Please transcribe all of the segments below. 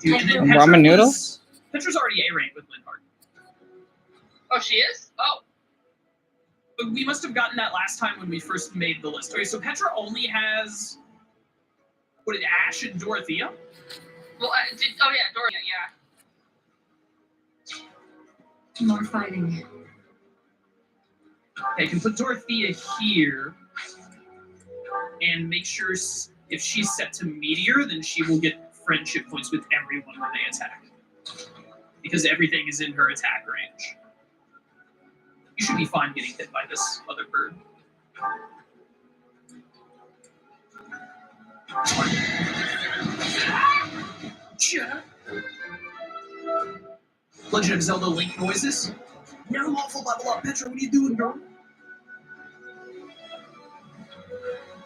Dude, and then Ramen noodle? Petra's already A rank with Linhardt. Oh, she is? Oh. But we must have gotten that last time when we first made the list. Okay, so Petra only has... What did Ash and Dorothea? Well, Dorothea, yeah. More fighting. Okay, I can put Dorothea here and make sure if she's set to Meteor, then she will get friendship points with everyone when they attack. Because everything is in her attack range. You should be fine getting hit by this other bird. Legend of Zelda Link noises. Never lawful level up, Petra. What are you doing, girl?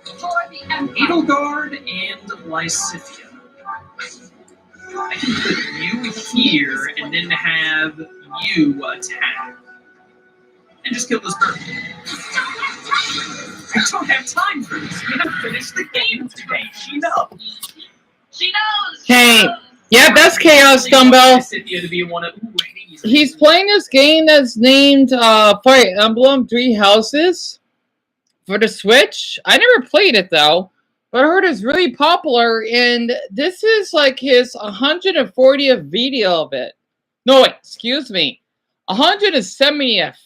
Edelgard and Lysithea. I can put you here and then have you attack. And just kill this bird. I don't have time for this. We have to finish the game today. She knows. She knows. Hey, yeah, that's Chaos Dumbbell. He's playing this game that's named Fire Emblem Three Houses for the Switch. I never played it though, but I heard it's really popular, and this is like his 140th video of it. No, wait, excuse me, 170th.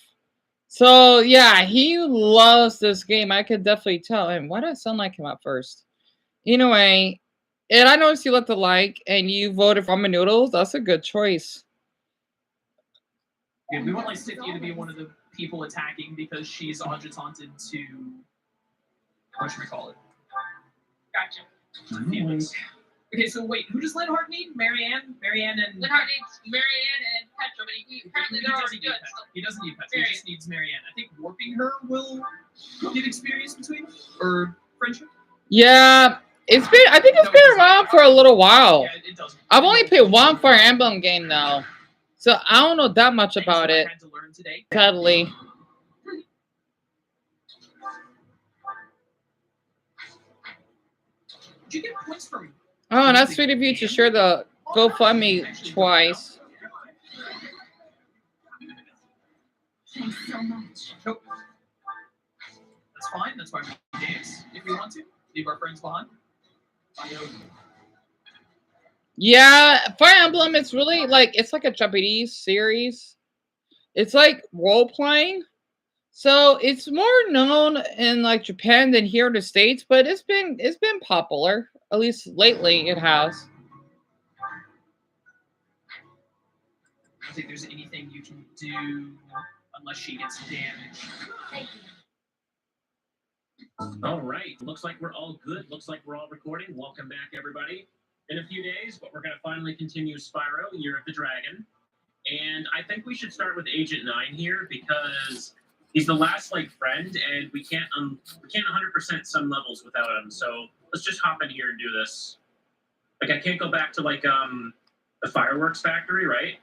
So yeah, he loves this game. I could definitely tell him. Why did I sound like him at first? Anyway, and I noticed you left a like and you voted for Ramen Noodles. That's a good choice. Yeah, we want Lysithea to be one of the people attacking because she's adjutanted to what should we call it? Gotcha. Okay, so wait, who does Linhardt need? Marianne? Marianne and... Linhardt needs Marianne and Petra, but apparently they're already good. So. He doesn't need Petra, he just needs Marianne. I think warping her will give experience between them? Or friendship? Yeah, I think it's been around for a little while. Yeah, it does. I've only played one Fire Emblem game now, so I don't know that much about it. To learn today. Cuddly. Did you get points from... Oh, and that's sweet of you to share the GoFundMe twice. Thanks so much. Nope. That's fine. That's why we dance. If we want to. Leave our friends behind. Yeah, Fire Emblem, it's really like, it's like a Japanese series. It's like role-playing. So it's more known in like Japan than here in the States, but it's been popular. At least lately it has. I don't think there's anything you can do unless she gets damaged. All right, looks like we're all good. Looks like we're all recording. Welcome back, everybody. In a few days, but we're going to finally continue Spyro, Year of the Dragon. And I think we should start with Agent 9 here because he's the last like friend, and we can't 100% some levels without him. So let's just hop in here and do this. Like I can't go back to like the fireworks factory, right?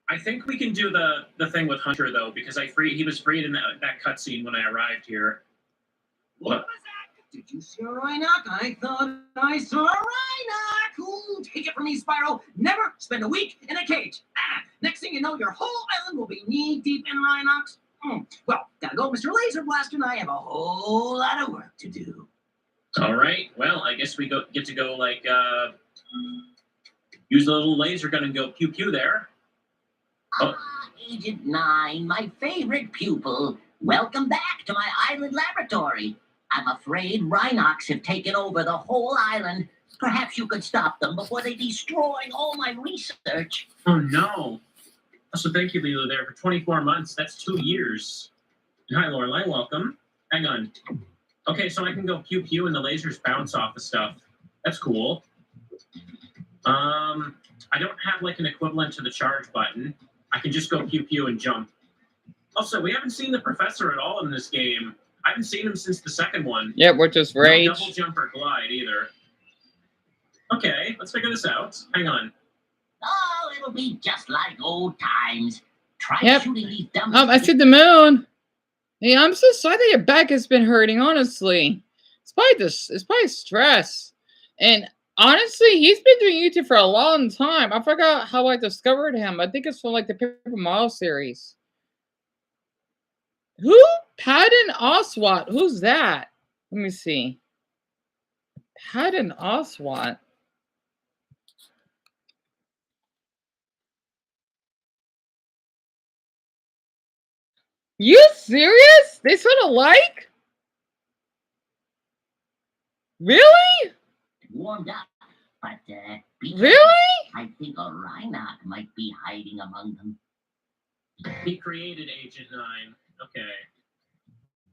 I think we can do the thing with Hunter though, because he was freed in that cutscene when I arrived here. What was that? Did you see a Rhynoc? I thought I saw a Rhynoc. Ooh, take it from me, Spyro. Never spend a week in a cage. Next thing you know, your whole island will be knee-deep in Rhynocs. Well, gotta go, Mr. Laser Blaster, and I have a whole lot of work to do. All right. Well, I guess we get to go like use the little laser gun and go pew pew there. Oh. Agent 9, my favorite pupil. Welcome back to my island laboratory. I'm afraid Rhynocs have taken over the whole island. Perhaps you could stop them before they destroy all my research. Oh, no. So thank you, Lilo, there for 24 months. That's 2 years. Hi, Lorelai. Welcome. Hang on. Okay, so I can go pew pew and the lasers bounce off the stuff. That's cool. I don't have like an equivalent to the charge button. I can just go pew pew and jump. Also, we haven't seen the professor at all in this game. I haven't seen him since the second one. Yeah, we're just rage. No double jump or glide either. Okay, let's figure this out. Hang on. Oh, it'll be just like old times. Try shooting these dumb... I see the moon. Hey, I'm so sorry that your back has been hurting, honestly. It's probably stress. And Honestly, he's been doing YouTube for a long time. I forgot how I discovered him. I think it's from like the Paper Mario series. Who? Patton Oswalt. Who's that? Let me see. Patton Oswalt. You serious? They sort of like? Really? Warmed up, but be careful. Really? I think a Rhinoc might be hiding among them. He created Agent 9. Okay.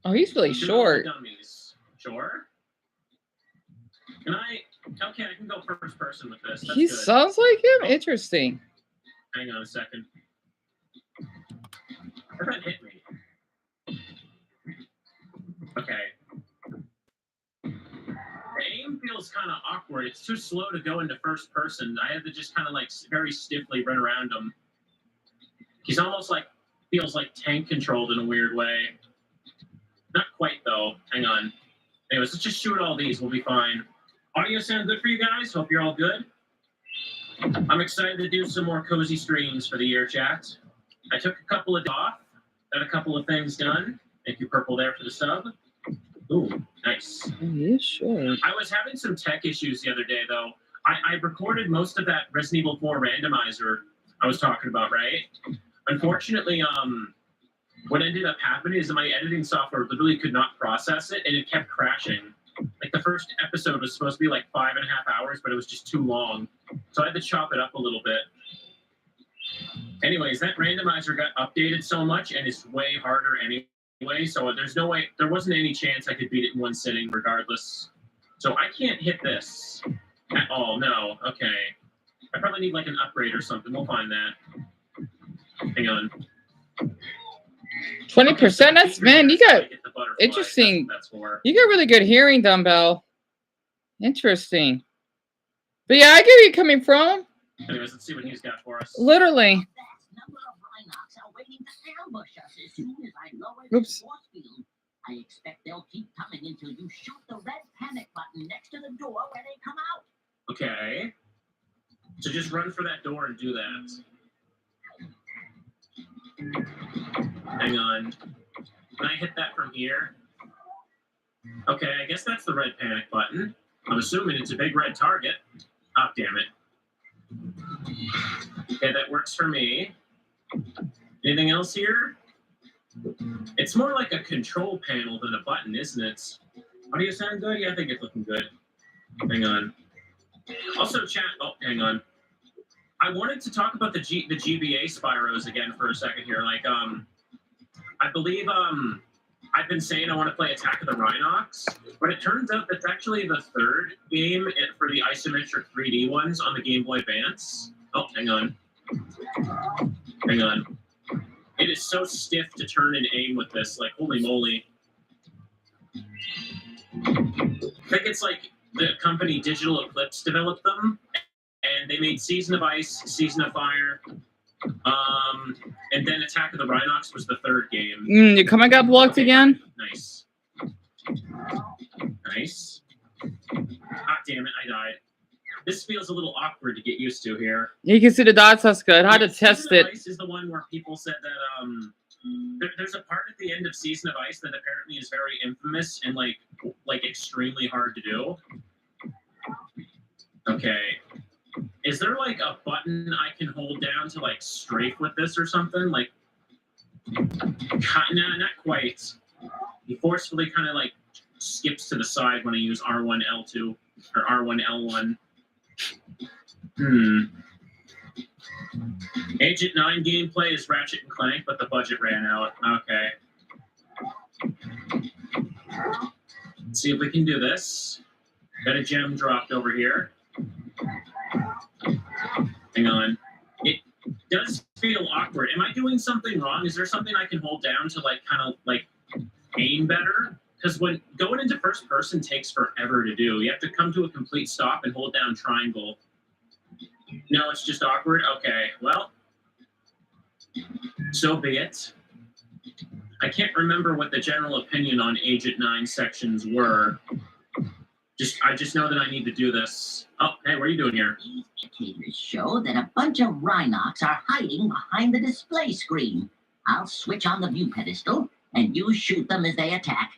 Oh, he's really Two short. Dummies. Sure. Can I? Okay, I can go first person with this. That's He good. sounds like him? Interesting. Hang on a second. That hit me. Okay. The aim feels kind of awkward. It's too slow to go into first person. I have to just kind of like very stiffly run around him. He's almost like, feels like tank controlled in a weird way. Not quite though. Hang on. Anyways, let's just shoot all these. We'll be fine. Audio sound good for you guys? Hope you're all good. I'm excited to do some more cozy streams for the year, chat. I took a couple of days off. Got a couple of things done. Thank you, Purple, there for the sub. Ooh, nice. Oh, he's short. I was having some tech issues the other day, though. I recorded most of that Resident Evil 4 randomizer I was talking about, right? Unfortunately, what ended up happening is that my editing software literally could not process it, and it kept crashing. Like, the first episode was supposed to be like 5.5 hours, but it was just too long. So I had to chop it up a little bit. Anyways, that randomizer got updated so much, and it's way harder anyway, so there's no way, there wasn't any chance I could beat it in one sitting regardless. So I can't hit this at all, no, okay. I probably need like an upgrade or something, we'll find that. Hang on. 20%? That's, man, you got Get the butterfly, interesting. that's for. You got really good hearing, Dumbbell. Interesting. But yeah, I get where you're coming from. Anyways, let's see what he's got for us. Literally. A vast number of Rhinocs are waiting to ambush us as soon as I lower the Oops. force field. I expect they'll keep coming until you shoot the red panic button next to the door where they come out. Okay. So just run for that door and do that. Hang on. Can I hit that from here? Okay, I guess that's the red panic button. I'm assuming it's a big red target. Oh, damn it. Okay, that works for me. Anything else here? It's more like a control panel than a button, isn't it? Audio sound good? Yeah, I think it's looking good. Hang on. Also, chat. Oh, hang on. I wanted to talk about the GBA Spyros again for a second here. Like, I believe I've been saying I want to play Attack of the Rhinocs, but it turns out that's actually the third game for the isometric 3D ones on the Game Boy Advance. Oh, hang on. Hang on. It is so stiff to turn and aim with this. Like, holy moly. I think it's like the company Digital Eclipse developed them, and they made Season of Ice, Season of Fire, and then Attack of the Rhinocs was the third game. Your comment got blocked again? Nice. Nice. Ah, damn it, I died. This feels a little awkward to get used to here. You can see the dots. That's good. How to Season test of it. Ice is the one where people said that there's a part at the end of Season of Ice that apparently is very infamous and like extremely hard to do. Okay. Is there like a button I can hold down to like strafe with this or something? Like, nah, not quite. He forcefully kind of like skips to the side when I use R1 L2 or R1 L1. Agent 9 gameplay is Ratchet and Clank, but the budget ran out. Okay. Let's see if we can do this. Got a gem dropped over here. Hang on. It does feel awkward. Am I doing something wrong? Is there something I can hold down to like kind of like aim better? Because when going into first person takes forever to do. You have to come to a complete stop and hold down triangle. No, it's just awkward? Okay, well, so be it. I can't remember what the general opinion on Agent 9 sections were. I just know that I need to do this. Oh, hey, what are you doing here? These indicators show that a bunch of Rhinox are hiding behind the display screen. I'll switch on the view pedestal, and you shoot them as they attack.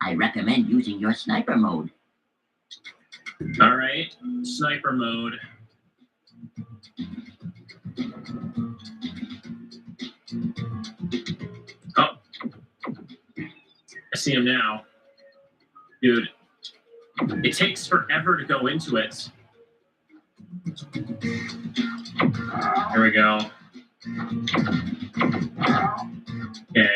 I recommend using your sniper mode. All right, sniper mode. Oh, I see him now. Dude, it takes forever to go into it. Here we go. Okay.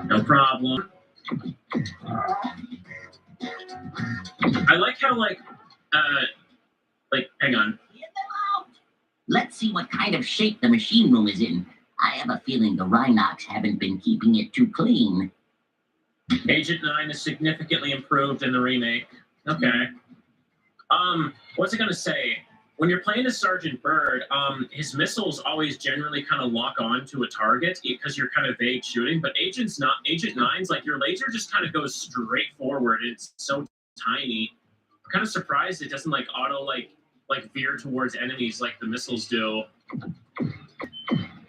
No problem. I like how, hang on. Get them out! Let's see what kind of shape the machine room is in. I have a feeling the Rhinox haven't been keeping it too clean. Agent 9 is significantly improved in the remake. Okay. What's it gonna say? When you're playing as Sergeant Byrd, his missiles always generally kind of lock on to a target because you're kind of vague shooting. But Agent 9's like your laser just kind of goes straight forward. It's so tiny. I'm kind of surprised it doesn't like auto like veer towards enemies like the missiles do.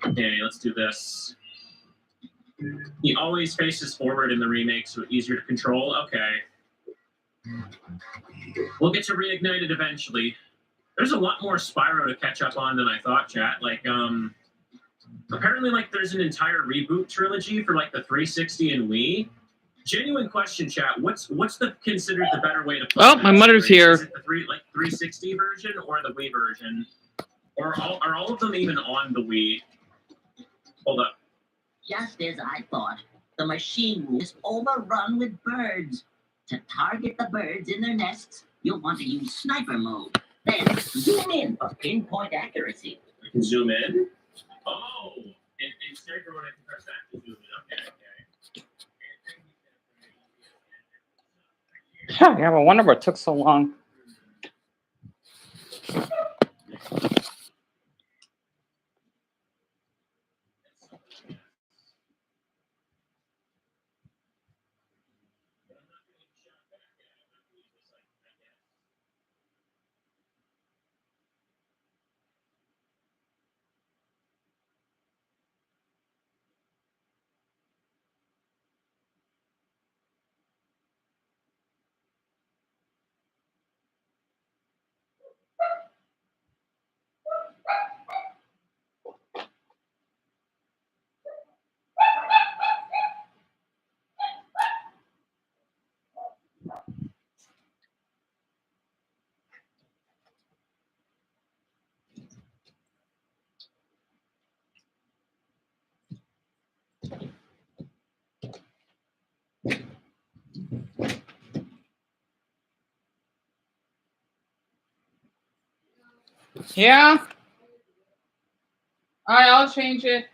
Okay, let's do this. He always faces forward in the remake, so it's easier to control. Okay. We'll get to Reignited eventually. There's a lot more Spyro to catch up on than I thought, chat. Apparently, there's an entire reboot trilogy for, the 360 and Wii. Genuine question, chat. What's considered the better way to play? Oh, my mother's here. Is it the 360 version or the Wii version? Or are all of them even on the Wii? Hold up. Just as I thought, the machine room is overrun with birds. To target the birds in their nests, you'll want to use sniper mode. Then zoom in for pinpoint accuracy. I can zoom in? Oh! And sniper mode, I can press that to zoom in. Okay. Yeah, I wonder what took so long. Yeah. All right, I'll change it.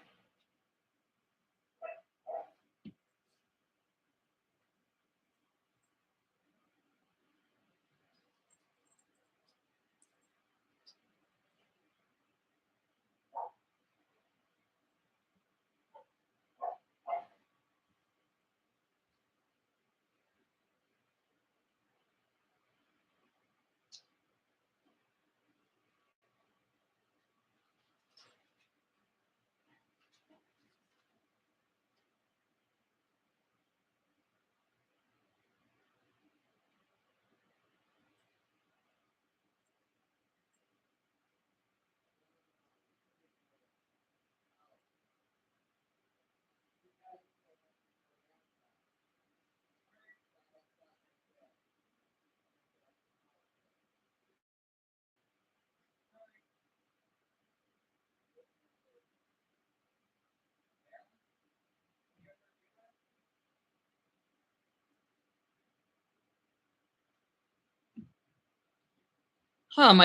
Huh,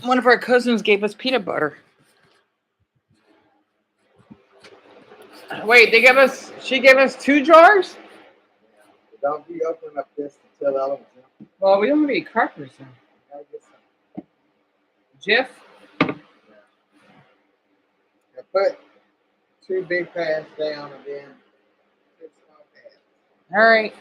one of our cousins gave us peanut butter. Wait, she gave us 2 jars? Don't be opening up this until the other one's in. Well, we don't have any crackers then. Jeff? Now put 2 big pads down and then 6 small pads. All right.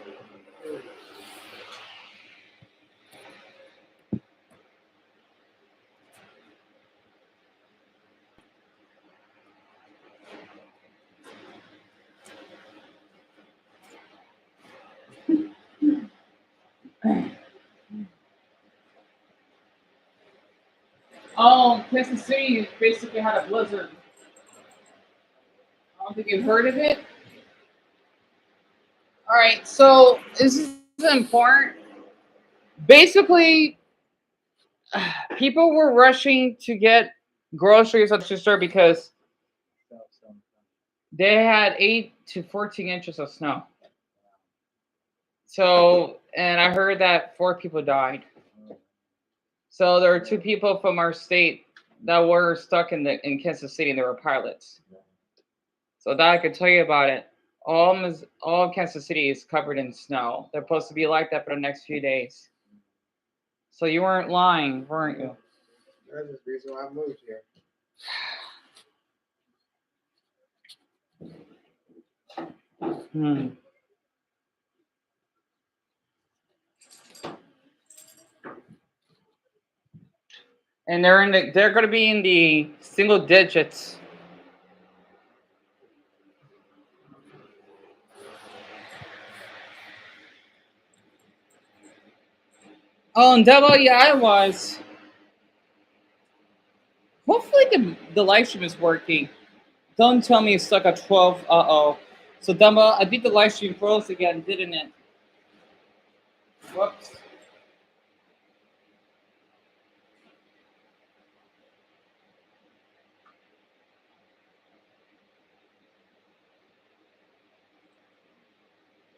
Oh, Kansas City basically had a blizzard. I don't think you've heard of it. All right, so this is important. Basically, people were rushing to get groceries at the store because they had 8 to 14 inches of snow. So, and I heard that 4 people died. So there were 2 people from our state that were stuck in Kansas City, and they were pilots. So that I could tell you about it. All Kansas City is covered in snow. They're supposed to be like that for the next few days. So you weren't lying, weren't you? That's the reason why I moved here. And they're going to be in the single digits. Oh, and Devil, yeah, I was. Hopefully the live stream is working. Don't tell me it's stuck at 12. Uh-oh. So, Dumbo, I think the live stream froze again, didn't it? Whoops.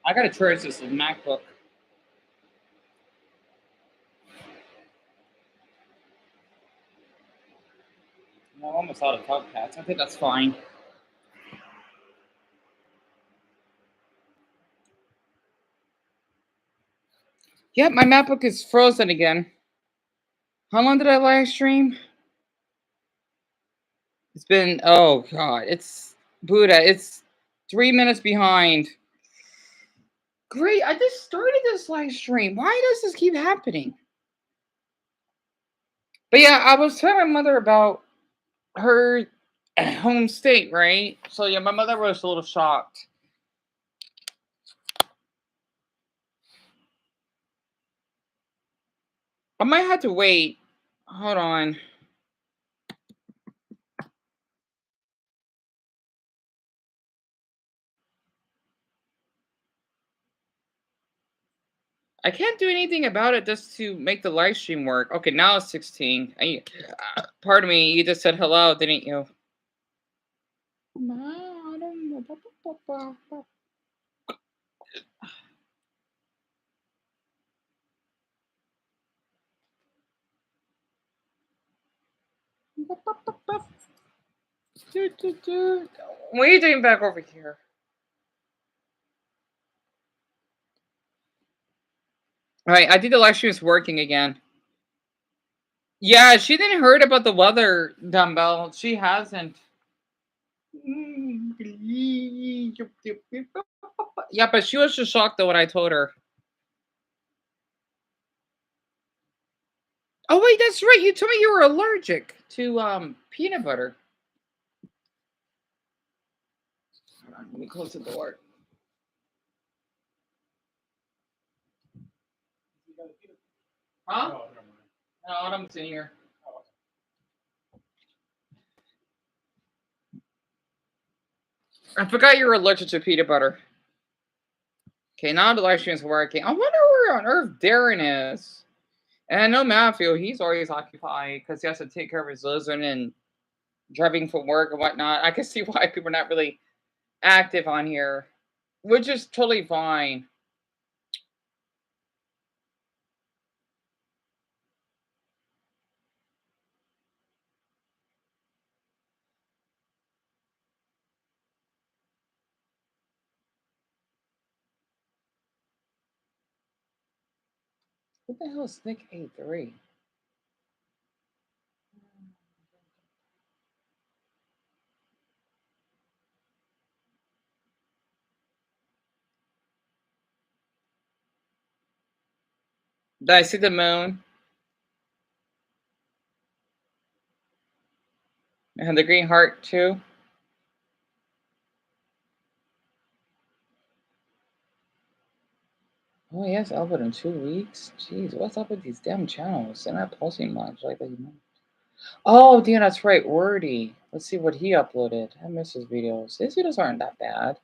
I gotta charge this MacBook. I'm almost out of top pads. I think that's fine. Yep, my MacBook is frozen again. How long did I live stream? It's been, oh God, it's Buddha. It's 3 minutes behind. Great, I just started this live stream. Why does this keep happening? But yeah, I was telling my mother about her home state, right? So yeah, my mother was a little shocked. I might have to wait. Hold on. I can't do anything about it just to make the live stream work. Okay, now it's 16. Pardon me, you just said hello, didn't you? What are you doing back over here? All right, I think the live stream is working again. Yeah, she didn't heard about the weather, Dumbbell. She hasn't. Yeah, but she was just shocked though when I told her. Oh wait, that's right. You told me you were allergic to peanut butter. Hold on, let me close the door. Huh? No, Autumn's in here. I forgot you were allergic to peanut butter. Okay, now the live stream is working. I wonder where on earth Darren is. And I know Matthew, he's always occupied because he has to take care of his lizard and driving for work and whatnot. I can see why people are not really active on here, which is totally fine. What the hell is Nick A3? Did I see the moon? And the green heart too? Oh, he has upload in 2 weeks? Jeez, what's up with these damn channels? They're not posting much like that, you know. Oh, damn, that's right, Wordy. Let's see what he uploaded. I miss his videos. His videos aren't that bad.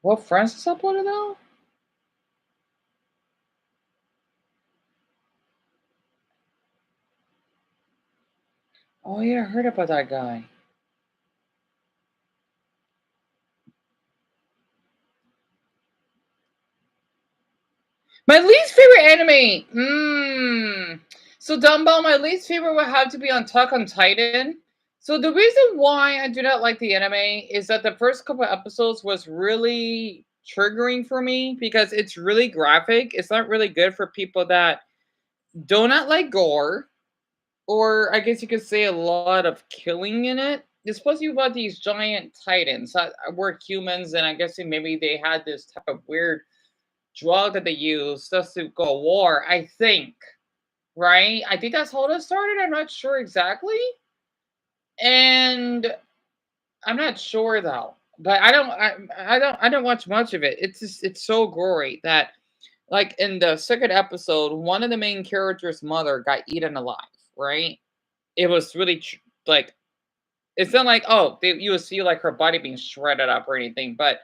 What Francis uploaded though? Oh yeah, I heard about that guy. My least favorite anime. So Dumbbell, my least favorite would have to be on Attack on Titan. So the reason why I do not like the anime is that the first couple episodes was really triggering for me because it's really graphic. It's not really good for people that do not like gore, or I guess you could say a lot of killing in it. It's supposed to be about these giant titans that were humans, and I guess maybe they had this type of weird drug that they used just to go war. I think, right? I think that's how it started. I'm not sure exactly, and I'm not sure though. But I don't watch much of it. It's just it's so gory that like in the second episode, one of the main characters' mother got eaten alive. Right? It was really like it's not like you would see like her body being shredded up or anything, but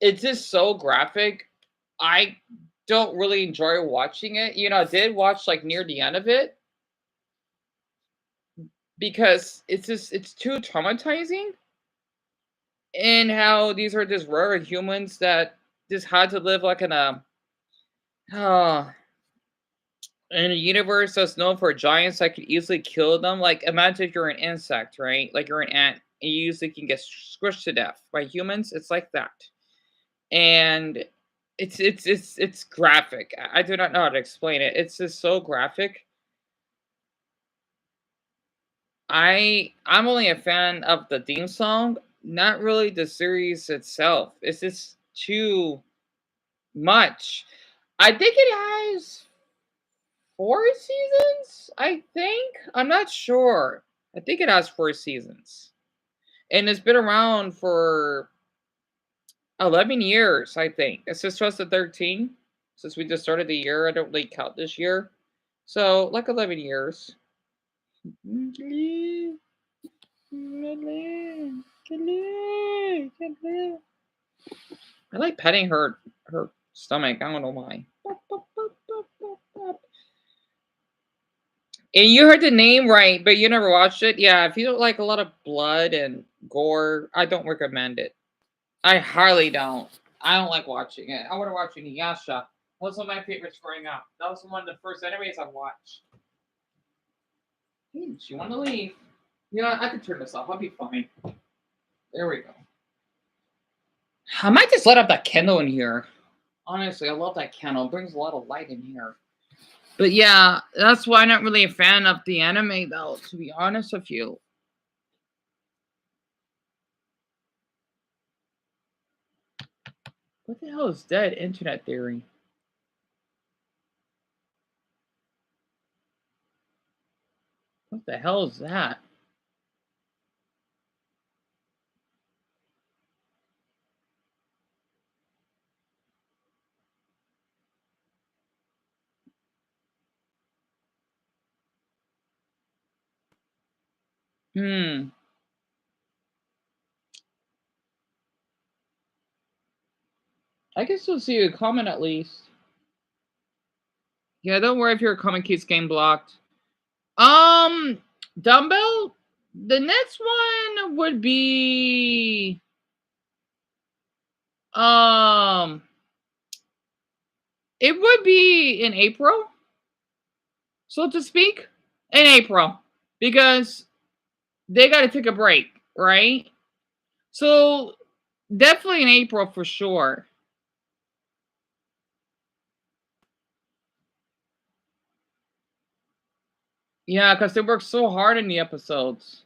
it's just so graphic. I don't really enjoy watching it. You know, I did watch like near the end of it because it's too traumatizing, and how these are just rare humans that just had to live like uh, in a universe that's known for giants that could easily kill them. Like imagine if you're an insect, right? Like you're an ant and you usually can get squished to death by humans. It's like that. And it's graphic. I do not know how to explain it. It's just so graphic. I'm only a fan of the theme song, not really the series itself. It's just too much. I think it has 4 seasons, I think. I'm not sure. I think it has 4 seasons. And it's been around for 11 years, I think. It's just 2013. Since we just started the year. I don't really count this year. So, like 11 years. I like petting her stomach. I don't know why. And you heard the name right, but you never watched it? Yeah, if you don't like a lot of blood and gore, I don't recommend it. I highly don't. I don't like watching it. I want to watch Inuyasha. That was one of my favorites growing up. That was one of the first animes I watched. She want to leave. You know, I could turn this off. I'll be fine. There we go. I might just let up that candle in here. Honestly, I love that candle. It brings a lot of light in here. But yeah, that's why I'm not really a fan of the anime, though, to be honest with you. What the hell is dead internet theory? What the hell is that? Hmm. I guess we'll see a comment at least. Yeah, don't worry if your comment keeps getting blocked. Dumbbell? The next one would be it would be in April, so to speak. In April. Because they gotta take a break, right? So definitely in April for sure. Yeah, because they work so hard in the episodes.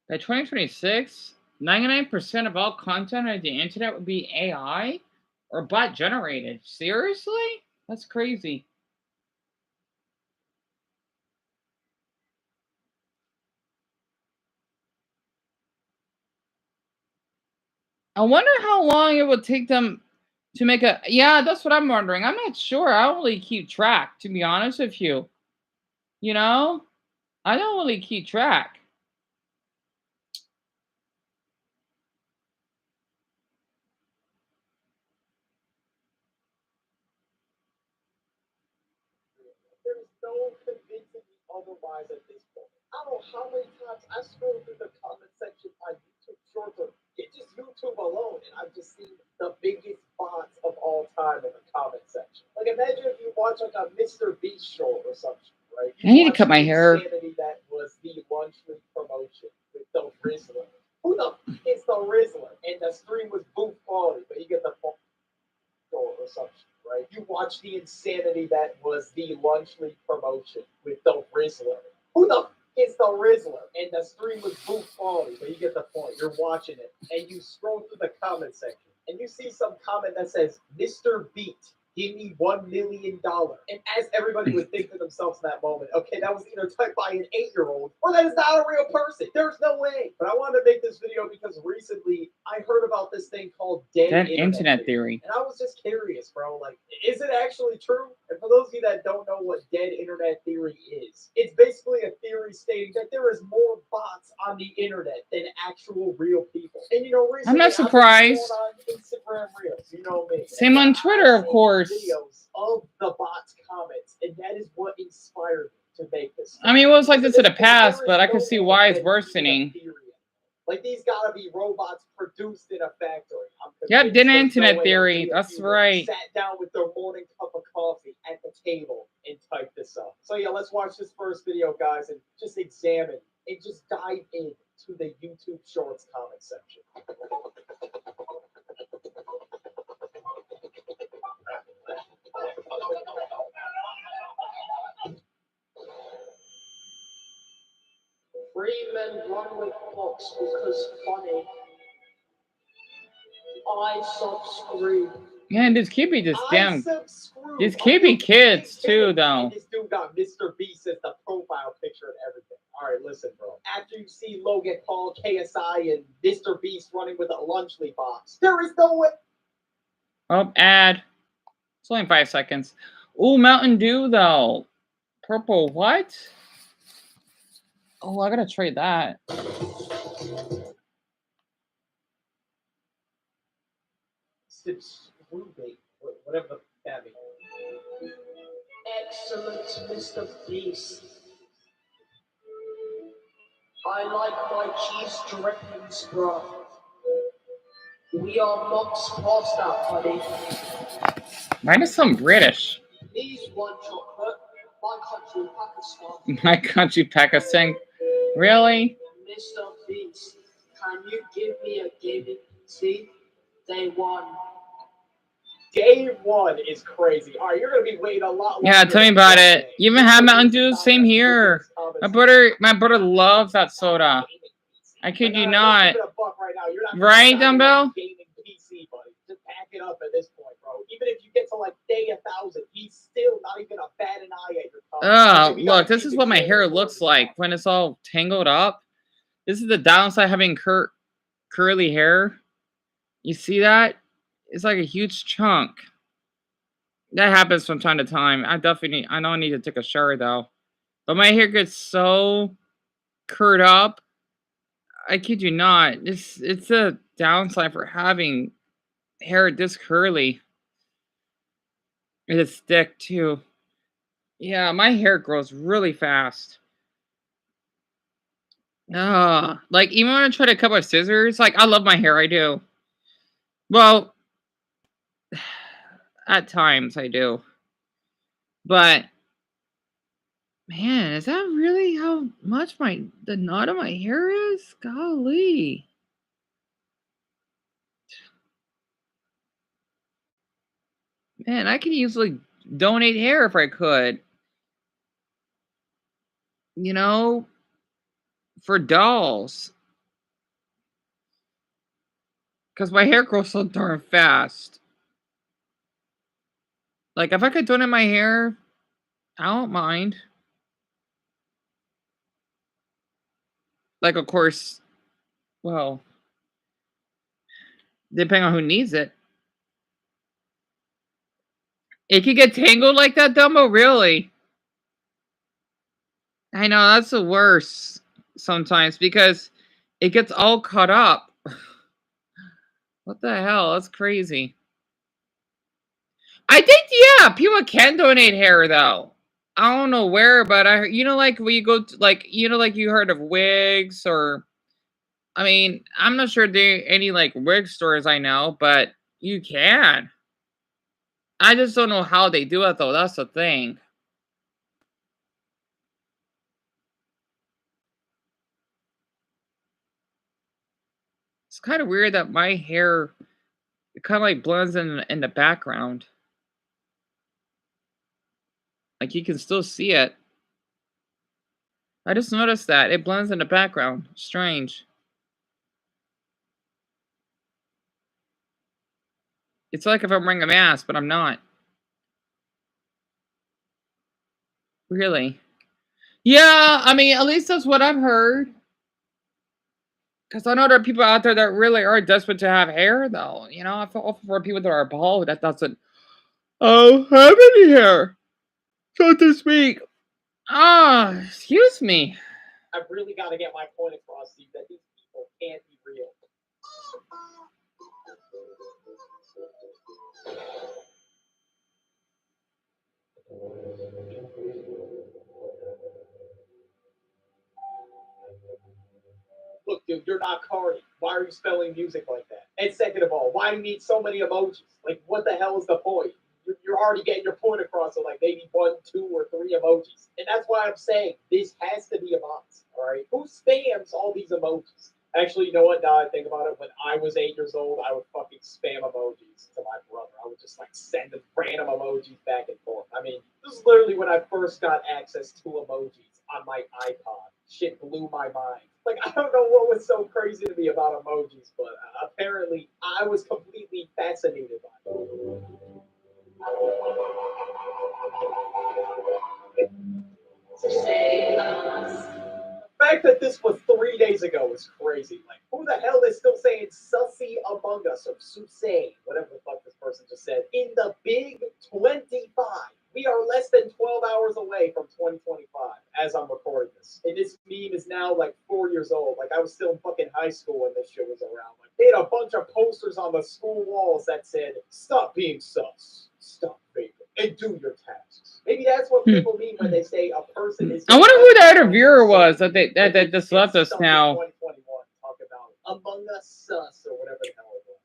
By 2026, 99% of all content on the internet would be AI or bot generated. Seriously? That's crazy. I wonder how long it would take them to make a. Yeah, that's what I'm wondering. I'm not sure. I don't really keep track, to be honest with you. You know? I don't really keep track. There's no convincing me otherwise at this point. I don't know how many times I scroll through the comment section on YouTube Shorts or just YouTube alone, and I've just seen the biggest bots of all time in the comment section. Like, imagine if you watch like a Mr. Beast show or something, right? I need to cut my hair. Insanity that was the Lunch League promotion with the Rizzler. Who the f is the Rizzler? And the stream was booth quality, but you get the point or something. Right? You watch the insanity that was the Lunch League promotion with the Rizzler. Who the f is the Rizzler? And the stream was booth quality, but you get the point. You're watching it, and you scroll through the comment section, and you see some comment that says, "Mr. Beat, give me $1 million." And as everybody would think to themselves in that moment, okay, that was either typed by an 8-year-old or that is not a real person. There's no way. But I wanted to make this video because recently I heard about this thing called dead internet theory. And I was just curious, bro. Like, is it actually true? And for those of you that don't know what dead internet theory is, it's basically a theory stating that there is more bots on the internet than actual real people. And you know, recently I'm not surprised. I was going on Instagram Reels, you know me. Same on Twitter, of course. Videos of the bots' comments, and that is what inspired me to make this. I mean, it was like this in the past, but I could see why it's worsening. Like, these gotta be robots produced in a factory. Yep, dead internet theory. That's right. Sat down with their morning cup of coffee at the table and typed this up. So yeah, let's watch this first video, guys, and just examine and just dive into the YouTube Shorts comment section. Freeman run with box because funny. I subscribe. Yeah, and this kid be just damn. These kid be kids too, though. And this dude got Mr. Beast as the profile picture and everything. All right, listen, bro. After you see Logan Paul, KSI, and Mr. Beast running with a Lunch League box, there is no way. Oh, ad. It's only 5 seconds. Ooh, Mountain Dew though. Purple what? Oh, I gotta trade that. Whatever the that means. Excellent, Mr. Beast. I like my cheese drippings, bro. We are monks past that, buddy. Mine is some British. These one chocolate. My country, Pakistan. My country, Pakistan. Really? Mr. Beast, can you give me a gaming PC? Day one. Day one is crazy. All right, you're gonna be waiting a lot longer. Yeah, tell me about it. You even have Mountain Dew? Same here. My brother loves that soda. I kid you not. Right, Dumbbell? PC, buddy. Just pack it up at this point, bro. Even if you get to like day 1,000, he's still not even a bat an eye at your comment. Oh, look, this is what my hair looks like when it's all tangled up. This is the downside of having curly hair. You see that? It's like a huge chunk. That happens from time to time. I know I need to take a shower though. But my hair gets so curled up. I kid you not. It's a downside for having hair this curly. It's thick too. Yeah, my hair grows really fast. Like even when I try to cut with scissors, like I love my hair, I do. Well, at times I do. But man, is that really how much the knot of my hair is? Golly. Man, I could easily donate hair if I could. You know, for dolls. Because my hair grows so darn fast. Like, if I could donate my hair, I don't mind. Like, of course, well, depending on who needs it. It could get tangled like that, Dumbo? Really? I know, that's the worst sometimes because it gets all cut up. What the hell? That's crazy. I think, yeah, people can donate hair, though. I don't know where, but you know, like, when you go to, like, you know, like, you heard of wigs or, I mean, I'm not sure there are any, like, wig stores I know, but you can. I just don't know how they do it, though. That's the thing. It's kind of weird that my hair, it kind of, like, blends in the background. Like, you can still see it. I just noticed that. It blends in the background. Strange. It's like if I'm wearing a mask, but I'm not. Really? Yeah, I mean, at least that's what I've heard. Because I know there are people out there that really are desperate to have hair, though. You know, I feel for people that are bald that doesn't have any hair, so to speak. Ah, excuse me. I've really got to get my point across to you that these people can't be real. Look, dude, you're not Cardi. Why are you spelling music like that? And second of all, why do you need so many emojis? Like, what the hell is the point? You're already getting your point across with like maybe 1, 2, or 3 emojis. And that's why I'm saying this has to be a bot, all right? Who spams all these emojis? Actually, you know what? Now I think about it, when I was 8 years old, I would fucking spam emojis to my brother. I would just like send them random emojis back and forth. I mean, this is literally when I first got access to emojis on my iPod. Shit blew my mind. Like, I don't know what was so crazy to me about emojis, but apparently I was completely fascinated by them. The fact that this was 3 days ago is crazy. Like, who the hell is still saying sussy among us or sussay, whatever the fuck this person just said, in the big 25? We are less than 12 hours away from 2025 as I'm recording this. And this meme is now like 4 years old. Like, I was still in fucking high school when this shit was around. Like, they had a bunch of posters on the school walls that said, "Stop being sus, stop vaping, and do your tasks." Maybe that's what people mean when they say a person is. I wonder who the interviewer was that that just left us now. 2021, talk about Among Us sus or whatever the hell it was.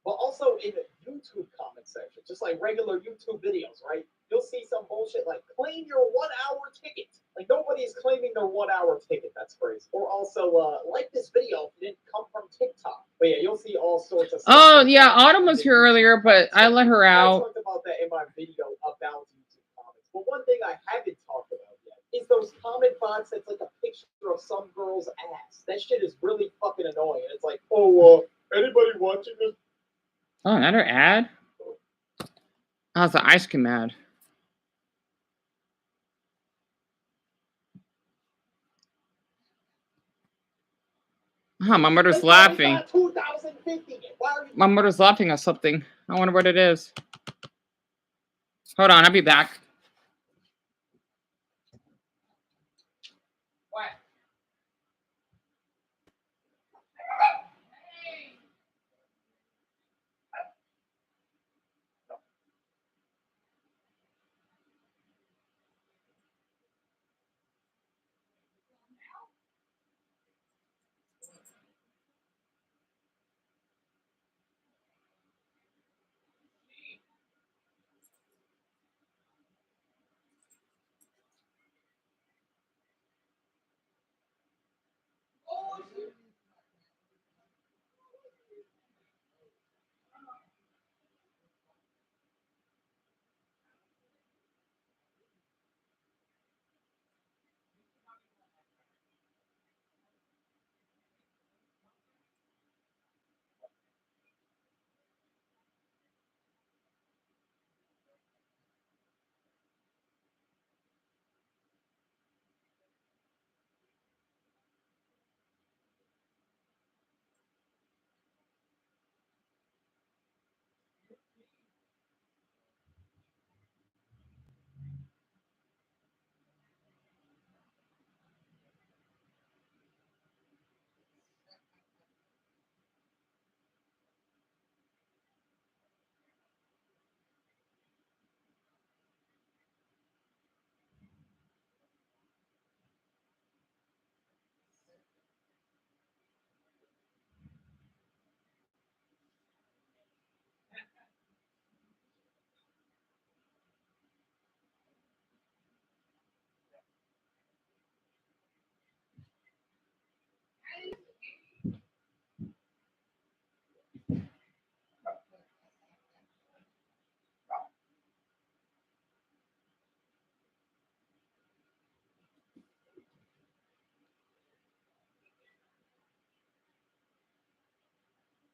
But also in the YouTube comment section, just like regular YouTube videos, right? You'll see some bullshit like claim your 1 hour ticket. Like, nobody's claiming their 1 hour ticket. That's crazy. Or also like this video if it didn't come from TikTok. But yeah, you'll see all sorts of stuff. Oh yeah, Autumn was here earlier, but I let her out. I talked about that in my video about YouTube comments. But one thing I haven't talked about yet is those comment bots that's like a picture of some girl's ass. That shit is really fucking annoying. It's like, oh, anybody watching this? Oh, another ad? Oh, it's the ice cream ad. Oh, my mother's laughing. My mother's laughing at something. I wonder what it is. Hold on, I'll be back. What?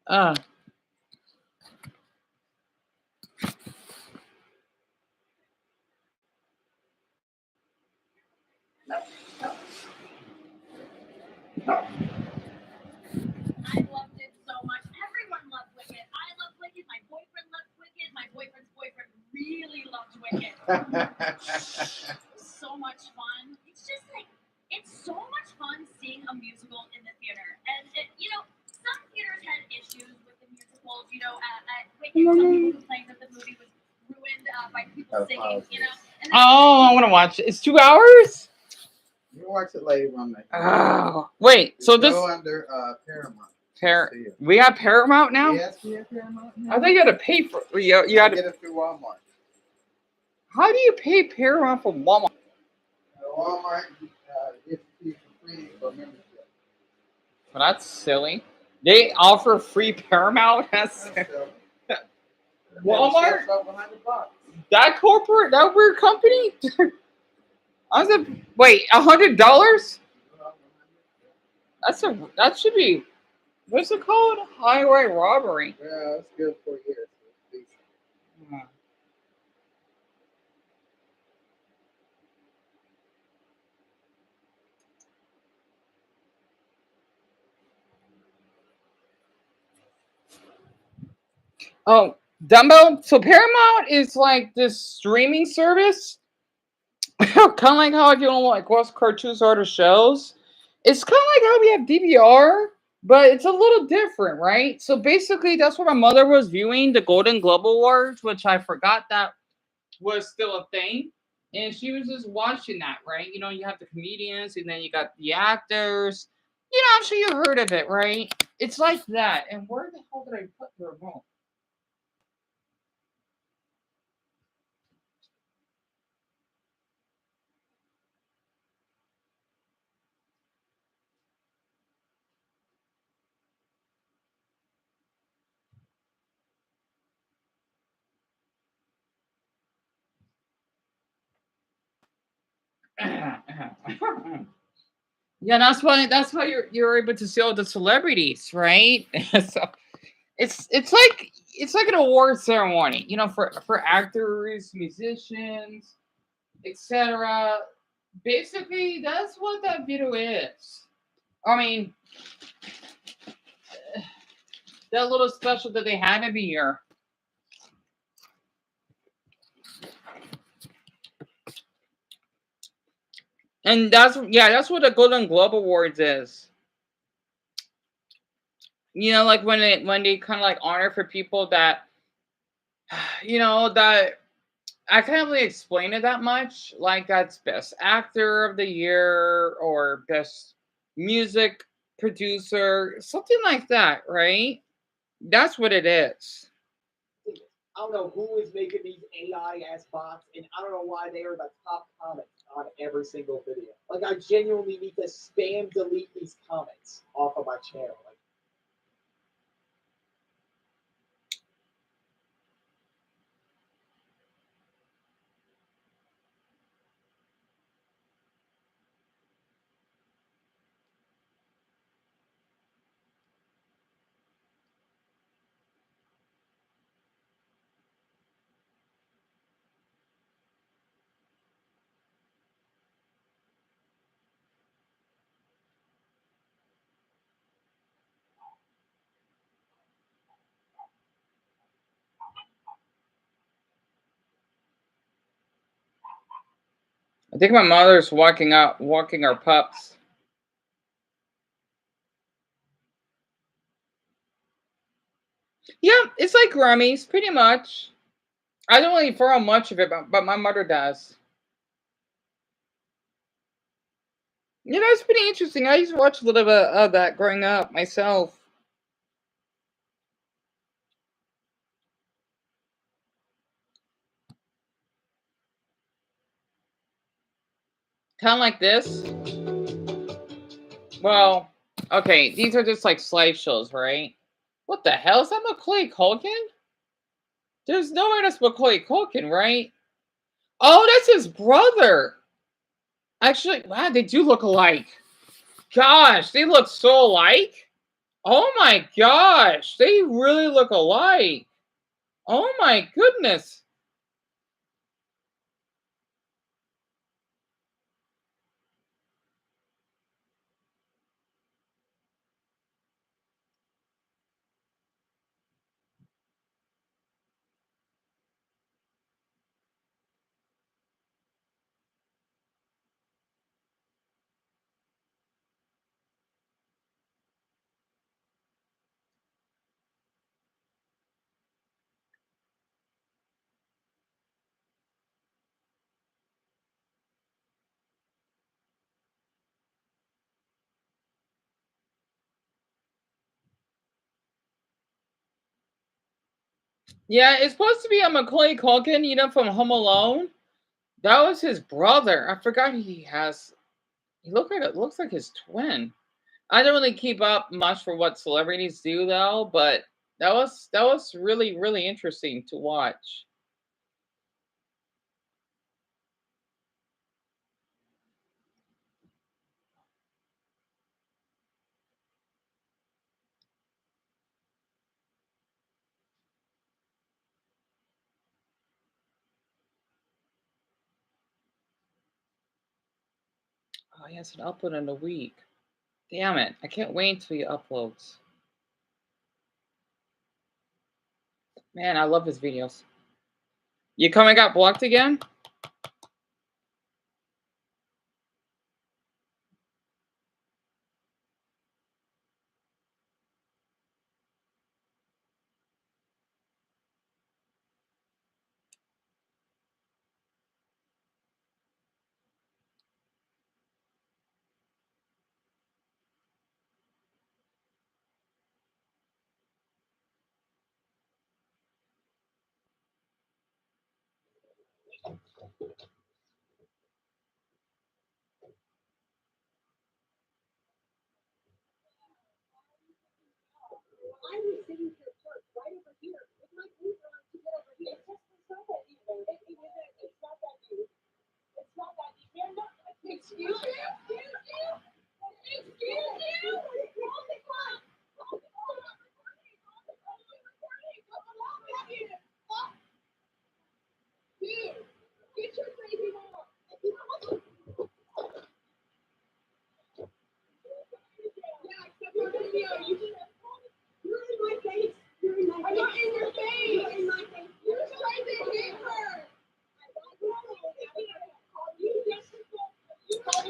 Uh, I loved it so much. Everyone loved Wicked. I loved Wicked. My boyfriend loved Wicked. My boyfriend's boyfriend really loved Wicked. So much fun. It's just like, it's so much fun seeing a musical in the theater. And, some theaters had issues with the musicals. At Wicked, some people complained that the movie was ruined by people singing, And then oh, I want to watch it. It's 2 hours? You watch it later on night. Oh, wait. So this go under Paramount. we have Paramount now? Yes, we have Paramount now. I think you got to pay for you got to get it through Walmart. How do you pay Paramount from Walmart? Walmart it's free for membership. Well, that's silly. They offer free Paramount. That's Walmart. That weird company. I was wait, $100? That should be. What's it called? Highway robbery. Yeah, it's good for years. Oh, Dumbo. So Paramount is like this streaming service. Kind of like how if you don't like watch cartoons or the shows. It's kind of like how we have DVR, but it's a little different, right? So basically, that's where my mother was viewing the Golden Globe Awards, which I forgot that was still a thing. And she was just watching that, right? You have the comedians, and then you got the actors. I'm sure you heard of it, right? It's like that. And where the hell did I put the remote? Yeah, that's why you're able to see all the celebrities, right? So it's like an award ceremony, for actors, musicians, etc. Basically, that's what that video is. I mean, that little special that they have every year. And that's what the Golden Globe Awards is. Like when they kind of like honor for people that, that I can't really explain it that much. Like that's best actor of the year or best music producer, something like that, right? That's what it is. I don't know who is making these AI ass bots, and I don't know why they are the top comments on every single video. Like, I genuinely need to spam delete these comments off of my channel. I think my mother's walking our pups. Yeah, it's like Grammys, pretty much. I don't really follow much of it, but my mother does. It's pretty interesting. I used to watch a little bit of that growing up myself. Kind of like this. Well, okay, these are just like slideshows, right? What the hell? Is that Macaulay Culkin? There's no way that's Macaulay Culkin, right? Oh, that's his brother. Actually, wow, they do look alike. Gosh, they look so alike. Oh my gosh, they really look alike. Oh my goodness. Yeah, it's supposed to be a Macaulay Culkin, you know, from Home Alone. That was his brother. I forgot he has. He looks like his twin. I don't really keep up much for what celebrities do though, but that was really interesting to watch. Oh, he has an upload in a week. Damn it! I can't wait until he uploads. Man, I love his videos. You coming got blocked again?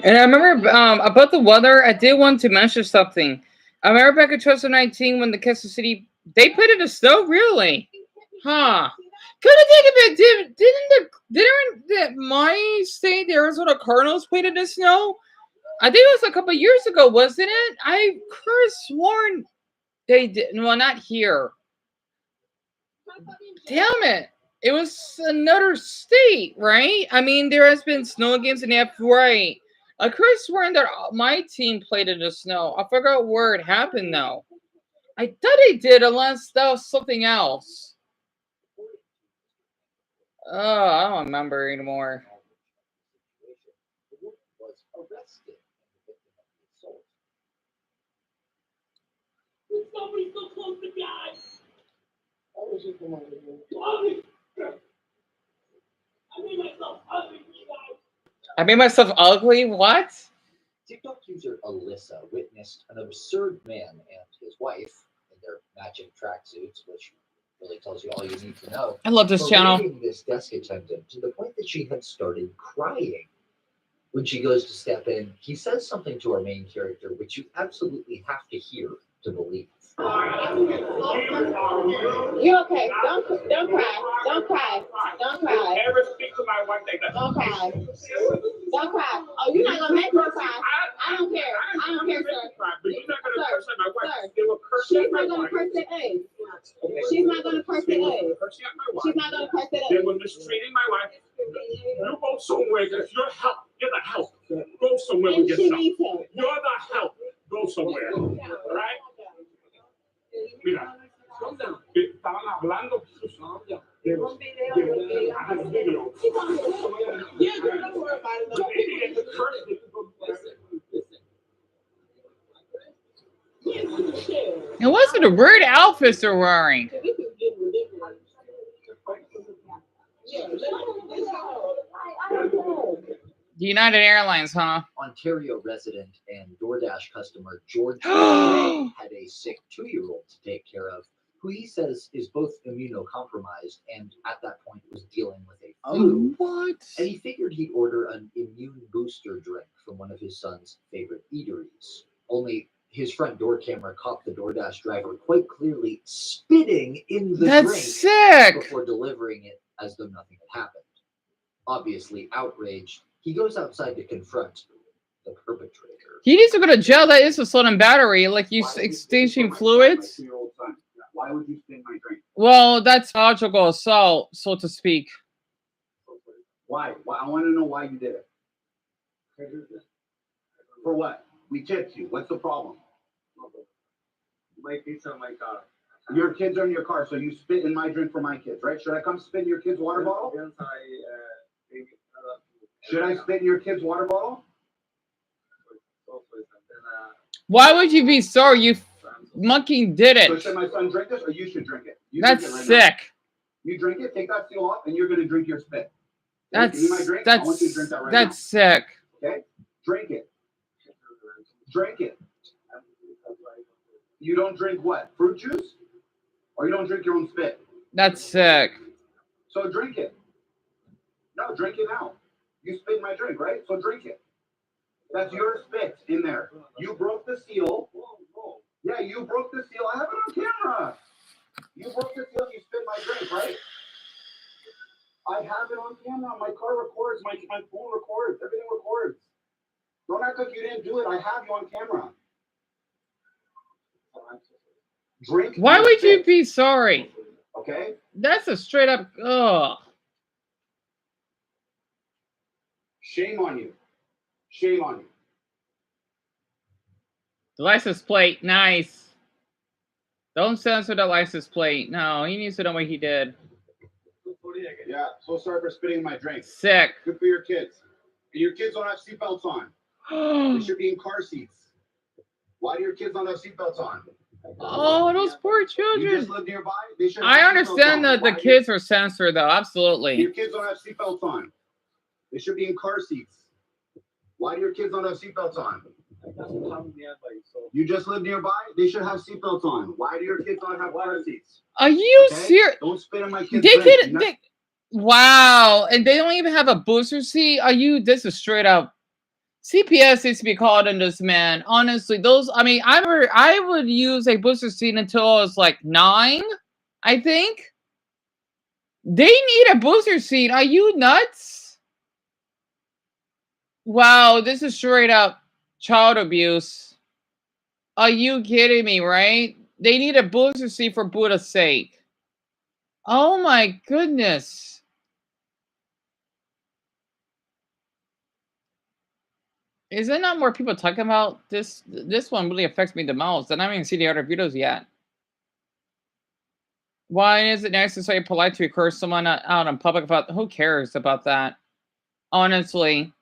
And I remember about the weather, I did want to mention something. I remember back in 2019 when the Kansas City, they played in the snow, really? Huh. Couldn't think of it. Didn't my state, the Arizona Cardinals, played in the snow? I think it was a couple years ago, wasn't it? I could have sworn they did. Well, not here. Damn it. It was another state, right? I mean, there has been snow games in the right. I could have sworn that my team played in the snow. I forgot where it happened, though. I thought they did, unless that was something else. Oh, I don't remember anymore. Somebody's so close to God. I made myself ugly? What? TikTok user Alyssa witnessed an absurd man and his wife in their matching tracksuits, which really tells you all you need to know. I love this channel. This desk attendant to the point that she had started crying. When she goes to step in, he says something to our main character, which you absolutely have to hear to believe. You okay? Don't cry. Don't cry. Don't cry. Ever speak to my wife like that? Don't cry. Don't cry. Oh, you're not gonna make her cry. I don't care. I don't care, sir. But you're not gonna curse at my wife. She's not gonna curse at us. She's not gonna curse at us. She's not gonna curse at us. They were mistreating my wife. You go somewhere. You're help. You're the help. Go somewhere with yourself. You're the help. Go somewhere. All right? Mira, estaban hablando de los And what's the weird outfits they're wearing? This is getting ridiculous. Yeah, I don't know. United Airlines, huh? Ontario resident and DoorDash customer George had a sick 2-year-old to take care of, who he says is both immunocompromised and at that point was dealing with a flu. What? And he figured he'd order an immune booster drink from one of his son's favorite eateries. Only his front door camera caught the DoorDash driver quite clearly spitting in the That's drink sick. before delivering it as though nothing had happened. Obviously outraged, he goes outside to confront the perpetrator. He needs to go to jail. That is a sodium battery. Like you exchanging fluids. Why would you spin my drink? Well, that's logical assault, so to speak. Why? I want to know why you did it. For what? We tipped you. What's the problem? My kids are in my car. Your kids are in your car, so you spit in my drink for my kids, right? Should I come spit in your kid's water bottle? Should I spit in your kid's water bottle? Why would you be sorry? You monkey did So it. should my son drink this, or you should drink it? You That's drink it right now. sick. You drink it, take that seal off, and you're gonna drink your spit. That's Give me my drink. I want you to drink that right that's sick. now. Okay? Drink it. Drink it. You don't drink what? Fruit juice? Or you don't drink your own spit? That's sick. So drink it. No, drink it now. You spit in my drink, right? So drink it. That's your spit in there. You broke the seal. Yeah, you broke the seal. I have it on camera. You broke the seal. You spit in my drink, right? I have it on camera. My car records. My phone records. Everything records. Don't act like you didn't do it. I have you on camera. Drink. Why your would you spit, be sorry? Okay? That's a straight up. Ugh. Shame on you. Shame on you. The license plate, nice. Don't censor the license plate. No, he needs to know what he did. Yeah, so sorry for spitting in my drink. Sick. Good for your kids. And your kids don't have seatbelts on. They should be in car seats. Why do your kids not have seatbelts on? Oh, those poor You children. just live nearby. They should. I have seatbelts understand on. that the Why do kids are censored, though. Absolutely. Your kids don't have seatbelts on. They should be in car seats. Why do your kids not have seatbelts on? You just live nearby. They should have seatbelts on. Why do your kids not have car seats? Are you Okay? serious? Don't spit in my kids' They drink. could. They, wow, and they don't even have a booster seat. Are you? This is straight up. CPS needs to be called on this, man. Honestly, those. I mean, I would use a booster seat until I was like 9. I think. They need a booster seat. Are you nuts? Wow, this is straight up child abuse. Are you kidding me, right? They need a booster seat for Buddha's sake. Oh my goodness. Is there not more people talking about this? This one really affects me the most, and I haven't even seen the other videos yet. Why is it necessary polite to curse someone out in public about? Who cares about that? Honestly.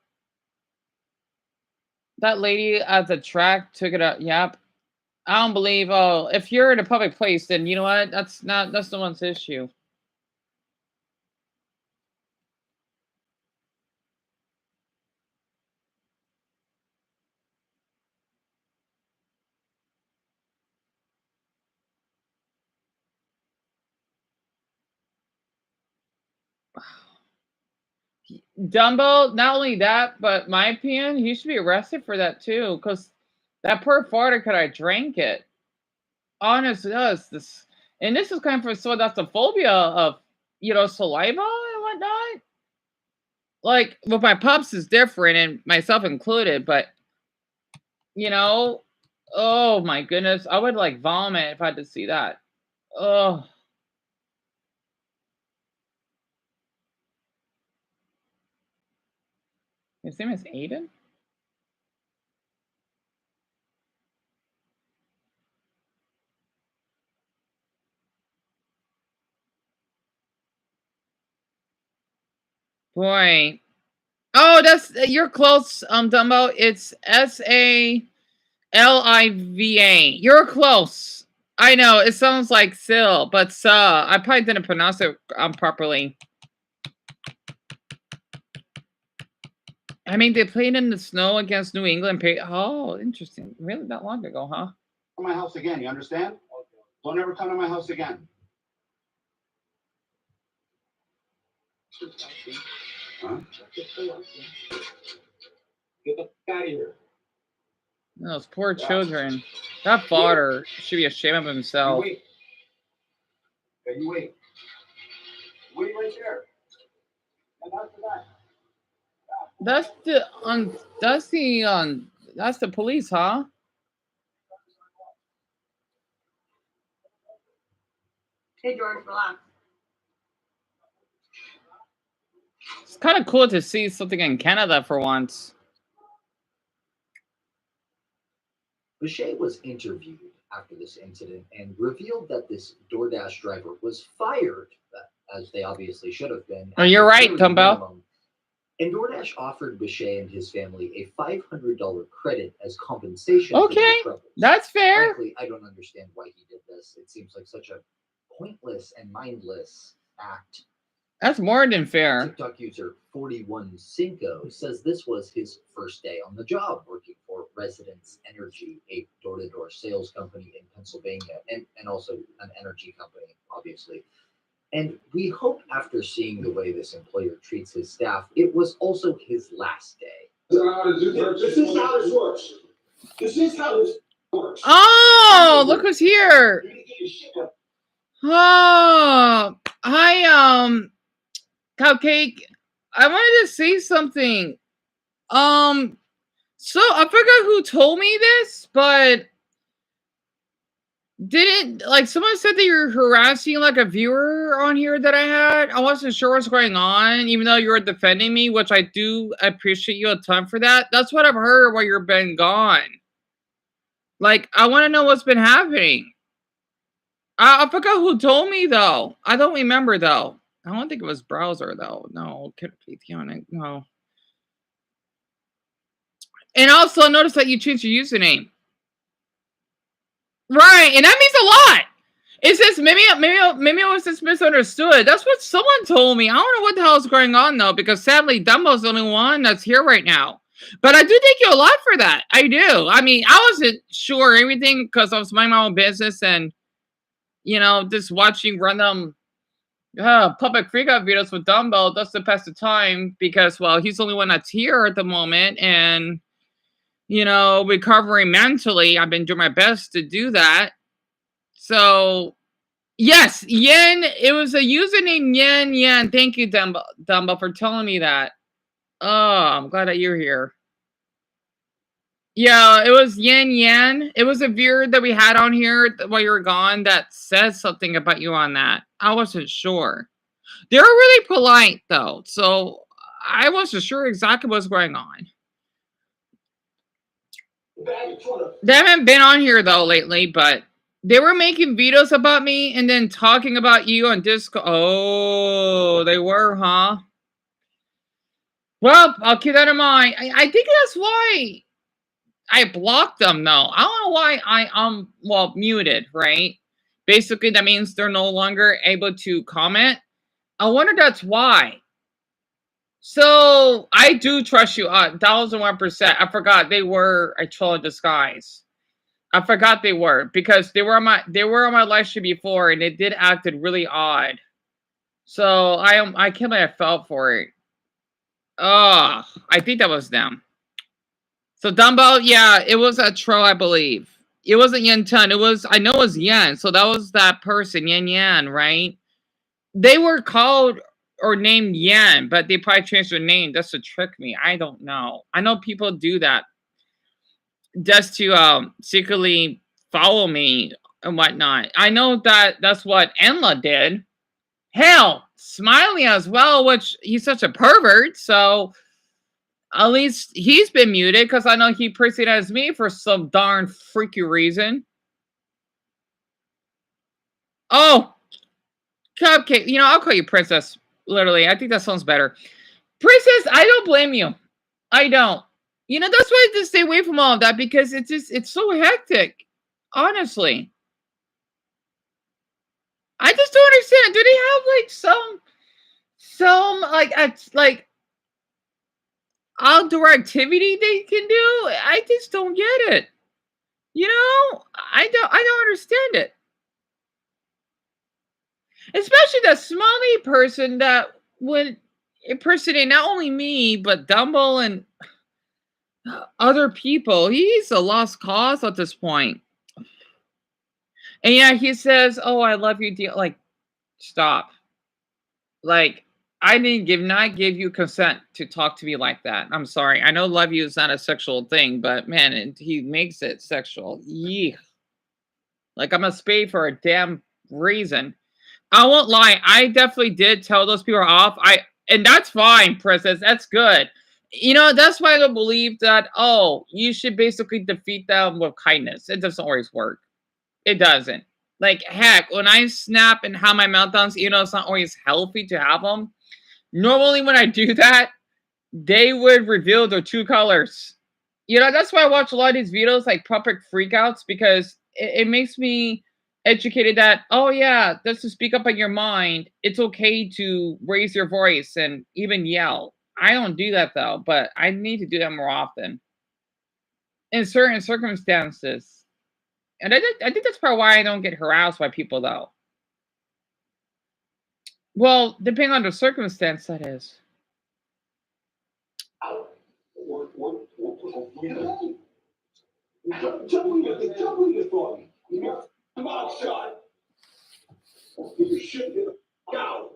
That lady at the track took it up. Yep. I don't believe. Oh, if you're in a public place, then you know what? That's no one's issue. Dumbo, not only that, but my opinion, he should be arrested for that too, because that poor farter could have drank it. Honestly, this and this is kind of so that's the phobia of saliva and whatnot. Like with my pups is different, and myself included, but oh my goodness, I would like vomit if I had to see that. Oh. His name is Aiden? Boy. Oh, you're close, Dumbo. It's Saliva. You're close. I know it sounds like Sil, but I probably didn't pronounce it properly. I mean, they played in the snow against New England. Oh, interesting. Really, not long ago, huh? To my house again, you understand? Don't ever come to my house again. Huh? Get the fuck out of here. Those poor children. That father should be ashamed of himself. You wait. Okay, you wait. Wait right there. And after that. That's the police, huh? Hey, George, relax. It's kind of cool to see something in Canada for once. Boucher was interviewed after this incident and revealed that this DoorDash driver was fired, as they obviously should have been. Oh, you're right, Dumbo. And DoorDash offered Boucher and his family a $500 credit as compensation. Okay, for their troubles. That's fair. Frankly, I don't understand why he did this. It seems like such a pointless and mindless act. That's more than fair. TikTok user 41Cinco says this was his first day on the job working for Residence Energy, a door-to-door sales company in Pennsylvania, and also an energy company, obviously. And we hope after seeing the way this employer treats his staff, it was also his last day. This is how this works. This is how this works. Oh, look who's here. Oh, hi, Cupcake. I wanted to say something. So I forgot who told me this, but didn't like someone said that you're harassing like a viewer on here that I had. I wasn't sure what's going on, even though you were defending me, which I do appreciate you a ton for that. That's what I've heard while you've been gone. Like, I want to know what's been happening. I forgot who told me though. I don't remember though. I don't think it was Browser though. No, no. And also notice that you changed your username. Right, and that means a lot. It says maybe it was just misunderstood. That's what someone told me. I don't know what the hell is going on though, because sadly Dumbo's the only one that's here right now. But I do thank you a lot for that. I do. I mean, I wasn't sure everything because I was minding my own business and just watching random public freakout videos with Dumbo just to pass the time because, well, he's the only one that's here at the moment and, recovering mentally. I've been doing my best to do that. So, yes, Yen, it was a username Yen. Thank you, Dumbo, for telling me that. Oh, I'm glad that you're here. Yeah, it was Yen. It was a viewer that we had on here while you were gone that says something about you on that. I wasn't sure. They were really polite, though, so I wasn't sure exactly what's going on. They haven't been on here, though, lately, but they were making videos about me and then talking about you on Discord. Oh, they were, huh? Well, I'll keep that in mind. I think that's why I blocked them, though. I don't know why I'm muted, right? Basically, that means they're no longer able to comment. I wonder that's why. So I do trust you 1,001%. I forgot they were a troll in disguise. I forgot they were because they were on my live stream before and they did acted really odd. So I can't believe I fell for it. Oh, I think that was them. So Dumbo, yeah, it was a troll, I believe. It wasn't Yen Tun. I know it was Yen. So that was that person, Yen, right? They were called or named Yen, but they probably changed their name just to trick me. I don't know. I know people do that just to secretly follow me and whatnot. I know that's what Enla did. Hell, Smiley as well, which he's such a pervert, so at least he's been muted because I know he impersonates me for some darn freaky reason. Oh, Cupcake, I'll call you Princess. Literally, I think that sounds better. Princess, I don't blame you. I don't. That's why I just stay away from all of that because it's so hectic. Honestly. I just don't understand. Do they have like some like outdoor activity they can do? I just don't get it. You know, I don't understand it. Especially the smiley person that would impersonate not only me but Dumble and other people. He's a lost cause at this point. And yeah, he says, "Oh, I love you, dear." Like, stop. Like, I did not give you consent to talk to me like that. I'm sorry. I know love you is not a sexual thing, but man, he makes it sexual. Yeesh. Like, I'm a spade for a damn reason. I won't lie. I definitely did tell those people off. And that's fine, Princess. That's good. You know, that's why I don't believe that, oh, you should basically defeat them with kindness. It doesn't always work. It doesn't. Like, heck, when I snap and have my meltdowns, you know, it's not always healthy to have them. Normally, when I do that, they would reveal their true colors. You know, that's why I watch a lot of these videos, like Puppet Freakouts, because it makes me educated that, oh yeah, just to speak up on your mind, it's okay to raise your voice and even yell. I don't do that though, but I need to do that more often in certain circumstances. And I think that's probably why I don't get harassed by people though. Well, depending on the circumstance, that is. Come on, shot. Give your shit out.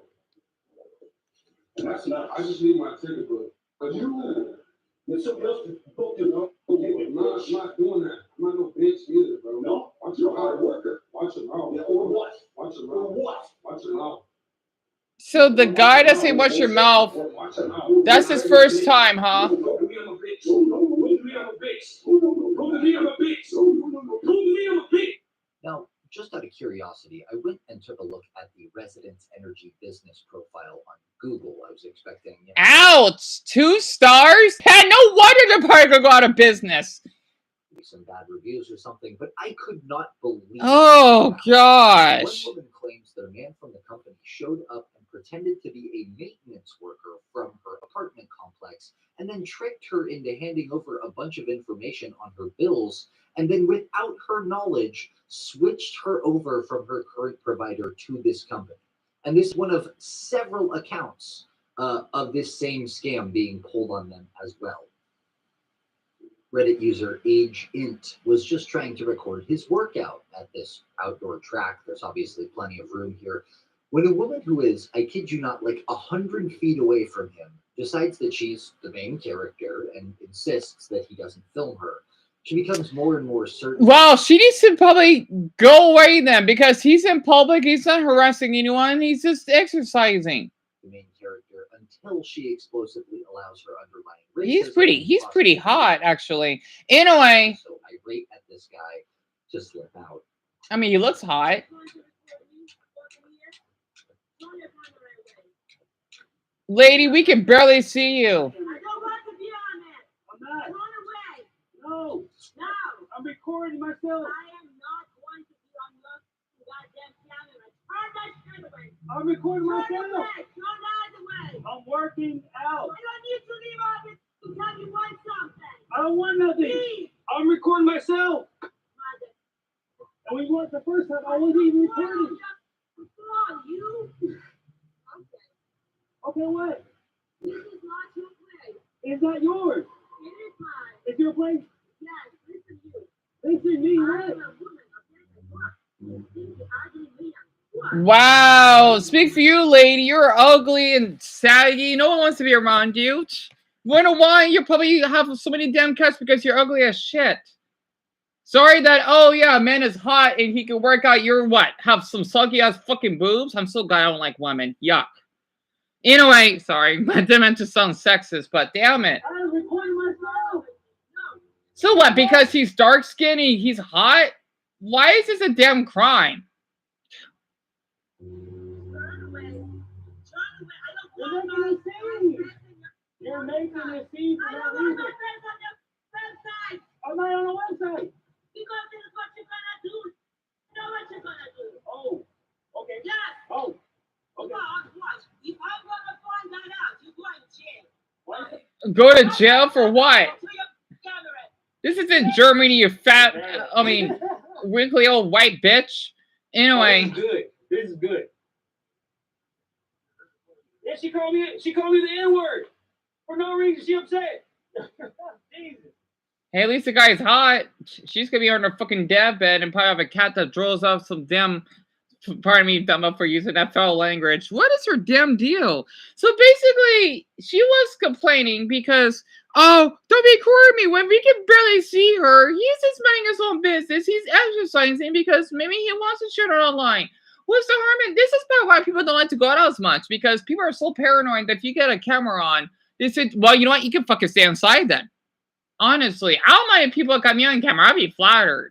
That's not. I just need my ticket, bro. Are you? There's something else to book you, bro. Okay, I'm not doing that. I'm not no bitch either, bro. No, watch your hard worker. Watch your mouth. Yeah, or what? Watch your mouth. Or what? Watch your mouth. So the guy that say "Watch your mouth," that's his first time, huh? Now, just out of curiosity, I went and took a look at the Residence Energy business profile on Google. I was expecting, you know, ouch, 2 stars? Yeah, no wonder the park will go out of business. Some bad reviews or something, but I could not believe. Oh gosh! One woman claims that a man from the company showed up and pretended to be a maintenance worker from her apartment complex, and then tricked her into handing over a bunch of information on her bills, and then without her knowledge, switched her over from her current provider to this company. And this is one of several accounts of this same scam being pulled on them as well. Reddit user AgeInt was just trying to record his workout at this outdoor track. There's obviously plenty of room here. When a woman who is, I kid you not, like 100 feet away from him decides that she's the main character and insists that he doesn't film her, she becomes more and more certain. Well, she needs to probably go away then, because he's in public, he's not harassing anyone, he's just exercising. The main character, until she explosively allows her underlying racism. He's pretty hot, actually. Anyway. So irate at this guy to slip out. I mean, he looks hot. Lady, we can barely see you. I don't want to be on it. I'm not. Run away. No. No. I'm recording myself. I am not going to be on your goddamn camera. Turn that shit away. I'm recording myself. Turn away. I'm working out. I don't need to leave office to tell you want something. I don't want nothing. Please. I'm recording myself. And we weren't the first time. I wasn't even recording. You. Okay, what? This is not your place. It's not yours. It is mine. It's your place? Yes, listen to you. Listen to me, what? I'm a woman. Wow, speak for you, lady. You're ugly and saggy. No one wants to be around you. Wonder why you probably have so many damn cuts, because you're ugly as shit. Sorry that, oh yeah, a man is hot and he can work out. You're what? Have some soggy ass fucking boobs? I'm so glad I don't like women. Yuck. Anyway, sorry, I didn't mean to sound sexist, but damn it. I'm recording myself. So what, because he's dark skinned, he's hot? Why is this a damn crime? You're making a scene for no reason. I'm not on the website. Because this is what you're gonna do. You know what you're gonna do. Oh, okay. Yes. Oh. Come Okay. on, watch. If I'm gonna find that out, you're going to jail. What? Go to jail for what? To your camera. This is in Germany, you fat, I mean, wrinkly old white bitch. Oh, Anyway, this is good. This is good. Yeah, she called me the N-word. For no reason, she upset. Jesus. hey, at least the guy's hot. She's gonna be on her fucking deathbed and probably have a cat that draws off some damn. Pardon me, dumb up for using that foul language. What is her damn deal? So basically, she was complaining because, oh, don't be cruel to me when we can barely see her. He's just minding his own business. He's exercising because maybe he wants to share it online. What's the harm in this? Is probably why people don't like to go out as much because people are so paranoid that if you get a camera on, they say, well, you know what? You can fucking stay inside then. Honestly, I don't mind if people got me on camera. I'd be flattered.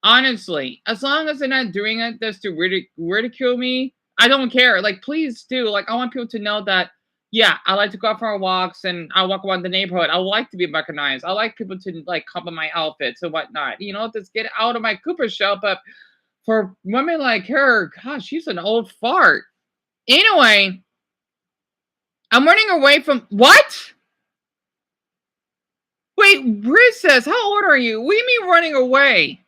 Honestly, as long as they're not doing it just to ridicule me, I don't care. Like, please do. Like, I want people to know that, yeah, I like to go out for walks and I walk around the neighborhood. I like to be recognized. I like people to, like, compliment my outfits and whatnot. You know, just get out of my Cooper shell. But for women like her, gosh, she's an old fart. Anyway, I'm running away from... What? Wait, Princess, how old are you? What do you mean running away?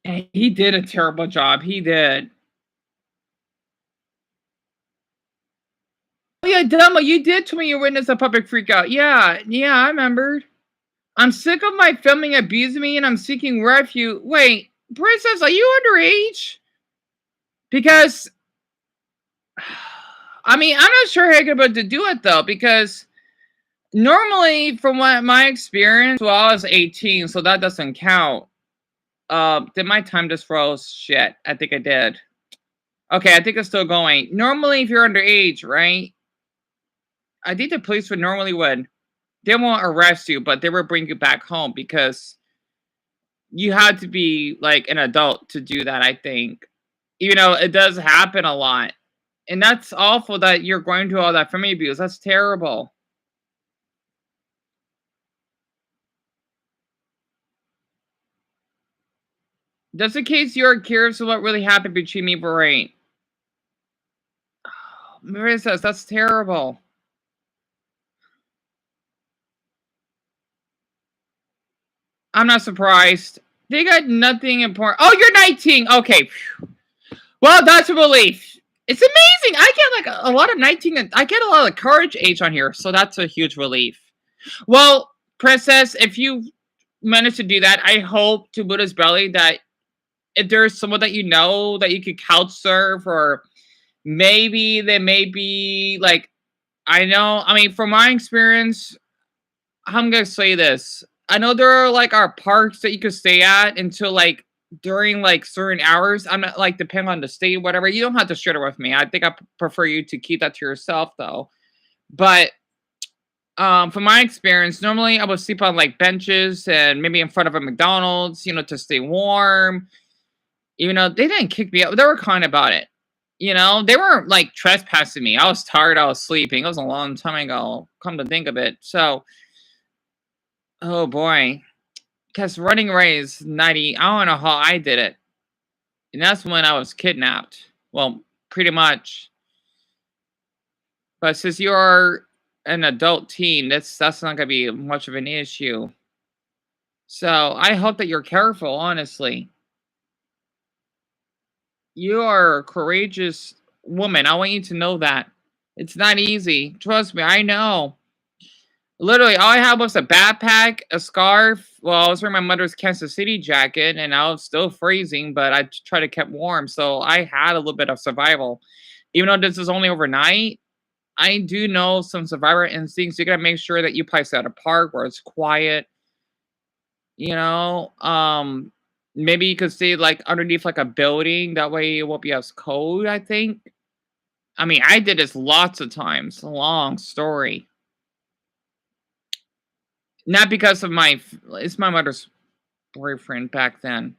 He did a terrible job. He did. Oh yeah, Delma, you did tell me you witnessed a public freakout. Yeah, I remembered. I'm sick of my filming abusing me and I'm seeking refuge. Wait, Princess, are you underage? Because, I mean, I'm not sure how you're about to do it though, because normally, from what my experience, well, I was 18, so that doesn't count. Did my time just froze? Shit, I think I did. Okay, I think it's still going. Normally, if you're underage, right? I think the police would normally they won't arrest you, but they will bring you back home because you had to be like an adult to do that, I think. You know, it does happen a lot. And that's awful that you're going through all that family abuse. That's terrible. Just in case you're curious of what really happened between me and Bahrain. Oh, Marissa, that's terrible. I'm not surprised. They got nothing important. Oh, you're 19. Okay. Well, that's a relief. It's amazing. I get like a lot of 19. I get a lot of courage age on here. So that's a huge relief. Well, Princess, if you manage to do that, I hope to Buddha's belly that if there's someone that you know that you could couch surf, or maybe they may be like, I know, I mean, from my experience, I'm going to say this. I know there are like our parks that you could stay at until like during like certain hours. I'm not like depending on the state, whatever. You don't have to share it with me. I think I prefer you to keep that to yourself though. But from my experience, normally I would sleep on like benches and maybe in front of a McDonald's, you know, to stay warm. Even though they didn't kick me out, they were kind about it. You know, they weren't like trespassing me. I was tired. I was sleeping. It was a long time ago. Come to think of it. So, oh boy, because running away is 90. I don't know how I did it. And that's when I was kidnapped. Well, pretty much. But since you're an adult teen, that's not going to be much of an issue. So I hope that you're careful, honestly. You are a courageous woman. I want you to know that. It's not easy. Trust me, I know. Literally, all I had was a backpack, a scarf. Well, I was wearing my mother's Kansas City jacket, and I was still freezing, but I tried to keep warm. So I had a little bit of survival. Even though this is only overnight, I do know some survivor instincts. You got to make sure that you place at a park where it's quiet. You know, maybe you could stay like underneath like a building. That way it won't be as cold, I think. I mean, I did this lots of times. Long story. Not because of it's my mother's boyfriend back then.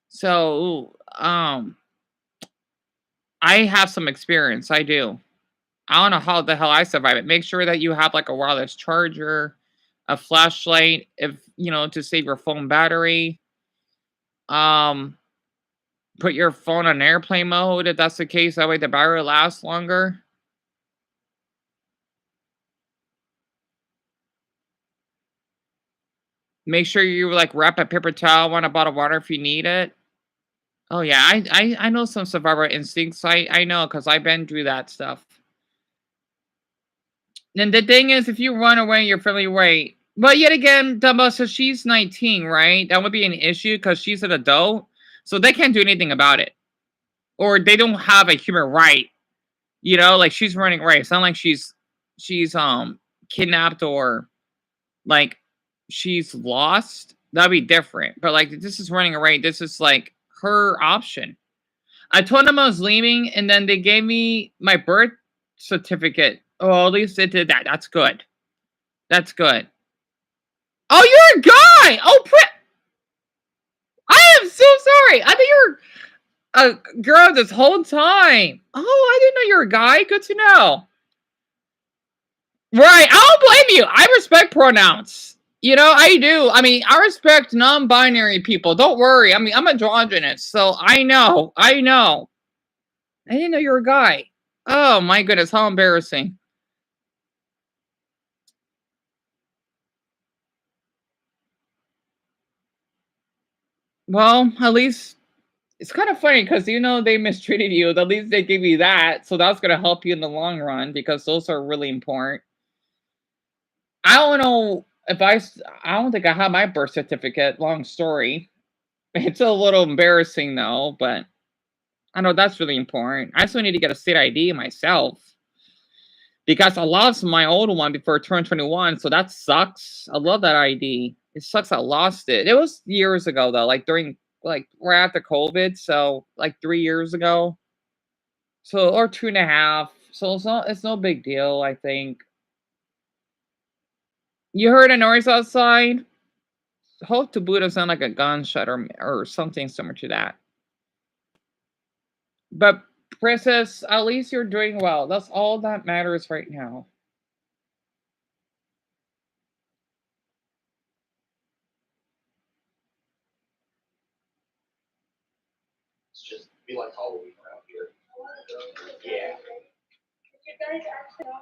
So, I have some experience. I do. I don't know how the hell I survive it. Make sure that you have like a wireless charger, a flashlight, if you know, to save your phone battery. put your phone on airplane mode if that's the case. That way the battery lasts longer. Make sure you like wrap a paper towel on a bottle of water if you need it. Oh yeah, I know some survivor instincts. I know because I've been through that stuff. And the thing is, if you run away, you're fairly right. But yet again, Dumbo, so she's 19, right? That would be an issue because she's an adult. So they can't do anything about it. Or they don't have a human right. You know, like she's running away. It's not like she's kidnapped or like she's lost. That'd be different. But like this is running away. This is like her option. I told them I was leaving, and then they gave me my birth certificate. Oh, at least they did that. That's good. That's good. Oh, you're a guy! Oh, I am so sorry. I think you're a girl this whole time. Oh, I didn't know you're a guy. Good to know. Right. I don't blame you. I respect pronouns. You know, I do. I mean, I respect non-binary people. Don't worry. I mean, I'm androgynous, so I know. I didn't know you were a guy. Oh, my goodness. How embarrassing. Well, at least it's kind of funny because, you know, they mistreated you. At least they gave you that. So that's going to help you in the long run because those are really important. I don't know if I don't think I have my birth certificate. Long story. It's a little embarrassing though, but I know that's really important. I still need to get a state ID myself because I lost my old one before I turned 21. So that sucks. I love that ID. It sucks I lost it. It was years ago though, like during right after COVID. So like 3 years ago. So or 2.5. So it's no big deal, I think. You heard a noise outside? Hope to Buddha sound like a gunshot or something similar to that. But Princess, at least you're doing well. That's all that matters right now. It's just be like Halloween around here. Yeah. You guys actually know.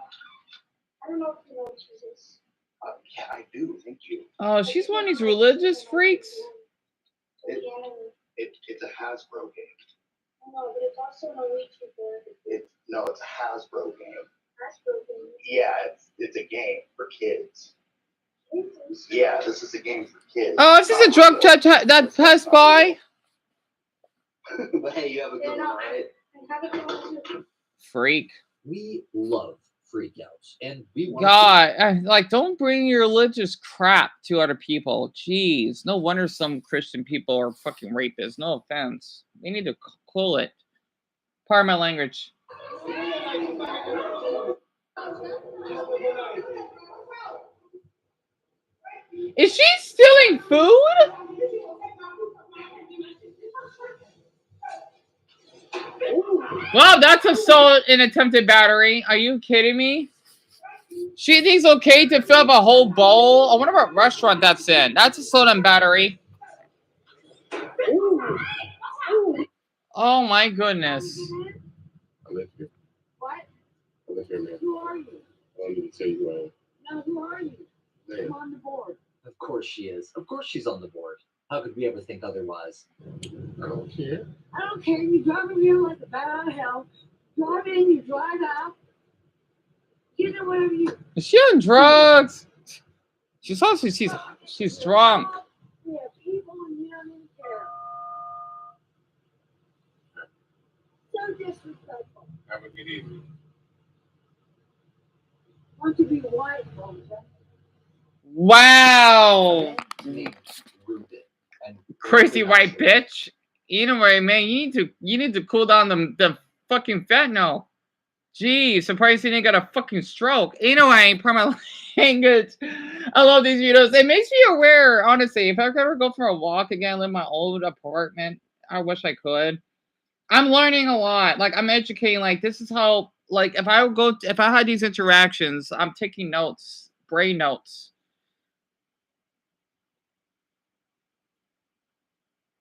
I don't know if you know Jesus. Yeah, I do. Thank you. Oh, she's one of these religious freaks. It's a Hasbro game. No, but it's also an Ouija board. It's a Hasbro game. Hasbro game. Yeah, it's a game for kids. Yeah, this is a game for kids. Oh, is this a drug that passed by? But hey, you have a good one, right? Have a good one too. Freak. We love freakouts, and we want God, like, don't bring your religious crap to other people. Jeez, no wonder some Christian people are fucking rapists. No offense. We need to cool it. Pardon my language. Is she stealing food? Well, that's assault and attempted battery. Are you kidding me? She thinks okay to fill up a whole bowl. I wonder what restaurant that's in. That's assault and battery. Oh my goodness. I live here. What? I live here, man. Who are you? I don't need to tell you who I am. No, who are you? Man. I'm on the board. Of course she is. Of course she's on the board. How could we ever think otherwise? I don't care. I don't care. You drive in here like a bat out of hell. Drive in, you drive out. You know whatever you. Is she on drugs? She's also she's drunk. Yeah, people and you don't even care. So disrespectful. Have a good evening. Want to be white, don't you? Wow. And Crazy white bitch. Anyway, man, you need to cool down the fucking fentanyl. Gee, surprised he didn't get a fucking stroke. Anyway, perma language. I love these videos. It makes me aware, honestly. If I could ever go for a walk again, live in my old apartment, I wish I could. I'm learning a lot. Like, I'm educating. Like, this is how. Like, if I had these interactions, I'm taking notes, brain notes.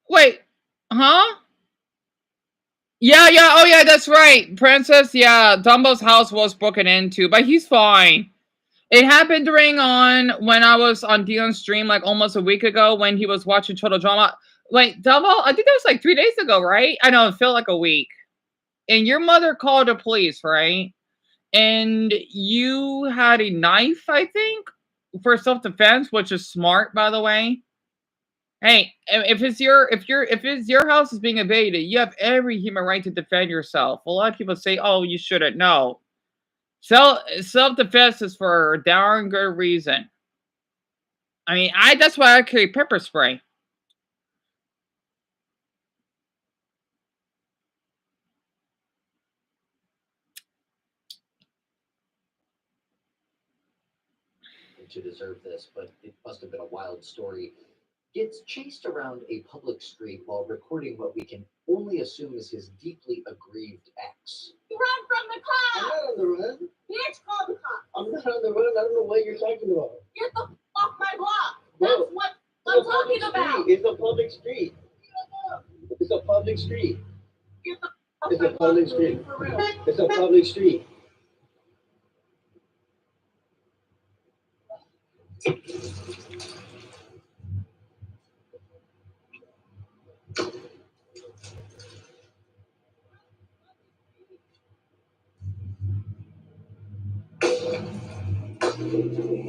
Wait, huh? Yeah, yeah, oh yeah, that's right. Princess, yeah, Dumbo's house was broken into, but he's fine. It happened during when I was on Dion's stream like almost a week ago when he was watching Total Drama. Wait, Dumbo, I think that was like 3 days ago, right? I know, it felt like a week. And your mother called the police, right? And you had a knife, I think, for self-defense, which is smart, by the way. Hey, if it's your house is being invaded, you have every human right to defend yourself. A lot of people say, "Oh, you shouldn't." No, self-defense is for a darn good reason. I mean, that's why I carry pepper spray. To deserve this, but it must have been a wild story. Gets chased around a public street while recording what we can only assume is his deeply aggrieved ex. You run from the I'm cop. not on the run. Bitch, call the cop. I'm not on the run. I don't know what you're talking about. Get the f off my block. Bro, That's what I'm talking about. It's a public street. It's a public street. Get the It's a public street. for real. It's a public street.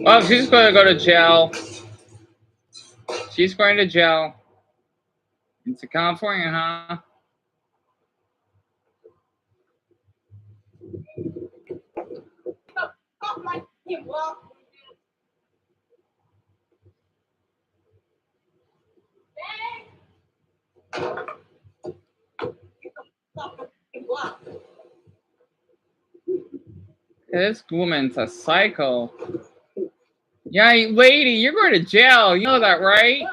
Oh, she's going to go to jail. She's going to jail. Into California, huh? Off my block. Block. This woman's a psycho. Yeah, lady, you're going to jail. You know that, right?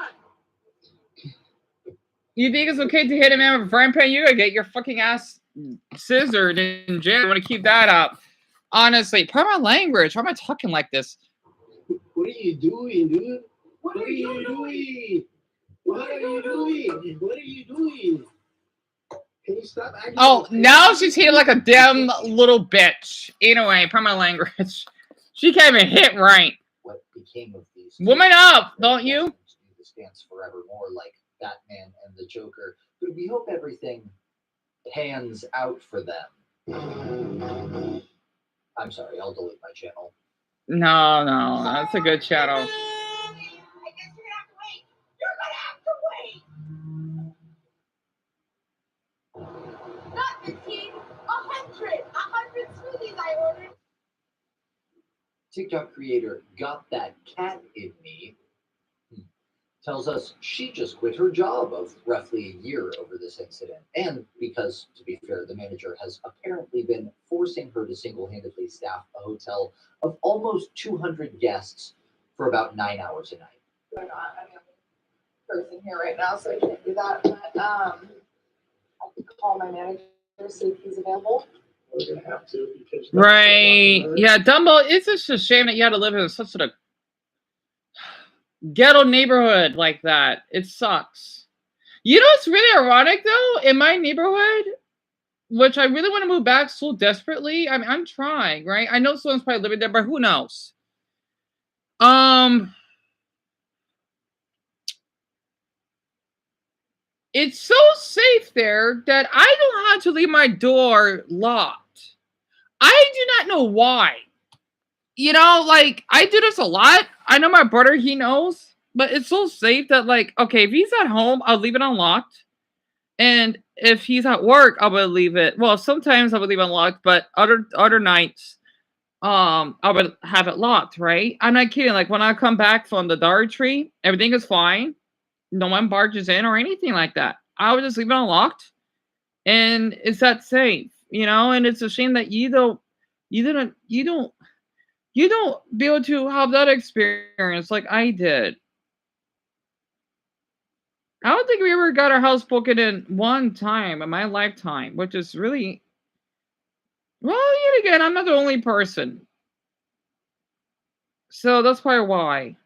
You think it's okay to hit a man with a frying pan? You're gonna get your fucking ass scissored in jail. You want to keep that up. Honestly, pardon my language. Why am I talking like this? What are you doing, dude? What are you doing? What are you doing? What are you doing? Can you stop acting? Oh, now she's hitting like a damn little bitch. Anyway, pardon my language. She can't even hit right. What became of these? Woman up, don't you? The stance forevermore, like Batman and the Joker. But we hope everything pans out for them. I'm sorry, I'll delete my channel. No, that's a good channel. I guess you're gonna have to wait. You're gonna have to wait. Not 15, 100 smoothies I ordered. TikTok creator Got That Cat in Me tells us she just quit her job of roughly a year over this incident. And because, to be fair, the manager has apparently been forcing her to single-handedly staff a hotel of almost 200 guests for about 9 hours a night. I'm not. I'm the only person here right now, so I can't do that. But I can call my manager, see if he's available. We're gonna have to because Right. Yeah, Dumbo, it's just a shame that you had to live in such a ghetto neighborhood like that. It sucks. You know what's really ironic though? In my neighborhood, which I really want to move back so desperately. I mean, I'm trying, right? I know someone's probably living there, but who knows? It's so safe there that I don't have to leave my door locked. I do not know why. You know, like, I do this a lot. I know my brother, he knows. But it's so safe that, like, okay, if he's at home, I'll leave it unlocked. And if he's at work, I will leave it. Well, sometimes I will leave it unlocked, but other nights, I would have it locked, right? I'm not kidding. Like, when I come back from the Dollar Tree, everything is fine. No one barges in or anything like that. I would just leave it unlocked. And it's that safe, you know? And it's a shame that you don't be able to have that experience like I did. I don't think we ever got our house broken in one time in my lifetime, which is really, well, yet again, I'm not the only person. So that's probably why.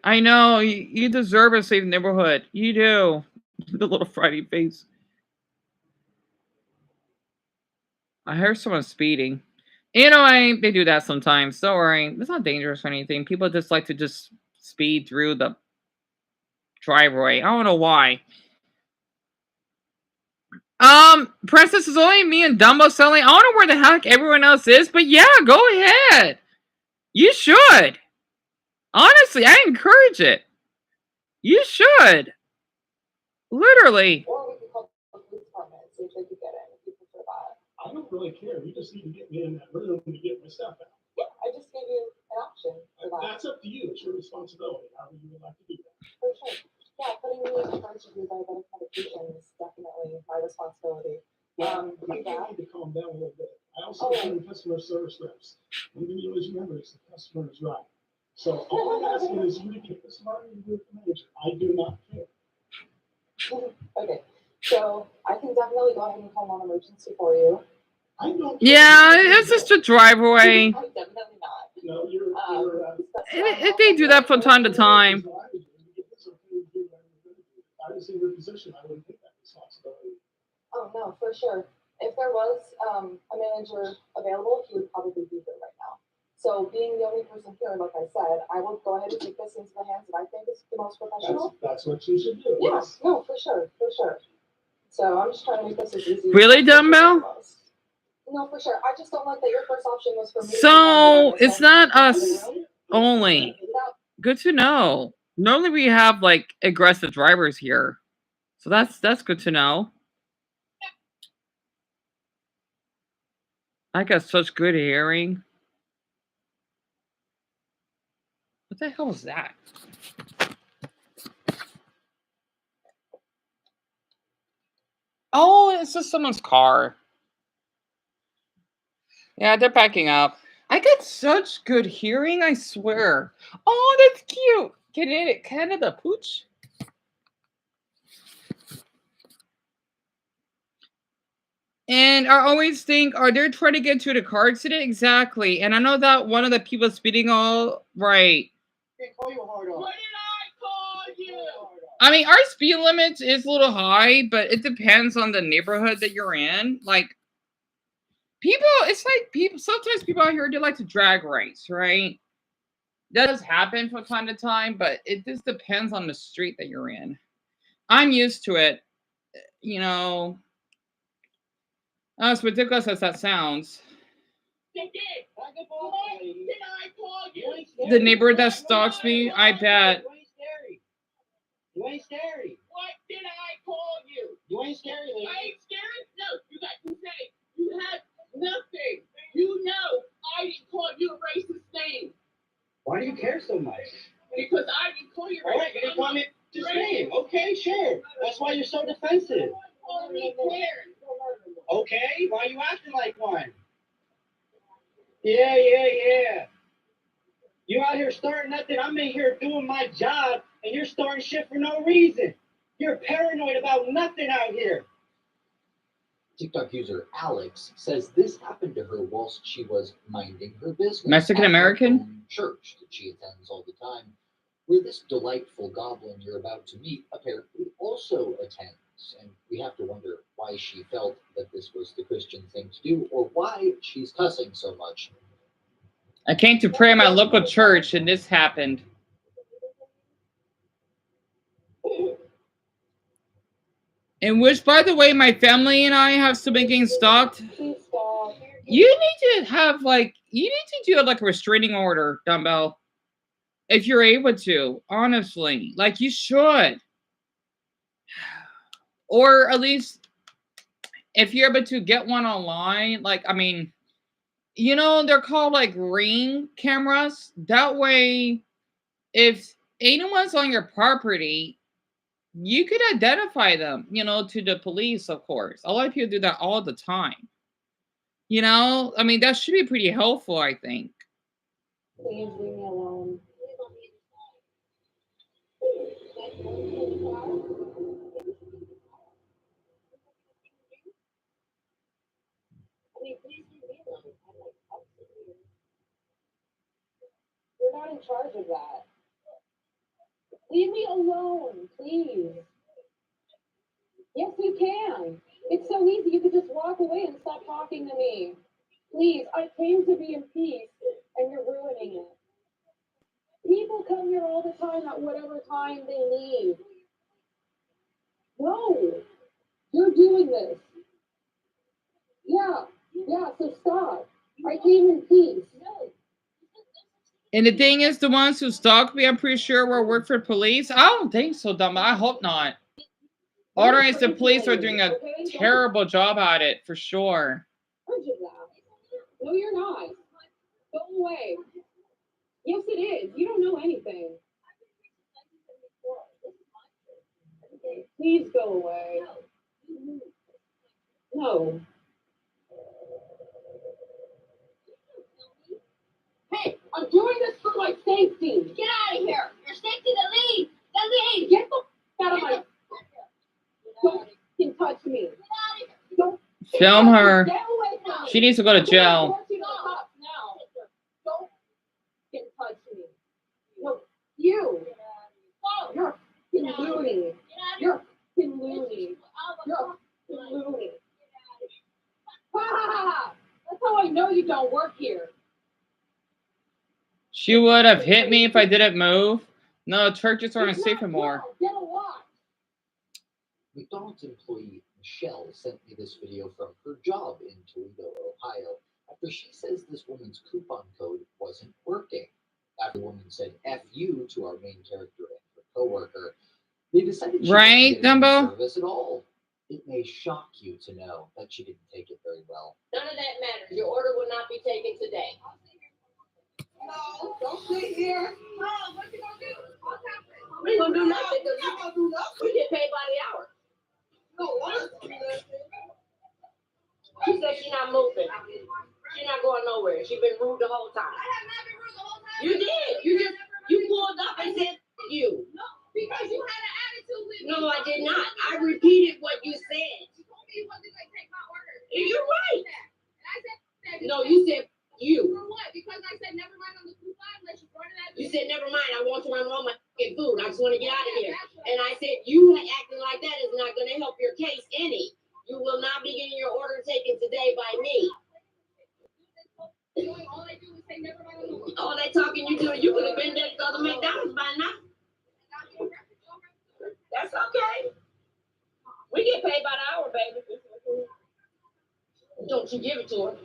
I know, you deserve a safe neighborhood. You do. The little Friday face. I heard someone speeding. You know, they do that sometimes. Don't worry. It's not dangerous or anything. People just like to just speed through the driveway. I don't know why. Princess, is only me and Dumbo selling. I don't know where the heck everyone else is, but yeah, go ahead. You should. Honestly, I encourage it. You should. Literally. Or we could call the police department and see if they could get in if you prefer that. I don't really care. You just need to get me in that room to get my stuff out. Yeah, I just gave you an option for that. That's up to you. It's your responsibility. However you would like to do that. For sure. Yeah, putting me in charge of your diabetic medication is definitely my responsibility. You Do that. need to calm down a little bit. I also train customer service reps. One thing you always remember is the customer is right. So all I'm asking is you to get this money and do it for manager. I do not care. Okay, so I can definitely go ahead and call non-emergency for you. I don't. Yeah, it's just a driveway. Definitely not. No, you're They do that from time to time. I was in your position, I wouldn't take that responsibility. Oh, no, for sure. If there was a manager available, he would probably be here right now. So being the only person here, like I said, I will go ahead and take this into the hands that I think is the most professional. That's what you should do. Yeah, no, for sure, for sure. So I'm just trying to make this as easy. Really, Dumbbell? No, for sure. I just don't like that your first option was for me. So it's not us only. Good to know. Normally we have like aggressive drivers here, so that's good to know. I got such good hearing. What the hell is that? Oh, it's just someone's car. Yeah, they're backing up. I got such good hearing, I swear. Oh, that's cute. Canada Pooch. And I always think, are they trying to get to the car accident? Exactly. And I know that one of the people speeding all right. What did I call you? I mean, our speed limit is a little high, but it depends on the neighborhood that you're in. Like, sometimes people out here, they like to drag race, right? That does happen from time to time, but it just depends on the street that you're in. I'm used to it, you know. As ridiculous as that sounds. What did I call you? The neighbor that stalks me, I bet. You ain't scary. What did I call you? You ain't scary, lady. I ain't scary? No, you got to say you have nothing. You know I didn't call you a racist name. Why do you care so much? Because I didn't call you racist. All right, you didn't want me to say it. Okay, sure. That's why you're so defensive. Call me Karen. Okay, why are you acting like one? Yeah. You out here starting nothing. I'm in here doing my job, and you're starting shit for no reason. You're paranoid about nothing out here. TikTok user Alex says this happened to her whilst she was minding her business. Mexican American? Church that she attends all the time, where this delightful goblin you're about to meet apparently also attends. And we have to wonder why she felt that this was the Christian thing to do, or why she's cussing so much. I came to pray at my local church, and this happened. In which, by the way, my family and I have still been getting stalked. You need to have, do a restraining order, Dumbbell. If you're able to, honestly. Like, you should. Or at least, if you're able to get one online, they're called, Ring cameras. That way, if anyone's on your property, you could identify them, to the police, of course. A lot of people do that all the time. That should be pretty helpful, I think. Please leave me alone. You're not in charge of that. Leave me alone, please. Yes, you can. It's so easy. You could just walk away and stop talking to me. Please, I came to be in peace, and you're ruining it. People come here all the time at whatever time they leave. No, you're doing this. Yeah, so stop. I came in peace. And the thing is, the ones who stalk me, I'm pretty sure will work for police. I don't think so, dumb. I hope not. Otherwise, the police are doing a terrible job at it, for sure. No, you're not. Go away. Yes, it is. You don't know anything. Please go away. No. Hey, I'm doing this for my safety. Get out of here. Your safety to leave. Then leave. Get the f out of my... Don't fucking touch me. Don't Film her. Get away from me. She needs to go to jail. Don't fucking touch me. No, you. You're fucking loony. You're fucking loony. You're fucking loony. Ah, that's how I know you don't work here. She would have hit me if I didn't move. No, churches aren't safe anymore. Get a watch. McDonald's employee Michelle sent me this video from her job in Toledo, Ohio, after she says this woman's coupon code wasn't working. After the woman said F you to our main character and her coworker, they decided she right, didn't get any Dumbo? service at all. It may shock you to know that she didn't take it very well. None of that matters. Your order will not be taken today. No, don't sit here. Oh, what you gonna do? We ain't gonna do nothing because we get paid by the hour. No, what? She said she's not moving. She's not going nowhere. She's been rude the whole time. I have not been rude the whole time. You did. You pulled up and said you. No, because you had an attitude with me. No, I did not. I repeated what you said. You told me you wasn't gonna take my order. You're right. And I said, No, you said you. For what? Because I said never mind on the coupon unless you brought it out. You said never mind. I want to run all my fucking food. I just want to get out of here. And I said you acting like that is not going to help your case any. You will not be getting your order taken today by me. All I do is say never mind on the coupon. All that talking you doing, you could have been there to the McDonald's by now. That's okay. We get paid by the hour, baby. Don't you give it to her.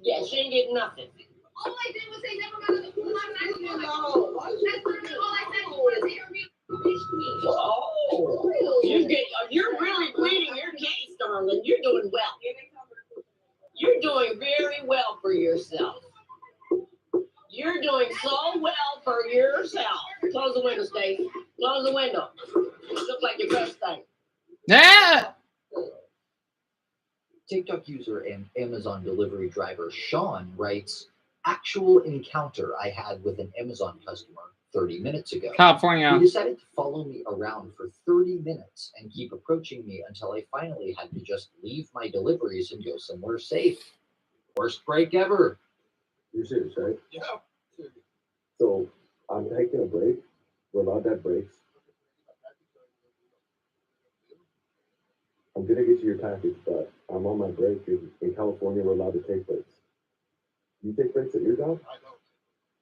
Yeah, she ain't getting nothing. All I did was say never mind on the coupon. And I didn't know all I said was say Oh, you're really pleading your case, darling. You're doing well. You're doing very well for yourself. You're doing so well for yourself. Close the window, Stacey. Close the window. Look like your breath stank. Yeah. TikTok user and Amazon delivery driver Sean writes, actual encounter I had with an Amazon customer 30 minutes ago. California. He decided to follow me around for 30 minutes and keep approaching me until I finally had to just leave my deliveries and go somewhere safe. Worst break ever. You're serious, right? Yeah. So I'm taking a break. We're allowed to have breaks. I'm gonna get you your package, but I'm on my break. In California, we're allowed to take breaks. You take breaks at your job? I don't.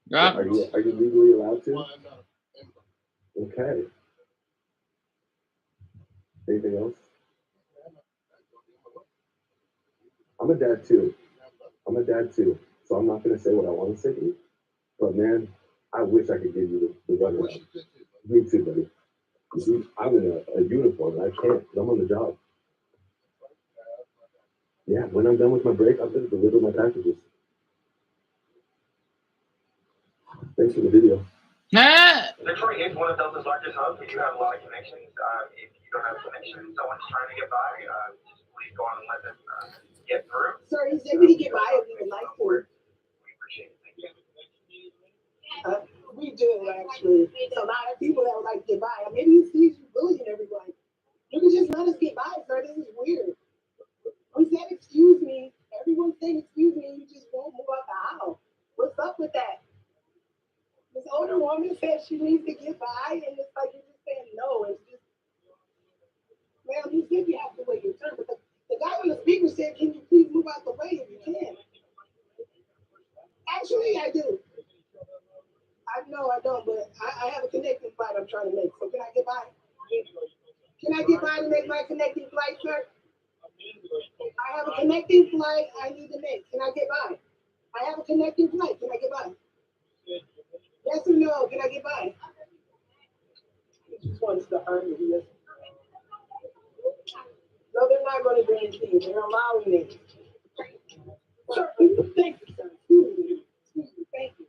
Yeah. Are you legally allowed to? Okay. Anything else? I'm a dad too. So I'm not gonna say what I want to say to you. But man, I wish I could give you the runaround. Me too, buddy. You see, I'm in a uniform. I can't, because I'm on the job. Yeah, when I'm done with my break, I'm going to deliver my packages. Thanks for the video. Detroit is one of Delta's largest hubs. We do have a lot of connections. If you don't have connections, someone's trying to get by, just please go on and let them get through. Sir, he said we can get by if we would like to. We appreciate it. Thank you. We do, actually. It's a lot of people that would like to get by. Maybe he sees you bullying everyone. You can just let us get by, sir. This is weird. We said, excuse me. Everyone's saying, excuse me, and you just won't move out the aisle. What's up with that? This older woman said she needs to get by, and it's like you're just saying no. It's just, ma'am, you said Actually, I do. I know I don't, but I have a connecting flight I'm trying to make. So can I get by? Can I get by to make my connecting flight, sir? I have a connecting flight I need to make. Can I get by? I have a connecting flight. Can I get by? Yes or no? Can I get by? He just wants to earn it. Yes. No, they're not going to do anything. They're allowing it. Sir, thank you, sir. Excuse me. Thank you.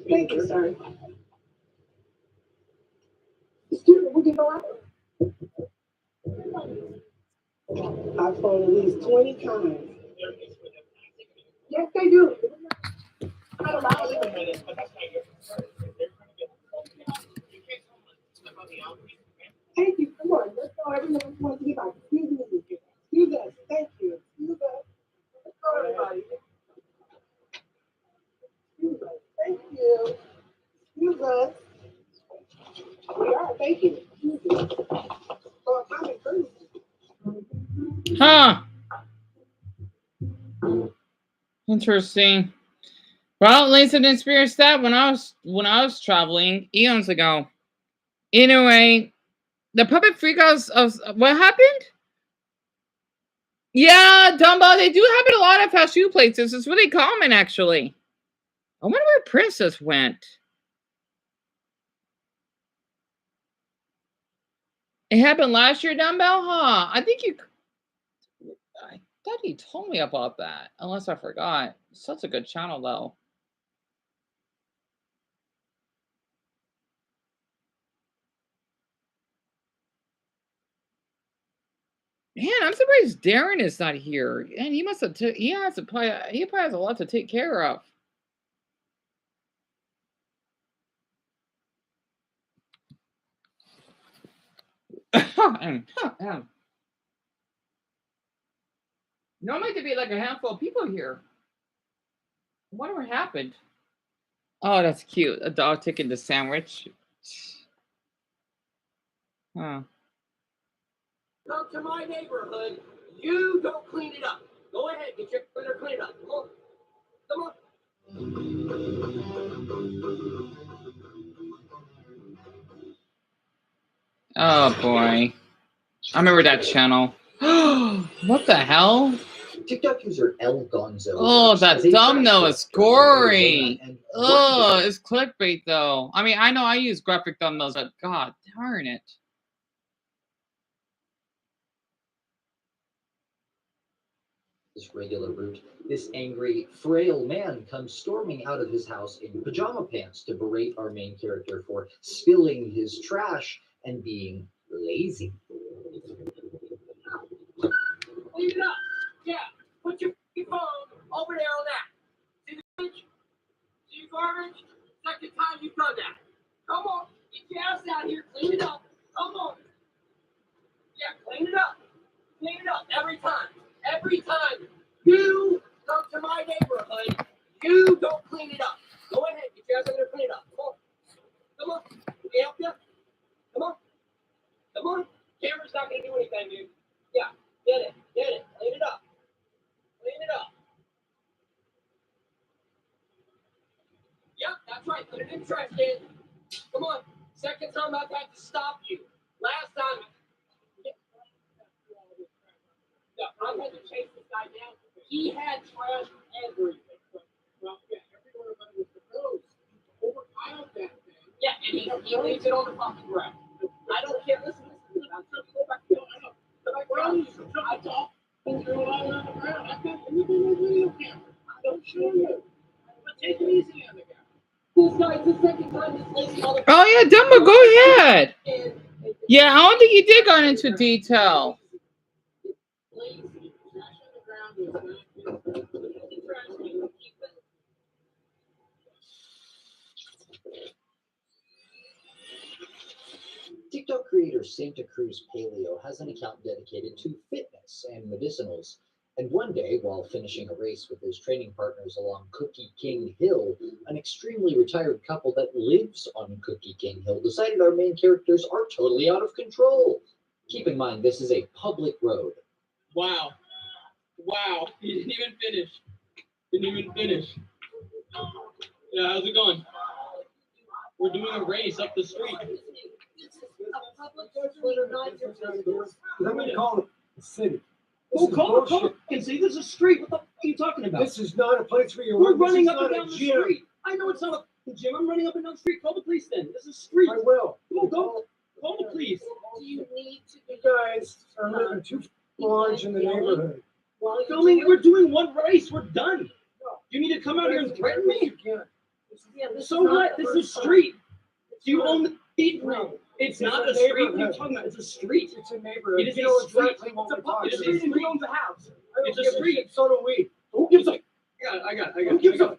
Thank you, sir. Excuse me, we can go out. I've phoned at least 20 times. Yes, they do. I allow it. Thank you. Come on, let's go. Everyone wants to get by. Excuse me. Excuse us. Thank you. Excuse us. Let's go, everybody. Excuse us. Thank you. Excuse us. We are. Thank you. Excuse us. Oh, I'm in courtesy. Huh. Interesting. Well, at least I didn't experience that when I was traveling eons ago. Anyway, the puppet freakouts of what happened? Yeah, Dumbo, they do happen a lot at fast food places. It's really common, actually. I wonder where Princess went. It happened last year, Dumbo, huh? I thought you told me about that, unless I forgot. Such a good channel, though. Man, I'm surprised Darren is not here. And he must have. He probably has a lot to take care of. Normally there'd be like a handful of people here. I wonder what happened. Oh, that's cute. A dog taking the sandwich. Huh. Come to my neighborhood. You don't clean it up. Go ahead, get your cleaner, clean it up. Come on. Come on. Oh boy. I remember that channel. What the hell? TikTok user El Gonzo. Oh, that thumbnail is gory. Oh, it's clickbait though. I mean, I know I use graphic thumbnails, but god darn it. This regular route, this angry, frail man comes storming out of his house in pajama pants to berate our main character for spilling his trash and being lazy. Clean it up. Yeah. Put your phone over there on that. See the garbage? See your garbage? Second time you've done that. Come on. Get your ass out here. Clean it up. Come on. Yeah, clean it up. Clean it up every time. Every time you come to my neighborhood, you don't clean it up. Go ahead. Get your ass out there. Clean it up. Come on. Come on. Can I help you? Come on. Come on. Camera's not going to do anything, dude. Yeah. Get it. Get it. Clean it up. Clean it up. Yep, that's right. Put it in trash can. Come on. Second time I've had to stop you. Last time. Yeah, I had to chase this guy down. He had trash everywhere. Well, yeah, everywhere but it was the nose. Overpiled that thing. Yeah, and he leaves it on the fucking ground. I don't care. Listen. I'm trying to go back to I talk. And throw it all on the ground. I've got everything on video camera. Don't show you. But take it easy on the guy. This guy's the second time this lazy motherfucker. Oh yeah, Dumbo, go ahead. Yeah, I don't think he did go into detail. TikTok creator Santa Cruz Paleo has an account dedicated to fitness and medicinals. And one day, while finishing a race with his training partners along Cookie King Hill, an extremely retired couple that lives on Cookie King Hill decided our main characters are totally out of control. Keep in mind, this is a public road. Wow. Wow, he didn't even finish. Didn't even finish. Yeah, how's it going? We're doing a race up the street. Let me call it the city. Oh, call it. And see, this is a street. What the fuck are you talking about? This is not a place where you're We're running running. up and down the street. I know it's not a gym. I'm running up and down the street. Call the police then. This is a street. I will. Come on, go. Call the police. Do you need to You guys are living too large in the neighborhood. Filming, we're doing one race. We're done. You need to come out here and threaten me? So what? This is a street. Do you own the street? No. It's not a street. What are you talking about? It's a street. It's a neighborhood. It is You know a street. exactly what we're talking It's a about. street. Who owns a house? It's a Give street. shit, So do we. Who gives a? I got. Who gives a?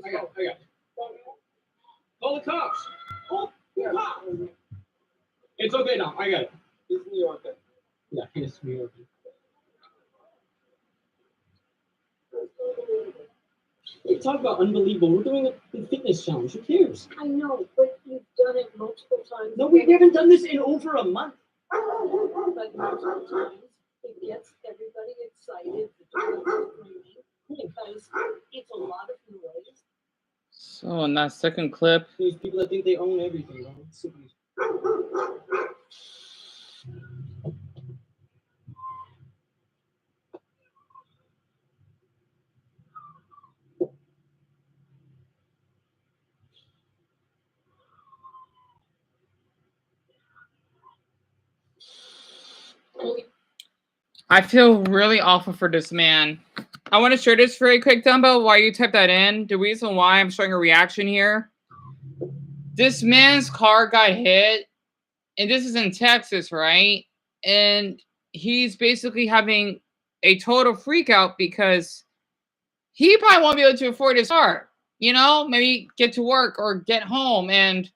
I got. Call the cops. Call the cops. It's okay now. I got it. It's New York. Yeah, it's New York. You talk about unbelievable. We're doing a fitness challenge. Who cares? I know, but you've done it multiple times. No, we haven't done this in over a month. But multiple times, it gets everybody excited. Because it's a lot of noise. So in that second clip, These people that think they own everything. I feel really awful for this man. I want to share this very quick, Dumbo, while you type that in. The reason why I'm showing a reaction here. This man's car got hit, and this is in Texas, right? And he's basically having a total freak out because he probably won't be able to afford his car. You know, maybe get to work or get home. And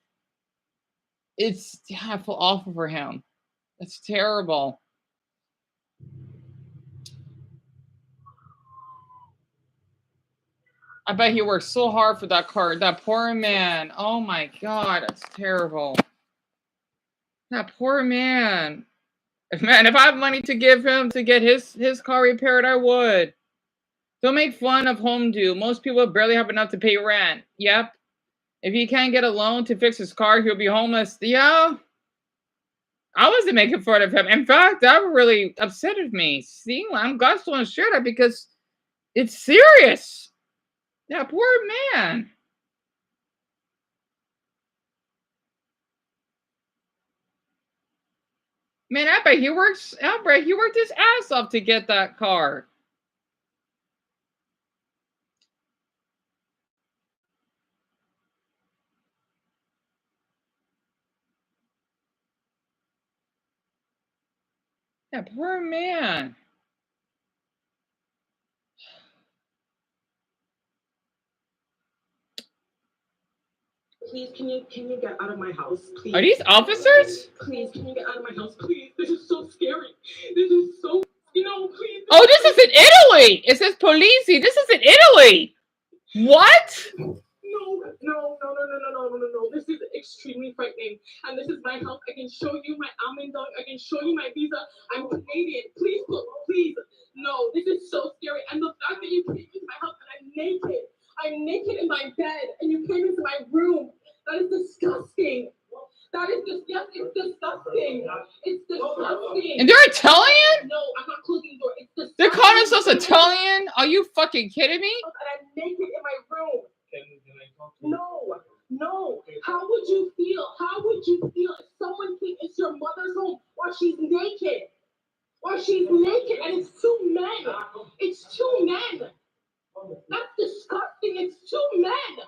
it's, yeah, I feel awful for him. That's terrible. I bet he worked so hard for that car. That poor man. Oh my God, that's terrible. That poor man. Man, if I have money to give him to get his car repaired, I would. Don't make fun of home do. Most people barely have enough to pay rent. Yep. If he can't get a loan to fix his car, he'll be homeless. Yeah. I wasn't making fun of him. In fact, that really upsetted me. See, I'm glad someone shared that because it's serious. That poor man. Man, I bet he worked his ass off to get that car. That poor man. Please, can you get out of my house, please? Are these officers? Please, can you get out of my house, please? This is so scary. This is so, please. Oh, this is in Italy. It says Polisi. This is in Italy. What? No. This is extremely frightening. And this is my house. I can show you my almond dog. I can show you my visa. I'm Canadian. Please, look, please. No, this is so scary. And the fact that you came into my house and I'm naked. I'm naked in my bed and you came into my room. That is disgusting. That is just, yes, it's disgusting. It's disgusting. And they're Italian? No, I'm not closing the door. It's disgusting. They're calling themselves Italian? Are you fucking kidding me? And I'm naked in my room. No. How would you feel? How would you feel if someone came into your mother's home while she's naked? While she's naked and it's two men. It's two men. That's disgusting. It's two men.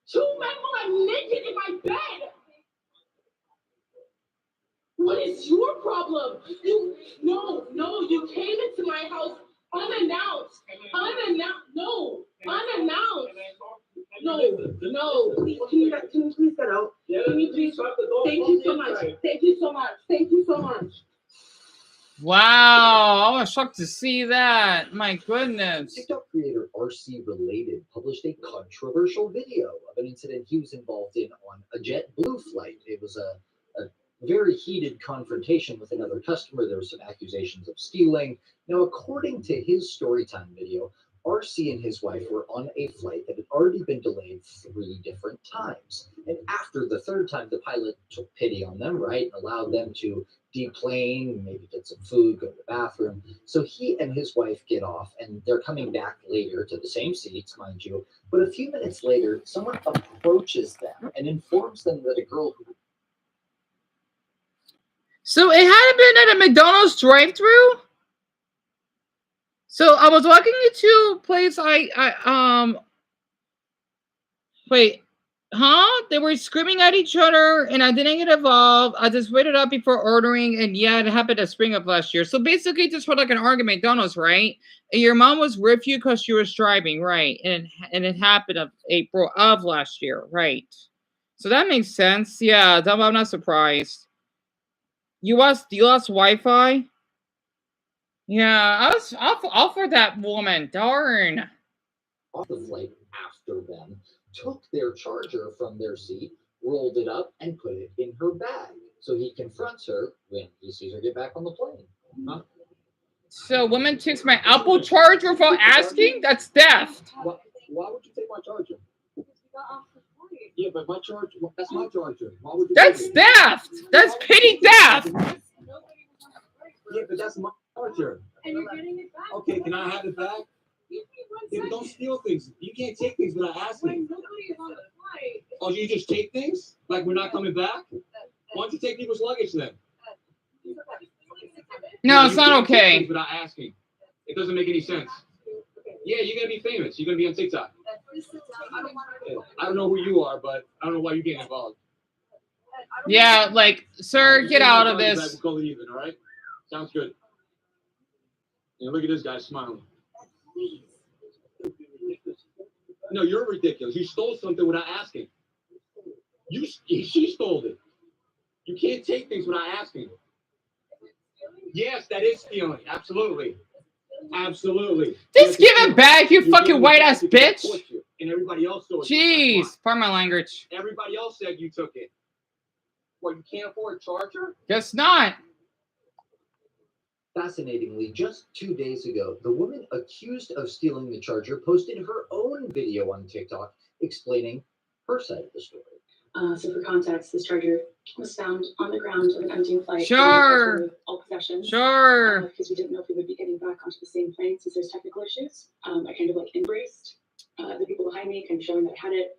Two men while I'm naked in my bed. What is your problem? You came into my house unannounced. No. Please, can you please get out? Can you please? Thank you so much. Wow, I was shocked to see that. My goodness. TikTok creator RC Related published a controversial video of an incident he was involved in on a JetBlue flight. It was a very heated confrontation with another customer. There were some accusations of stealing. Now, according to his Storytime video, RC and his wife were on a flight that had already been delayed 3 different times. And after the 3rd time, the pilot took pity on them, right, and allowed them to deplane, maybe get some food, go to the bathroom. So he and his wife get off, and they're coming back later to the same seats, mind you. But a few minutes later, someone approaches them and informs them that a girl who... So it hadn't been at a McDonald's drive-thru? So I was walking into a place wait, huh? They were screaming at each other and I didn't get involved. I just waited up before ordering, and yeah, it happened at spring of last year. So basically just for like an argument, McDonald's, right? And your mom was with you because she was driving, right? And it happened of April of last year, right? So that makes sense. Yeah, I'm not surprised. You lost Wi-Fi? Yeah, I was off for that woman. Darn. Off the flight after them, took their charger from their seat, rolled it up, and put it in her bag. So he confronts her when he sees her get back on the plane. Huh? So woman takes my Apple charger without asking? That's theft. Why would you take my charger? Yeah, but my charger, that's my charger. Why would you That's theft. That's petty theft. Yeah, but that's my charger. And you're getting it back. Okay, can I have it back? Yeah, but don't steal things. You can't take things without asking. Oh, you just take things? Like we're not coming back? Why don't you take people's luggage then? No, Yeah, it's you not can't take okay. things without asking. It doesn't make any sense. Yeah, you're gonna be famous. You're gonna be on TikTok. Yeah, I don't know who you are, but I don't know why you're getting involved. Yeah, like, sir, get out of this. We'll call it even, all right? Sounds good. Yeah, look at this guy smiling. No, you're ridiculous. You stole something without asking. She stole it. You can't take things without asking. Yes, that is stealing. Absolutely. Absolutely. Just give it back, you fucking white ass bitch. And everybody else saw it. Jeez, pardon my language. Everybody else said you took it. What, you can't afford a charger? Guess not. Fascinatingly, just 2 days ago, the woman accused of stealing the charger posted her own video on TikTok explaining her side of the story. So for context, this charger was found on the ground of an emptying flight. Sure. All possessions. Sure. Because we didn't know if we would be getting back onto the same plane since there's technical issues. I kind of like embraced the people behind me, kind of showing that I had it.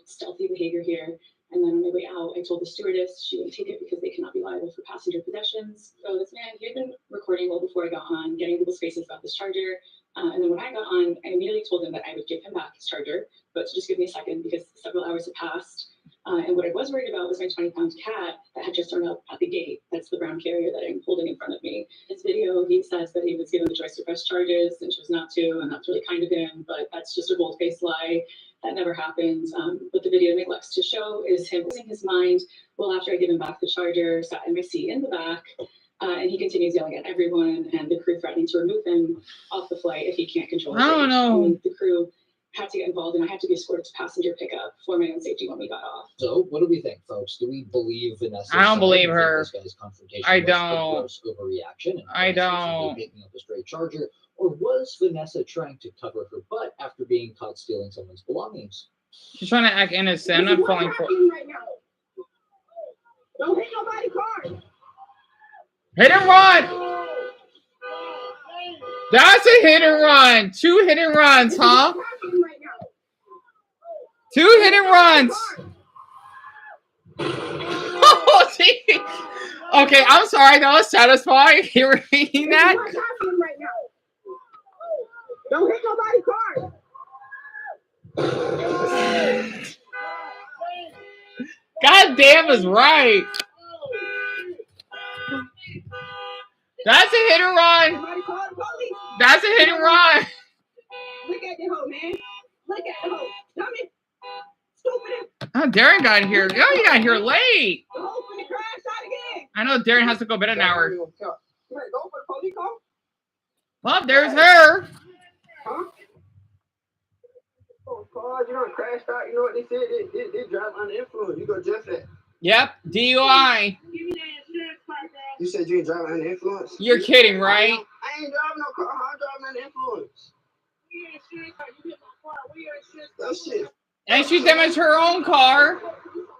Stealthy behavior here. And then on my way out, I told the stewardess she wouldn't take it because they cannot be liable for passenger possessions. So this man, he had been recording well before I got on, getting people's faces about this charger. And then when I got on, I immediately told him that I would give him back his charger, but to just give me a second because several hours had passed. And what I was worried about was my 20-pound cat that had just turned up at the gate. That's the brown carrier that I'm holding in front of me. His video, he says that he was given the choice to press charges and chose not to, and that's really kind of him, but that's just a bold-faced lie. That never happened. What the video neglects to show is him losing his mind well after I give him back the charger, sat in my seat in the back, and he continues yelling at everyone and the crew threatening to remove him off the flight if he can't control his I don't rage. know. And the crew had to get involved, and I had to be escorted to passenger pickup for my own safety when we got off. So, what do we think, folks? Do we believe Vanessa? I don't believe her. This guy's confrontation I was a don't. gross overreaction. And I was don't. Picking up a stray charger, or was Vanessa trying to cover her butt after being caught stealing someone's belongings? She's trying to act innocent. I'm falling for. Right now. Don't hit nobody card. Hit and run. That's a hit and run. 2 hit and runs, huh? 2 hit and runs. Oh, gee. Okay, I'm sorry. That was satisfying. You were reading that? What's happening right now? Don't hit nobody card. God damn is right. That's a hit and run. That's a hit and run. Look at the hoe, man. Look at the hoe. Dummy. Stupid. Oh, Darren got here. Oh, you got here late. The hoe finna crash out again. I know Darren has to go bed an hour. You ready to go for the police call? Well, there's her. Huh? Oh, God, you don't crash out. You know what they said? They drive under influence. You go just that. Yep, DUI. You said you ain't driving under influence? You're kidding, right? I ain't driving no car. I'm driving under influence. That shit. And she damaged her own car.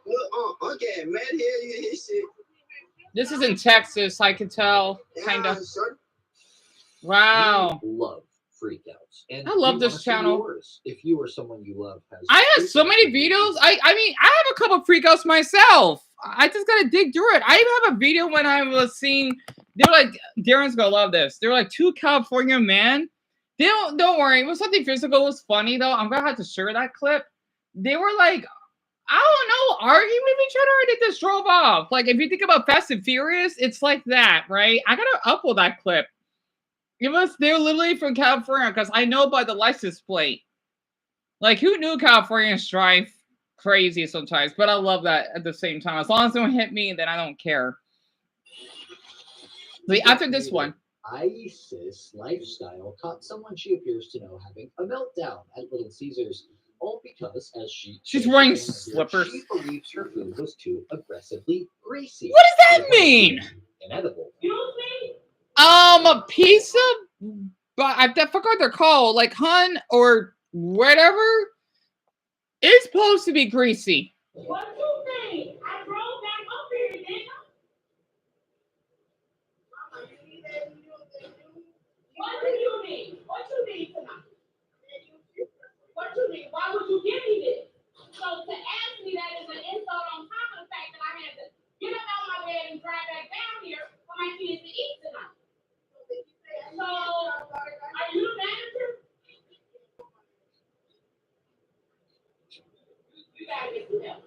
Look, okay, mad here, you hit shit. This is in Texas, I can tell. Kind of. Wow. We love freakouts. And I love we this wanna see channel. yours. If you or someone you love has I have so many videos. I mean, I have a couple freakouts myself. I just gotta dig through it. I even have a video when I was seeing. They were like, Darren's gonna love this. They were like two California men. They don't worry. It was something physical. It was funny though. I'm gonna have to share that clip. They were like, I don't know, arguing with each other, and they just drove off. Like if you think about Fast and Furious, it's like that, right? I gotta upload that clip. They were literally from California because I know by the license plate. Like who knew Californians drive crazy sometimes? But I love that at the same time. As long as they don't hit me, then I don't care. So after this one. ISIS lifestyle caught someone she appears to know having a meltdown at Little Caesars, all because as she's wearing slippers. She believes her food was too aggressively greasy. What does that mean? Inedible. A piece of, but I forgot what they're called, like hun or whatever. It's supposed to be greasy. What you think? I drove back up here, nigga. What do you need? What you need tonight? What you need? Why would you give me this? So to ask me that is an insult on top of the fact that I had to get up out of my bed and drive back down here for my kids to eat tonight. So, are you the manager? You gotta get some help.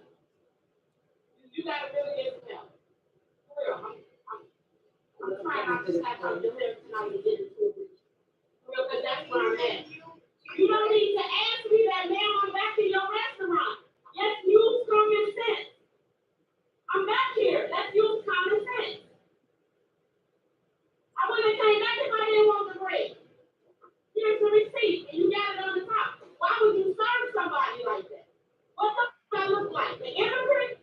You gotta really get some help. For real, I'm trying not to have some delivery tonight and get it to you. For real, because that's where I'm at. You don't need to ask me that now I'm back in your restaurant. Let's use common sense. I'm back here. Let's use common sense. I wouldn't have came back if I didn't want the bread. Here's the receipt, and you got it on the top. Why would you serve somebody like that? What the f*** I look like? The immigrant?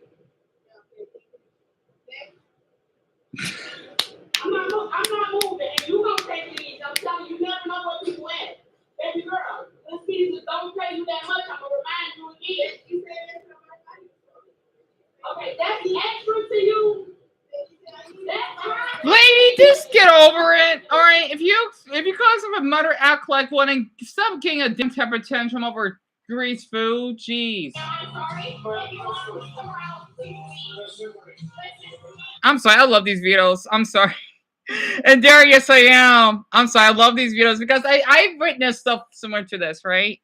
I'm not moving, and you gonna take these. I'm telling you, you never know what people at. Baby girl, this season don't pay you that much. I'm gonna remind you again. Okay, that's extra to you. Lady, just get over it. All right, if you cause of a mother act like one and stop getting a dim temper tantrum over grease food, jeez. I'm sorry, I love these videos. I'm sorry. And Derek, yes, I am. I'm sorry, I love these videos because I witnessed stuff similar to this, right?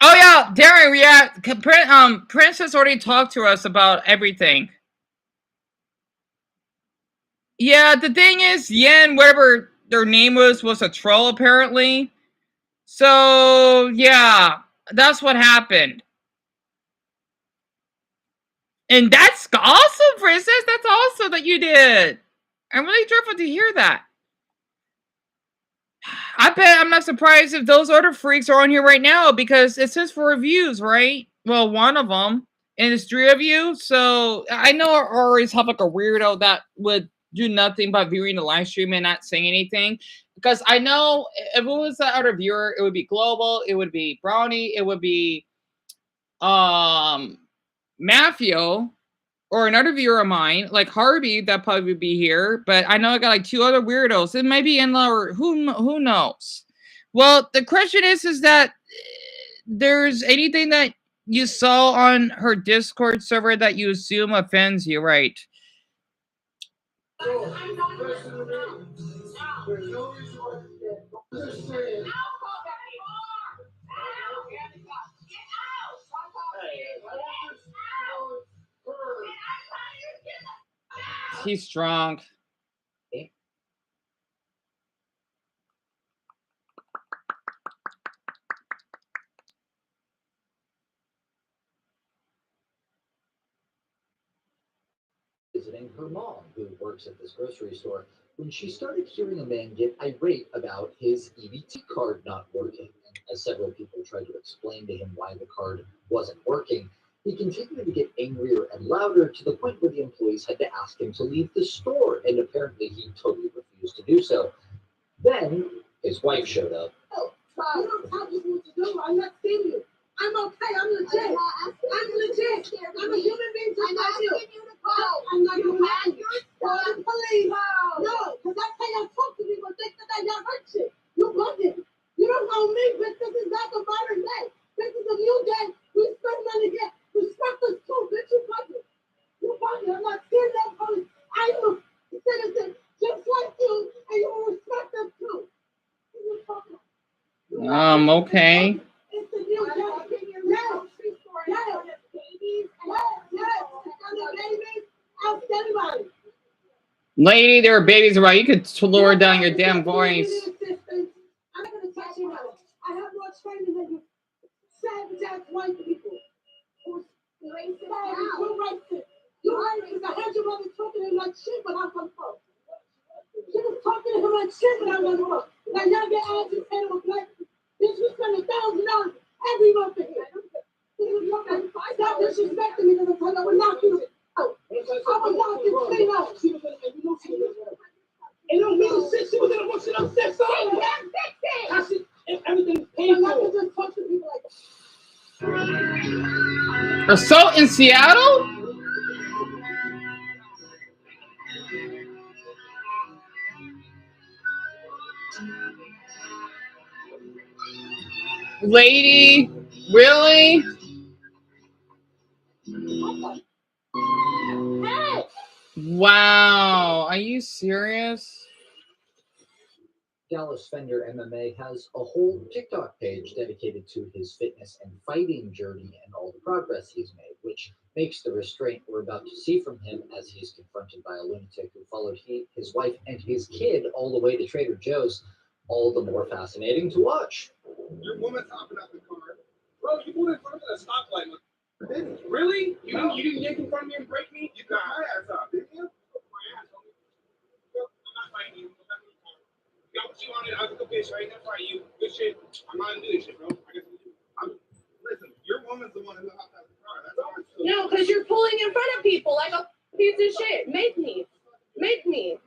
Oh yeah, Darren, Princess already talked to us about everything. Yeah, the thing is, Yen, whatever their name was a troll apparently. So yeah, that's what happened. And that's awesome, Princess. That's awesome that you did. I'm really grateful to hear that. I bet I'm not surprised if those other freaks are on here right now because it says for reviews, right? Well, one of them, and it's 3 of you. So I know I always have like a weirdo that would do nothing but viewing the live stream and not saying anything. Because I know if it was that other viewer, it would be Global, it would be Brownie, it would be Matthew, or another viewer of mine, like Harvey, that probably would be here. But I know I got like 2 other weirdos. It might be in or who knows. Well, the question is that there's anything that you saw on her Discord server that you assume offends you, right? He's drunk. Visiting her mom, who works at this grocery store, when she started hearing a man get irate about his EBT card not working. And as several people tried to explain to him why the card wasn't working, He continued to get angrier and louder to the point where the employees had to ask him to leave the store, and apparently he totally refused to do so. Then his wife showed up. Oh, you don't tell me what to do. I'm not seeing you. I'm okay. I'm legit. I'm legit. I'm a human being just like you. I'm not your man. Call the police. No, because that's how y'all talk to people. Think that I got hurt you. You bugging. You don't own me, bitch. This is not the modern day. This is a new day. We spend money here. Respect us too, bitch. You bugging. You bugging. I'm not scared of that police. I'm a citizen just like you, and you will respect us too. Okay. It's a new day. Yes. Yes. Yes. Ask anybody. Lady, there are babies around. You could lower down your damn voice. I'm not gonna touch you. I have more training than you. Savage ass white people. Who's racist? You're racist. You're racist. I heard your mother talking to him like shit when I come from. She was talking to him like shit when I went from. Now y'all get ass and head with black people. Bitch, we spend $1,000 every month in here. Stop disrespecting me because I will knock you out. I will knock you clean out. It don't mean shit. She was in a motion upset. So I should, everything's painful. I'm not just talk to people like Assault in Seattle? Lady, really? Wow, are you serious? Dallas Fender MMA has a whole TikTok page dedicated to his fitness and fighting journey and all the progress he's made, which makes the restraint we're about to see from him as he's confronted by a lunatic who followed his wife and his kid all the way to Trader Joe's all the more fascinating to watch. Your woman's hopping out the car. Bro, you moved in front of that stoplight. Really? You didn't yank in front of me and break me? You got my ass out, didn't you? My ass, homie. I'm not fighting you. Got what you wanted. I took a bitch right there for you. Good shit. I'm not gonna do this shit, bro. Listen, your woman's the one who hopped out the car. That's all I'm saying. No, because you're pulling in front of people like a piece of shit. Make me. Make me.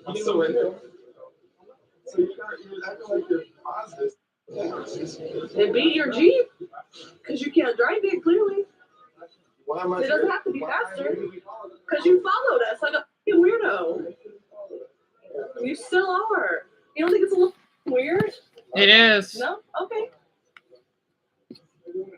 I'm still in there. So you're acting like you're positive. Then beat your Jeep. Because you can't drive it, clearly. Why am I It doesn't have to be faster. Because you followed us like a fucking weirdo. You still are. You don't think it's a little weird? It is. No? Okay.